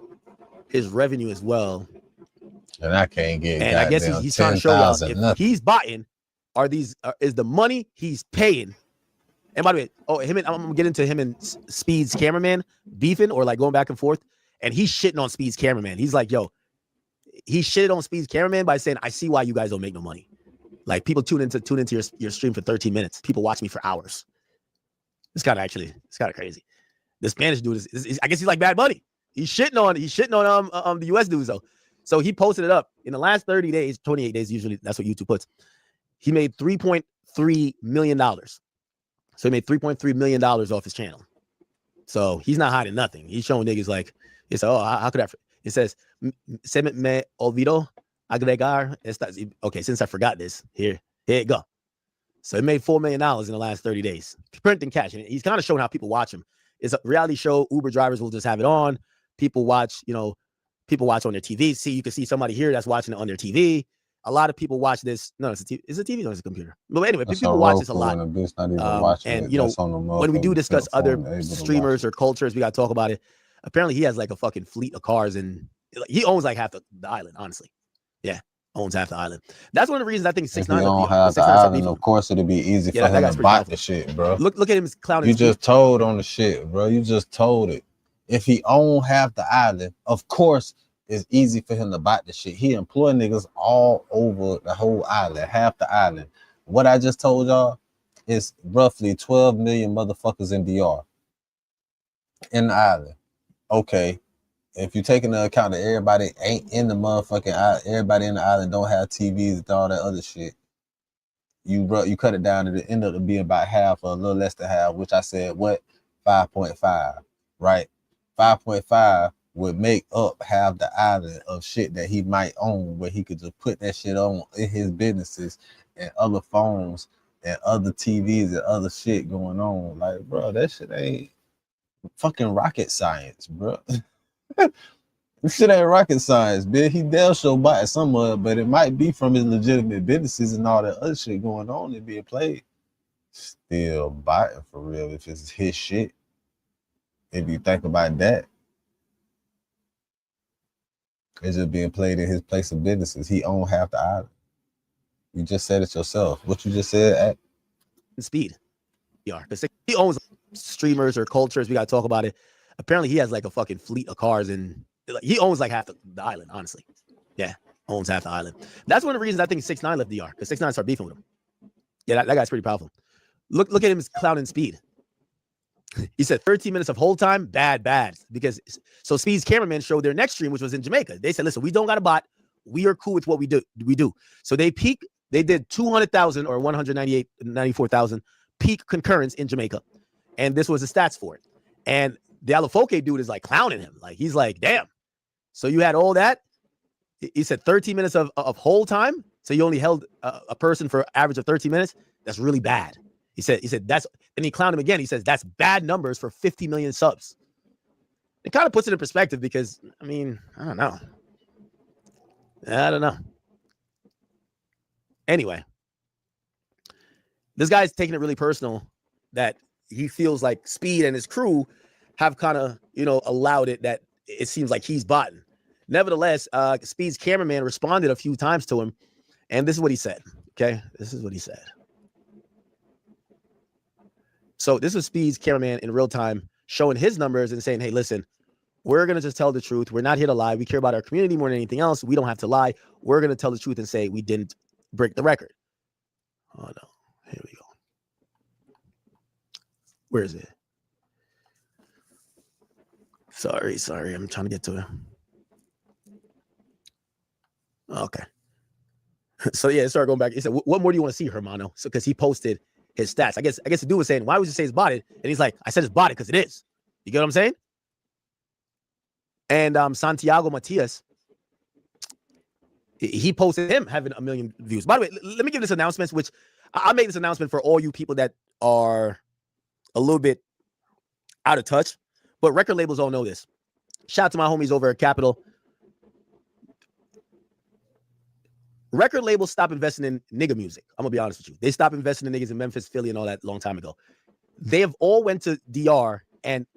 his revenue as well. And I can't get. And I guess he's trying to show y'all if he's buying, is the money he's paying. And by the way, I'm gonna get into him and Speed's cameraman beefing or like going back and forth. And he's shitting on Speed's cameraman. He's like, yo, he shitted on Speed's cameraman by saying, I see why you guys don't make no money. Like people tune into your stream for 13 minutes. People watch me for hours. It's kind of crazy. The Spanish dude is I guess he's like Bad Bunny. He's shitting on the US dudes though. So he posted it up in the last 30 days, 28 days. Usually that's what YouTube puts. He made $3.3 million. So he made $3.3 million off his channel. So he's not hiding nothing. He's showing niggas like, it's how could I? It says, se me olvidó agregar estas. Okay, since I forgot this, here it go. So he made $4 million in the last 30 days, printing cash. And he's kind of showing how people watch him. It's a reality show. Uber drivers will just have it on. People watch, people watch on their TV. See, you can see somebody here that's watching it on their TV. A lot of people watch this. No, it's a TV. Is it TV? No, it's a computer. But anyway, people watch this a lot. And when we do discuss other streamers or cultures, we got to talk about it. Apparently, he has like a fucking fleet of cars, and he owns like half the island. Honestly, yeah, owns half the island. That's one of the reasons I think 6ix9ine. If he don't have the island, of course it'd be easy for him to buy the shit, bro. Look at him clowning. You just told on the shit, bro. You just told it. If he own half the island, of course it's easy for him to buy the shit. He employ niggas all over the whole island, half the island. What I just told y'all is roughly 12 million motherfuckers in DR, in the island. okay, if you take into account that everybody ain't in the motherfucking island, everybody in the island don't have TVs and all that other shit, you cut it down and it ended up being about half or a little less than half, which I said, what? 5.5, right? 5.5 would make up half the island of shit that he might own, where he could just put that shit on in his businesses and other phones and other TVs and other shit going on. Like, bro, that shit ain't fucking rocket science, bro. This shit ain't rocket science, bitch. He damn sure bought some of it, but it might be from his legitimate businesses and all that other shit going on and being played. Still biting for real if it's his shit. If you think about that, it's just being played in his place of businesses. He owns half the island. You just said it yourself. What you just said at Speed. Because he owns streamers or cultures. We got to talk about it. Apparently, he has like a fucking fleet of cars, and he owns like half the island, honestly. Yeah, owns half the island. That's one of the reasons I think 6ix9ine left DR, because 6ix9ine started beefing with him. Yeah, that guy's pretty powerful. Look at him clowning Speed. He said 13 minutes of hold time, bad. Because so Speed's cameraman showed their next stream, which was in Jamaica. They said, listen, we don't got a bot. We are cool with what we do. So they did 200,000 or 194,000 peak concurrence in Jamaica. And this was the stats for it. And the Alafoque dude is like clowning him. Like, he's like, damn. So you had all that. He said 13 minutes of hold time. So you only held a person for average of 13 minutes. That's really bad. He said that's, and he clowned him again. He says that's bad numbers for 50 million subs. It kind of puts it in perspective because, I mean, I don't know. Anyway, this guy's taking it really personal that he feels like Speed and his crew have kind of, allowed it, that it seems like he's botting. Nevertheless, Speed's cameraman responded a few times to him, and this is what he said. Okay, this is what he said. So this was Speed's cameraman in real time showing his numbers and saying, hey, listen, we're going to just tell the truth. We're not here to lie. We care about our community more than anything else. We don't have to lie. We're going to tell the truth and say we didn't break the record. Oh, no. Here we go. Where is it? Sorry. I'm trying to get to it. Okay. So, yeah, it started going back. He said, what more do you want to see, Hermano? So, because he posted his stats. I guess the dude was saying, why would you say it's botted? And he's like, I said it's botted because it is. You get what I'm saying? And Santiago Matias, he posted him having 1 million views. By the way, let me give this announcement, which I made this announcement for all you people that are a little bit out of touch, but record labels all know this. Shout out to my homies over at Capitol. Record labels stop investing in nigga music. I'm gonna be honest with you. They stopped investing in niggas in Memphis, Philly, and all that long time ago. They have all went to DR, and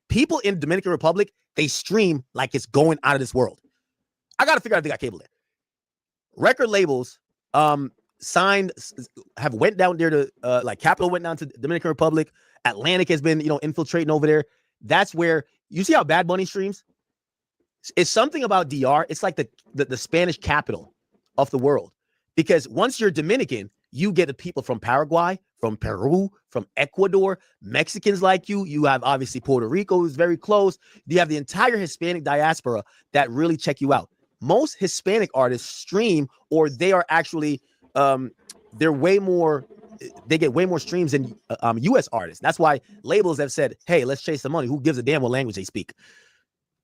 people in Dominican Republic, they stream like it's going out of this world. I gotta figure out if they got cable there. Record labels went down there to like Capitol went down to Dominican Republic. Atlantic has been infiltrating over there. That's where you see how Bad Bunny streams. It's something about DR. It's like the Spanish capital of the world, because once you're Dominican, you get the people from Paraguay, from Peru, from Ecuador, Mexicans like you. You have obviously Puerto Rico is very close. You have the entire Hispanic diaspora that really check you out. Most Hispanic artists stream, or they are actually they get way more streams than US artists. That's why labels have said, hey, let's chase the money. Who gives a damn what language they speak?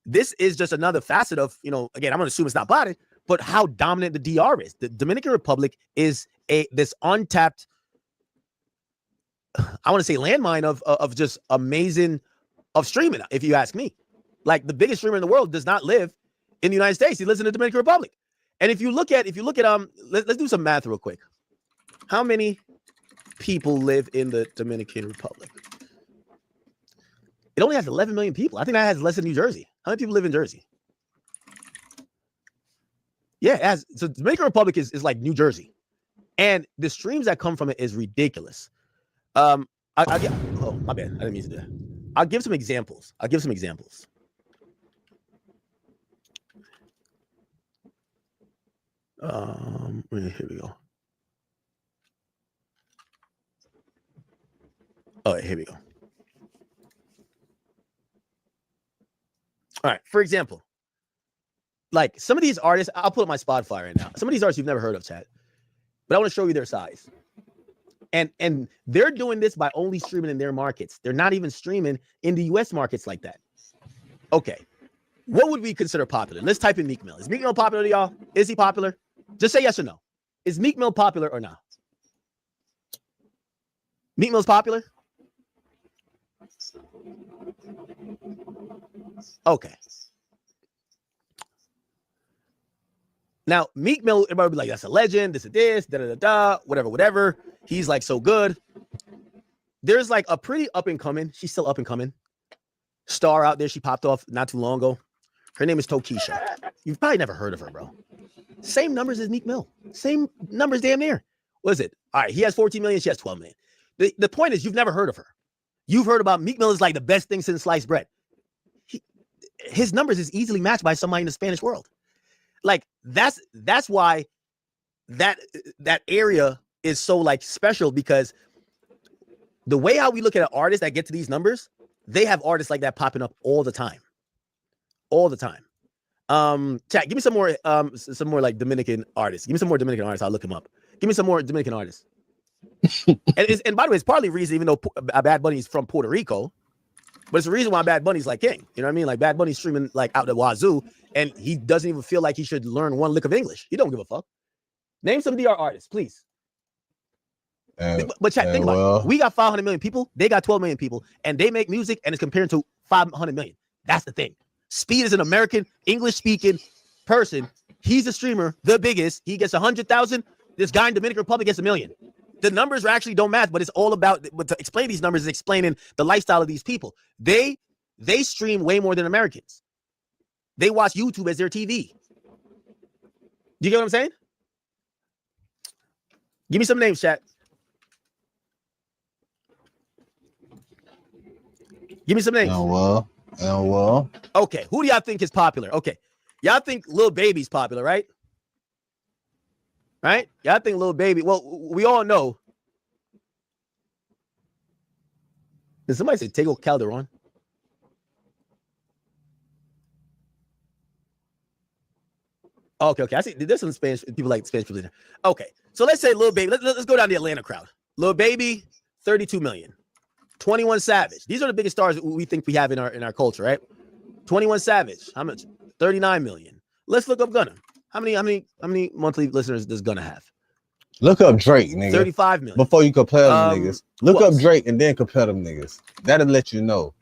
This is just another facet of, again, I'm gonna assume it's not botted, but how dominant the DR is. The Dominican Republic is this untapped, I want to say, landmine of just amazing of streaming, if you ask me. Like, the biggest streamer in the world does not live in the United States. He lives in the Dominican Republic. And if you look at let's do some math real quick. How many people live in the Dominican Republic? It only has 11 million people. I think that has less than New Jersey. How many people live in Jersey? Yeah, it has. So Dominican Republic is like New Jersey, and the streams that come from it is ridiculous. Oh my bad, I didn't mean to do that. I'll give some examples. Here we go. Oh, here we go. All right. For example, like some of these artists, I'll put up my Spotify right now. Some of these artists you've never heard of, chat, but I want to show you their size. And they're doing this by only streaming in their markets. They're not even streaming in the US markets like that. Okay. What would we consider popular? Let's type in Meek Mill. Is Meek Mill popular to y'all? Is he popular? Just say yes or no. Is Meek Mill popular or not? Meek Mill's popular? Okay. Now, Meek Mill, everybody will be like, that's a legend, this, da-da-da-da, whatever. He's like so good. There's like a pretty up and coming, she's still up and coming, star out there. She popped off not too long ago. Her name is Tokisha. You've probably never heard of her, bro. Same numbers as Meek Mill. Same numbers damn near. What is it? All right, he has 14 million, she has 12 million. The point is, you've never heard of her. You've heard about Meek Mill is like the best thing since sliced bread. His numbers is easily matched by somebody in the Spanish world. Like that's why that area is so like special, because the way how we look at artists that get to these numbers, they have artists like that popping up all the time. Chat, give me some more like Dominican artists. Give me some more Dominican artists. I'll look them up. Give me some more Dominican artists. and by the way, it's partly reason, even though Bad Bunny is from Puerto Rico, but it's the reason why Bad Bunny's like king. You know what I mean? Like Bad Bunny's streaming like out the wazoo, and he doesn't even feel like he should learn one lick of English. He don't give a fuck. Name some DR artists, please. But chat, think about it. We got 500 million people. They got 12 million people, and they make music, and it's compared to 500 million. That's the thing. Speed is an American English-speaking person. He's a streamer, the biggest. He gets 100,000. This guy in Dominican Republic gets 1 million. The numbers actually don't match, but it's all about, but to explain these numbers is explaining the lifestyle of these people. They stream way more than Americans. They watch YouTube as their TV. You get what I'm saying? Give me some names, chat. Give me some names. Well. Okay, who do y'all think is popular? Okay, y'all think Lil Baby's popular, right? Right? Y'all think Lil Baby? Well, we all know. Did somebody say Tego Calderon? Okay. I see. There's some Spanish people like Spanish people in there. Okay, so let's say Lil Baby. Let's go down the Atlanta crowd. Lil Baby, 32 million. 21 Savage. These are the biggest stars we think we have in our culture, right? 21 Savage. How much? 39 million. Let's look up Gunna. How many monthly listeners does Gunna have? Look up Drake, nigga. 35 million. Before you compare them niggas. Look up Drake and then compare them niggas. That'll let you know.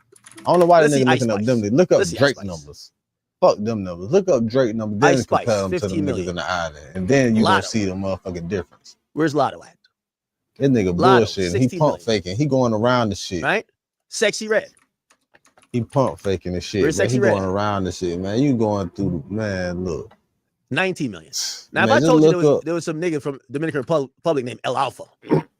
I don't know why the nigga looking up them. Look up Drake numbers. Fuck them numbers. Look up Drake numbers, then compare them to the niggas in the island. And then you gonna see the motherfucking difference. Where's Lotto at? This nigga bullshit. He pump faking. He going around the shit. Right? Sexy Red. He pump faking the shit. Where's Man. Sexy He Red? going around the shit, man. You going through, man, look. 19 million. Now, Man, if I told you there was some nigga from Dominican Republic named El Alfa,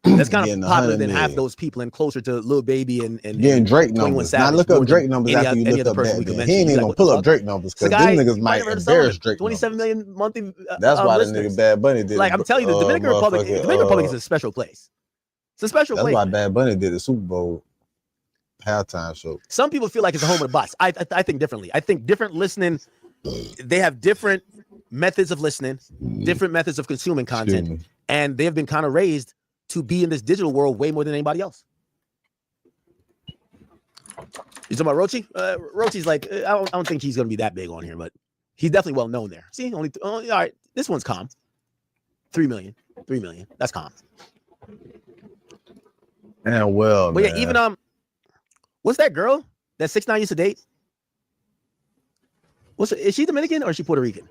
that's kind of popular than half those people and closer to Lil Baby and getting Drake numbers. Now look up Drake numbers after you look up that. He ain't even gonna pull up Drake numbers because them niggas might embarrass Drake. 27 million monthly. That's why the nigga Bad Bunny did. Like I'm telling you, the Dominican Republic is a special place. It's a special place. That's why Bad Bunny did the Super Bowl halftime show. Some people feel like it's a home of the bots. I think differently. I think different listening. They have different methods of listening, different methods of consuming content, and they have been kind of raised to be in this digital world way more than anybody else. You talking about Rochi? Rochi's like, I don't think he's gonna be that big on here, but he's definitely well known there. See, only all right. This one's calm. 3 million. That's calm. And well, but yeah, even what's that girl that 6ix9ine used to date? Is she Dominican or is she Puerto Rican?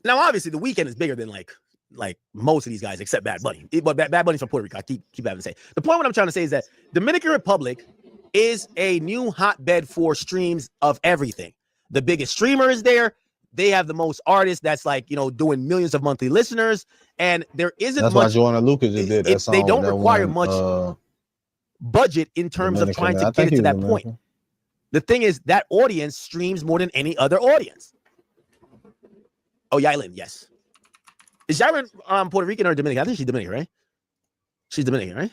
Now, obviously, The Weeknd is bigger than like most of these guys except Bad Bunny. But Bad Bunny's from Puerto Rico. I keep having to say. The point what I'm trying to say is that Dominican Republic is a new hotbed for streams of everything. The biggest streamer is there. They have the most artists that's like, doing millions of monthly listeners. And there isn't that's much. That's why Joanna Lucas just did that song. They don't require much budget in terms of trying to get it to that point. The thing is that audience streams more than any other audience. Oh, Yailin, yes. Is Yailin Puerto Rican or Dominican? I think she's Dominican, right? She's Dominican, right?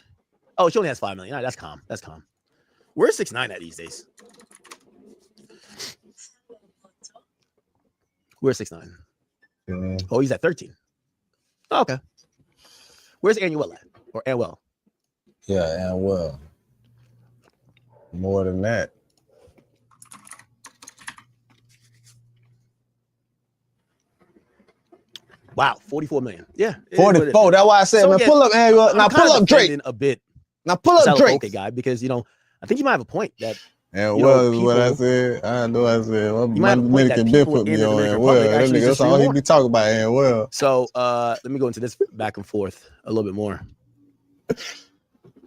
Oh, she only has 5 million. All right, that's calm. Where's 6ix9ine at these days? Where's 6ix9ine? Oh, he's at 13. Oh, okay. Where's Anuel at? Or Anuel? Yeah, Anuel. More than that. Wow, 44 million. Yeah. 44. That's why I said, man, pull up Anuel. Now pull up Drake. A bit. Now pull up Drake. Okay, guy, because I think you might have a point that. And was what I said. I know I said. My Dominican been put me on Anuel. That nigga, that's all he be talking about Anuel. So let me go into this back and forth a little bit more.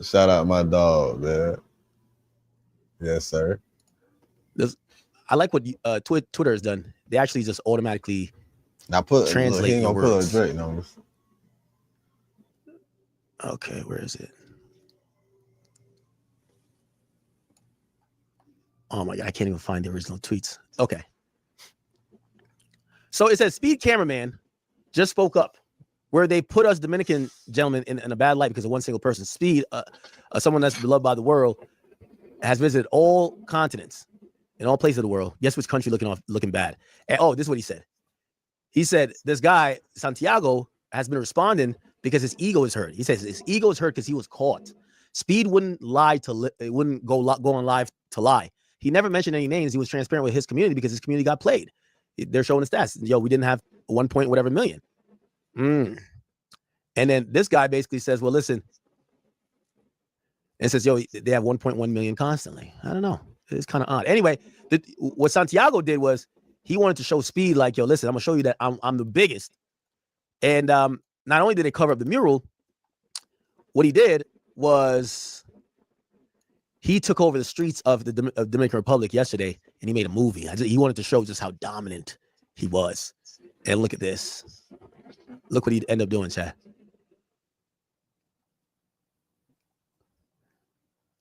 Shout out my dog, man. Yes, sir. I like what Twitter has done. They actually just automatically translate he ain't gonna words. put up Drake numbers. Okay, where is it? Oh my God, I can't even find the original tweets. Okay. So it says Speed Cameraman just spoke up where they put us Dominican gentlemen in a bad light because of one single person. Speed, someone that's beloved by the world, has visited all continents in all places of the world. Guess which country looking bad? And, this is what he said. He said this guy, Santiago, has been responding because his ego is hurt. He says his ego is hurt because he was caught. Speed wouldn't lie wouldn't go on live to lie. He never mentioned any names. He was transparent with his community because his community got played. They're showing the stats. Yo, we didn't have 1 point whatever million. And then this guy basically says, well, listen, and says, yo, they have 1.1 million constantly. I don't know. It's kind of odd. Anyway, what Santiago did was he wanted to show Speed like, yo, listen, I'm going to show you that I'm the biggest. And not only did they cover up the mural, what he did was he took over the streets of the Dominican Republic yesterday, and he made a movie. He wanted to show just how dominant he was. And look at this. Look what he'd end up doing, chat.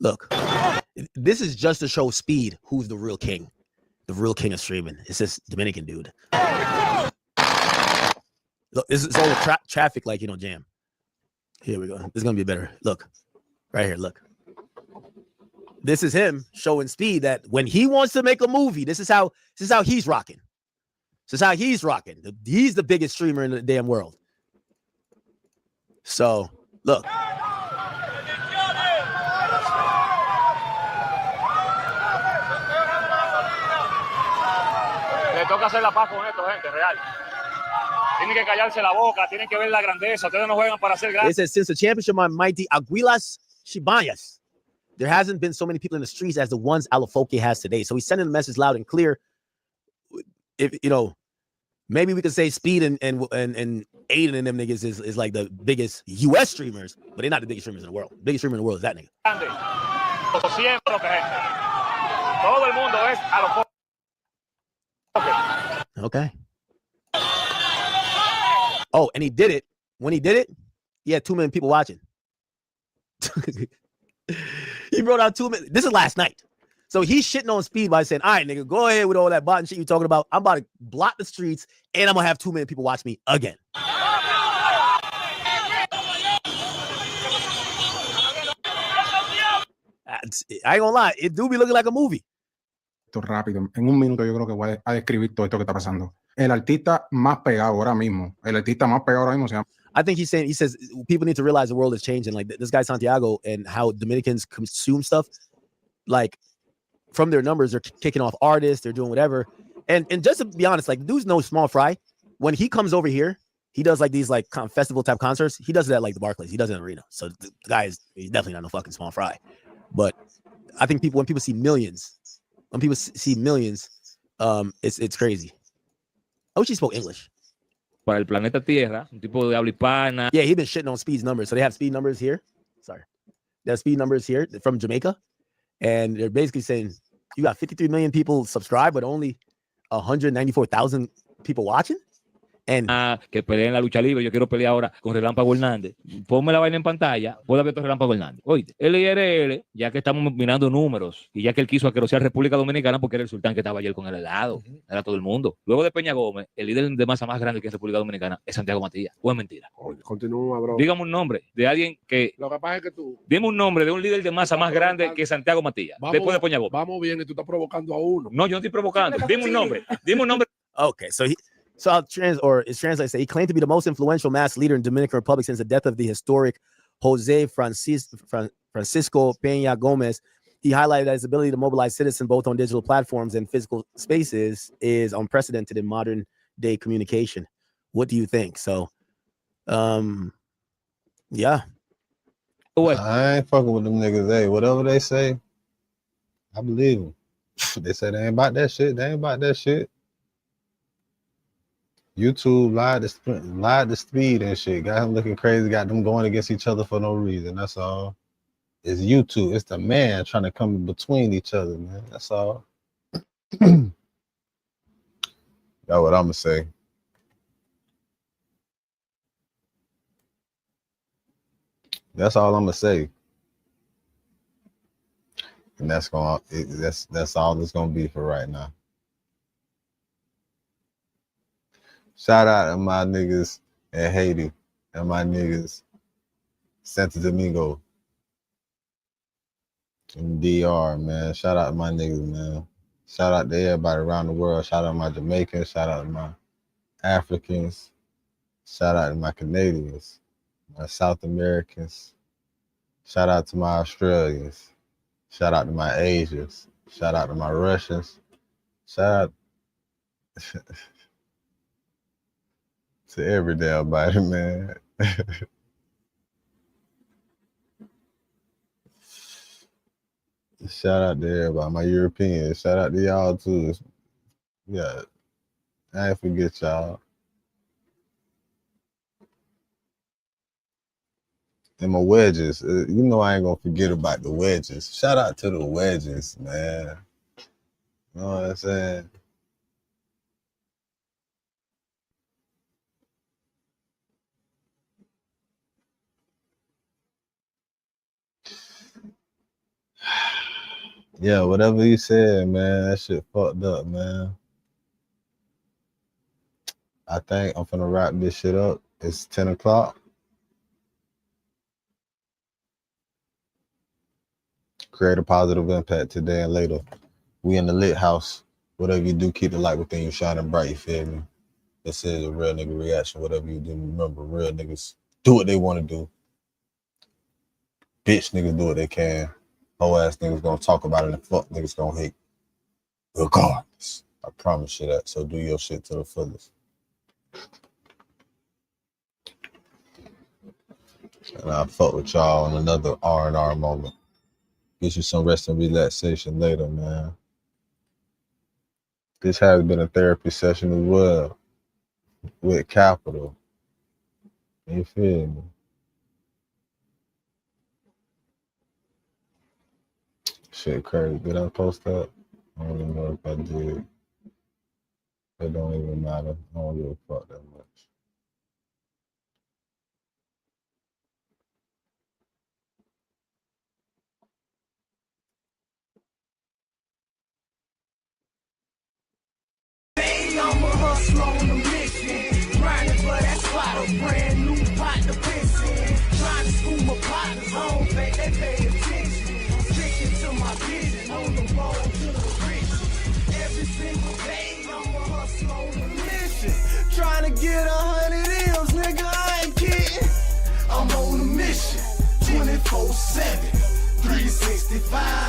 Look, this is just to show Speed who's the real king of streaming. It's this Dominican dude. Look, this is all the traffic, like, jam. Here we go. This is gonna be better. Look, right here. Look, this is him showing Speed that when he wants to make a movie, this is how he's rocking. This is how he's rocking. He's the biggest streamer in the damn world. So look. Le toca hacer la paz con esto, gente, real. Tienen que callarse la boca, tienen que ver la grandeza. Ustedes no juegan para ser grandes. It says, since the championship on Mighty Aguilas Chibayas, there hasn't been so many people in the streets as the ones Alafoque has today. So he's sending a message loud and clear. If maybe we could say Speed and Aiden and them niggas is like the biggest US streamers, but they're not the biggest streamers in the world. The biggest streamer in the world is that nigga. Todo el mundo es Alafoque. Okay. Oh, and he did it. When he did it, he had 2 million people watching. He brought out 2 million. This is last night. So he's shitting on Speed by saying, all right, nigga, go ahead with all that bot and shit you're talking about. I'm about to block the streets, and I'm going to have 2 million people watch me again. I ain't gonna lie, it do be looking like a movie. Rápido, en un minuto yo creo que voy a describir todo esto que está pasando. El artista más pegado ahora mismo, se llama. I think he says people need to realize the world is changing. Like this guy Santiago and how Dominicans consume stuff, like from their numbers, they're kicking off artists, they're doing whatever. And just to be honest, like the dude's no small fry. When he comes over here, he does like these like festival type concerts. He does it at like the Barclays. He does it in the arena. So the guy he's definitely not no fucking small fry. But I think when people see millions, it's crazy. I wish he spoke English. Para el planeta Tierra, un tipo de habla hispana. Yeah, he's been shitting on Speed's numbers. So they have Speed numbers here. Sorry. They have Speed numbers here from Jamaica. And they're basically saying you got 53 million people subscribed, but only 194,000 people watching. que peleé en la lucha libre, yo quiero pelear ahora con Relámpago Hernández. Ponme la vaina en pantalla, puedo ver Relámpago Hernández. Oye, LIRL, ya que estamos mirando números, y ya que él quiso aquerosear República Dominicana porque era el sultán que estaba ayer con el helado, era todo el mundo. Luego de Peña Gómez, el líder de masa más grande que es República Dominicana es Santiago Matías. ¿O es mentira? Continúa, bro. Dígame un nombre de alguien que... Lo que pasa es que tú... Dime un nombre de un líder de masa más grande que Santiago Matías, después de Peña Gómez. Vamos bien y tú estás provocando a uno. No, yo no estoy provocando. Dime un nombre. Dime un nombre. Okay, so it's translated. He claimed to be the most influential mass leader in Dominican Republic since the death of the historic Jose Francisco Peña Gomez. He highlighted that his ability to mobilize citizens both on digital platforms and physical spaces is unprecedented in modern day communication. What do you think? So, yeah. I ain't fucking with them niggas. Hey, whatever they say, I believe them. They say they ain't about that shit. They ain't about that shit. YouTube lied to speed and shit. Got him looking crazy. Got them going against each other for no reason. That's all. It's YouTube. It's the man trying to come in between each other, man. That's all. That's what I'm gonna say. That's all I'm gonna say. And that's all it's gonna be for right now. Shout out to my niggas in Haiti and my niggas Santo Domingo and DR, man. Shout out to my niggas, man. Shout out to everybody around the world. Shout out to my Jamaicans. Shout out to my Africans. Shout out to my Canadians, my South Americans. Shout out to my Australians. Shout out to my Asians. Shout out to my Russians. Shout out to every damn body, man. Shout out to everybody, my Europeans. Shout out to y'all too. Yeah, I ain't forget y'all. And my wedges, you know I ain't gonna forget about the wedges. Shout out to the wedges, man. You know what I'm saying? Yeah, whatever you said, man, that shit fucked up, man. I think I'm finna wrap this shit up. It's 10 o'clock. Create a positive impact today and later. We in the lit house. Whatever you do, keep the light within you shining bright, you feel me? This is a real nigga reaction. Whatever you do, remember, real niggas do what they want to do. Bitch niggas do what they can. Whole ass niggas gonna talk about it and fuck niggas gonna hate. Regardless. I promise you that. So do your shit to the fullest. And I'll fuck with y'all on another R&R moment. Get you some rest and relaxation later, man. This has been a therapy session as well. With capital. You feel me? Shit crazy. Did I post that? I don't even know if I did. It don't even matter. I don't give a fuck that much. I'm a hustler on a mission, grinding for that spot, a brand new pot to piss in. Trying to school my partners home, they pay attention. Sticking to my vision, on the road to the riches. Every single day, I'm a hustler on a mission. Trying to get 100 M's, nigga, I ain't kidding. I'm on a mission, 24/7, 365.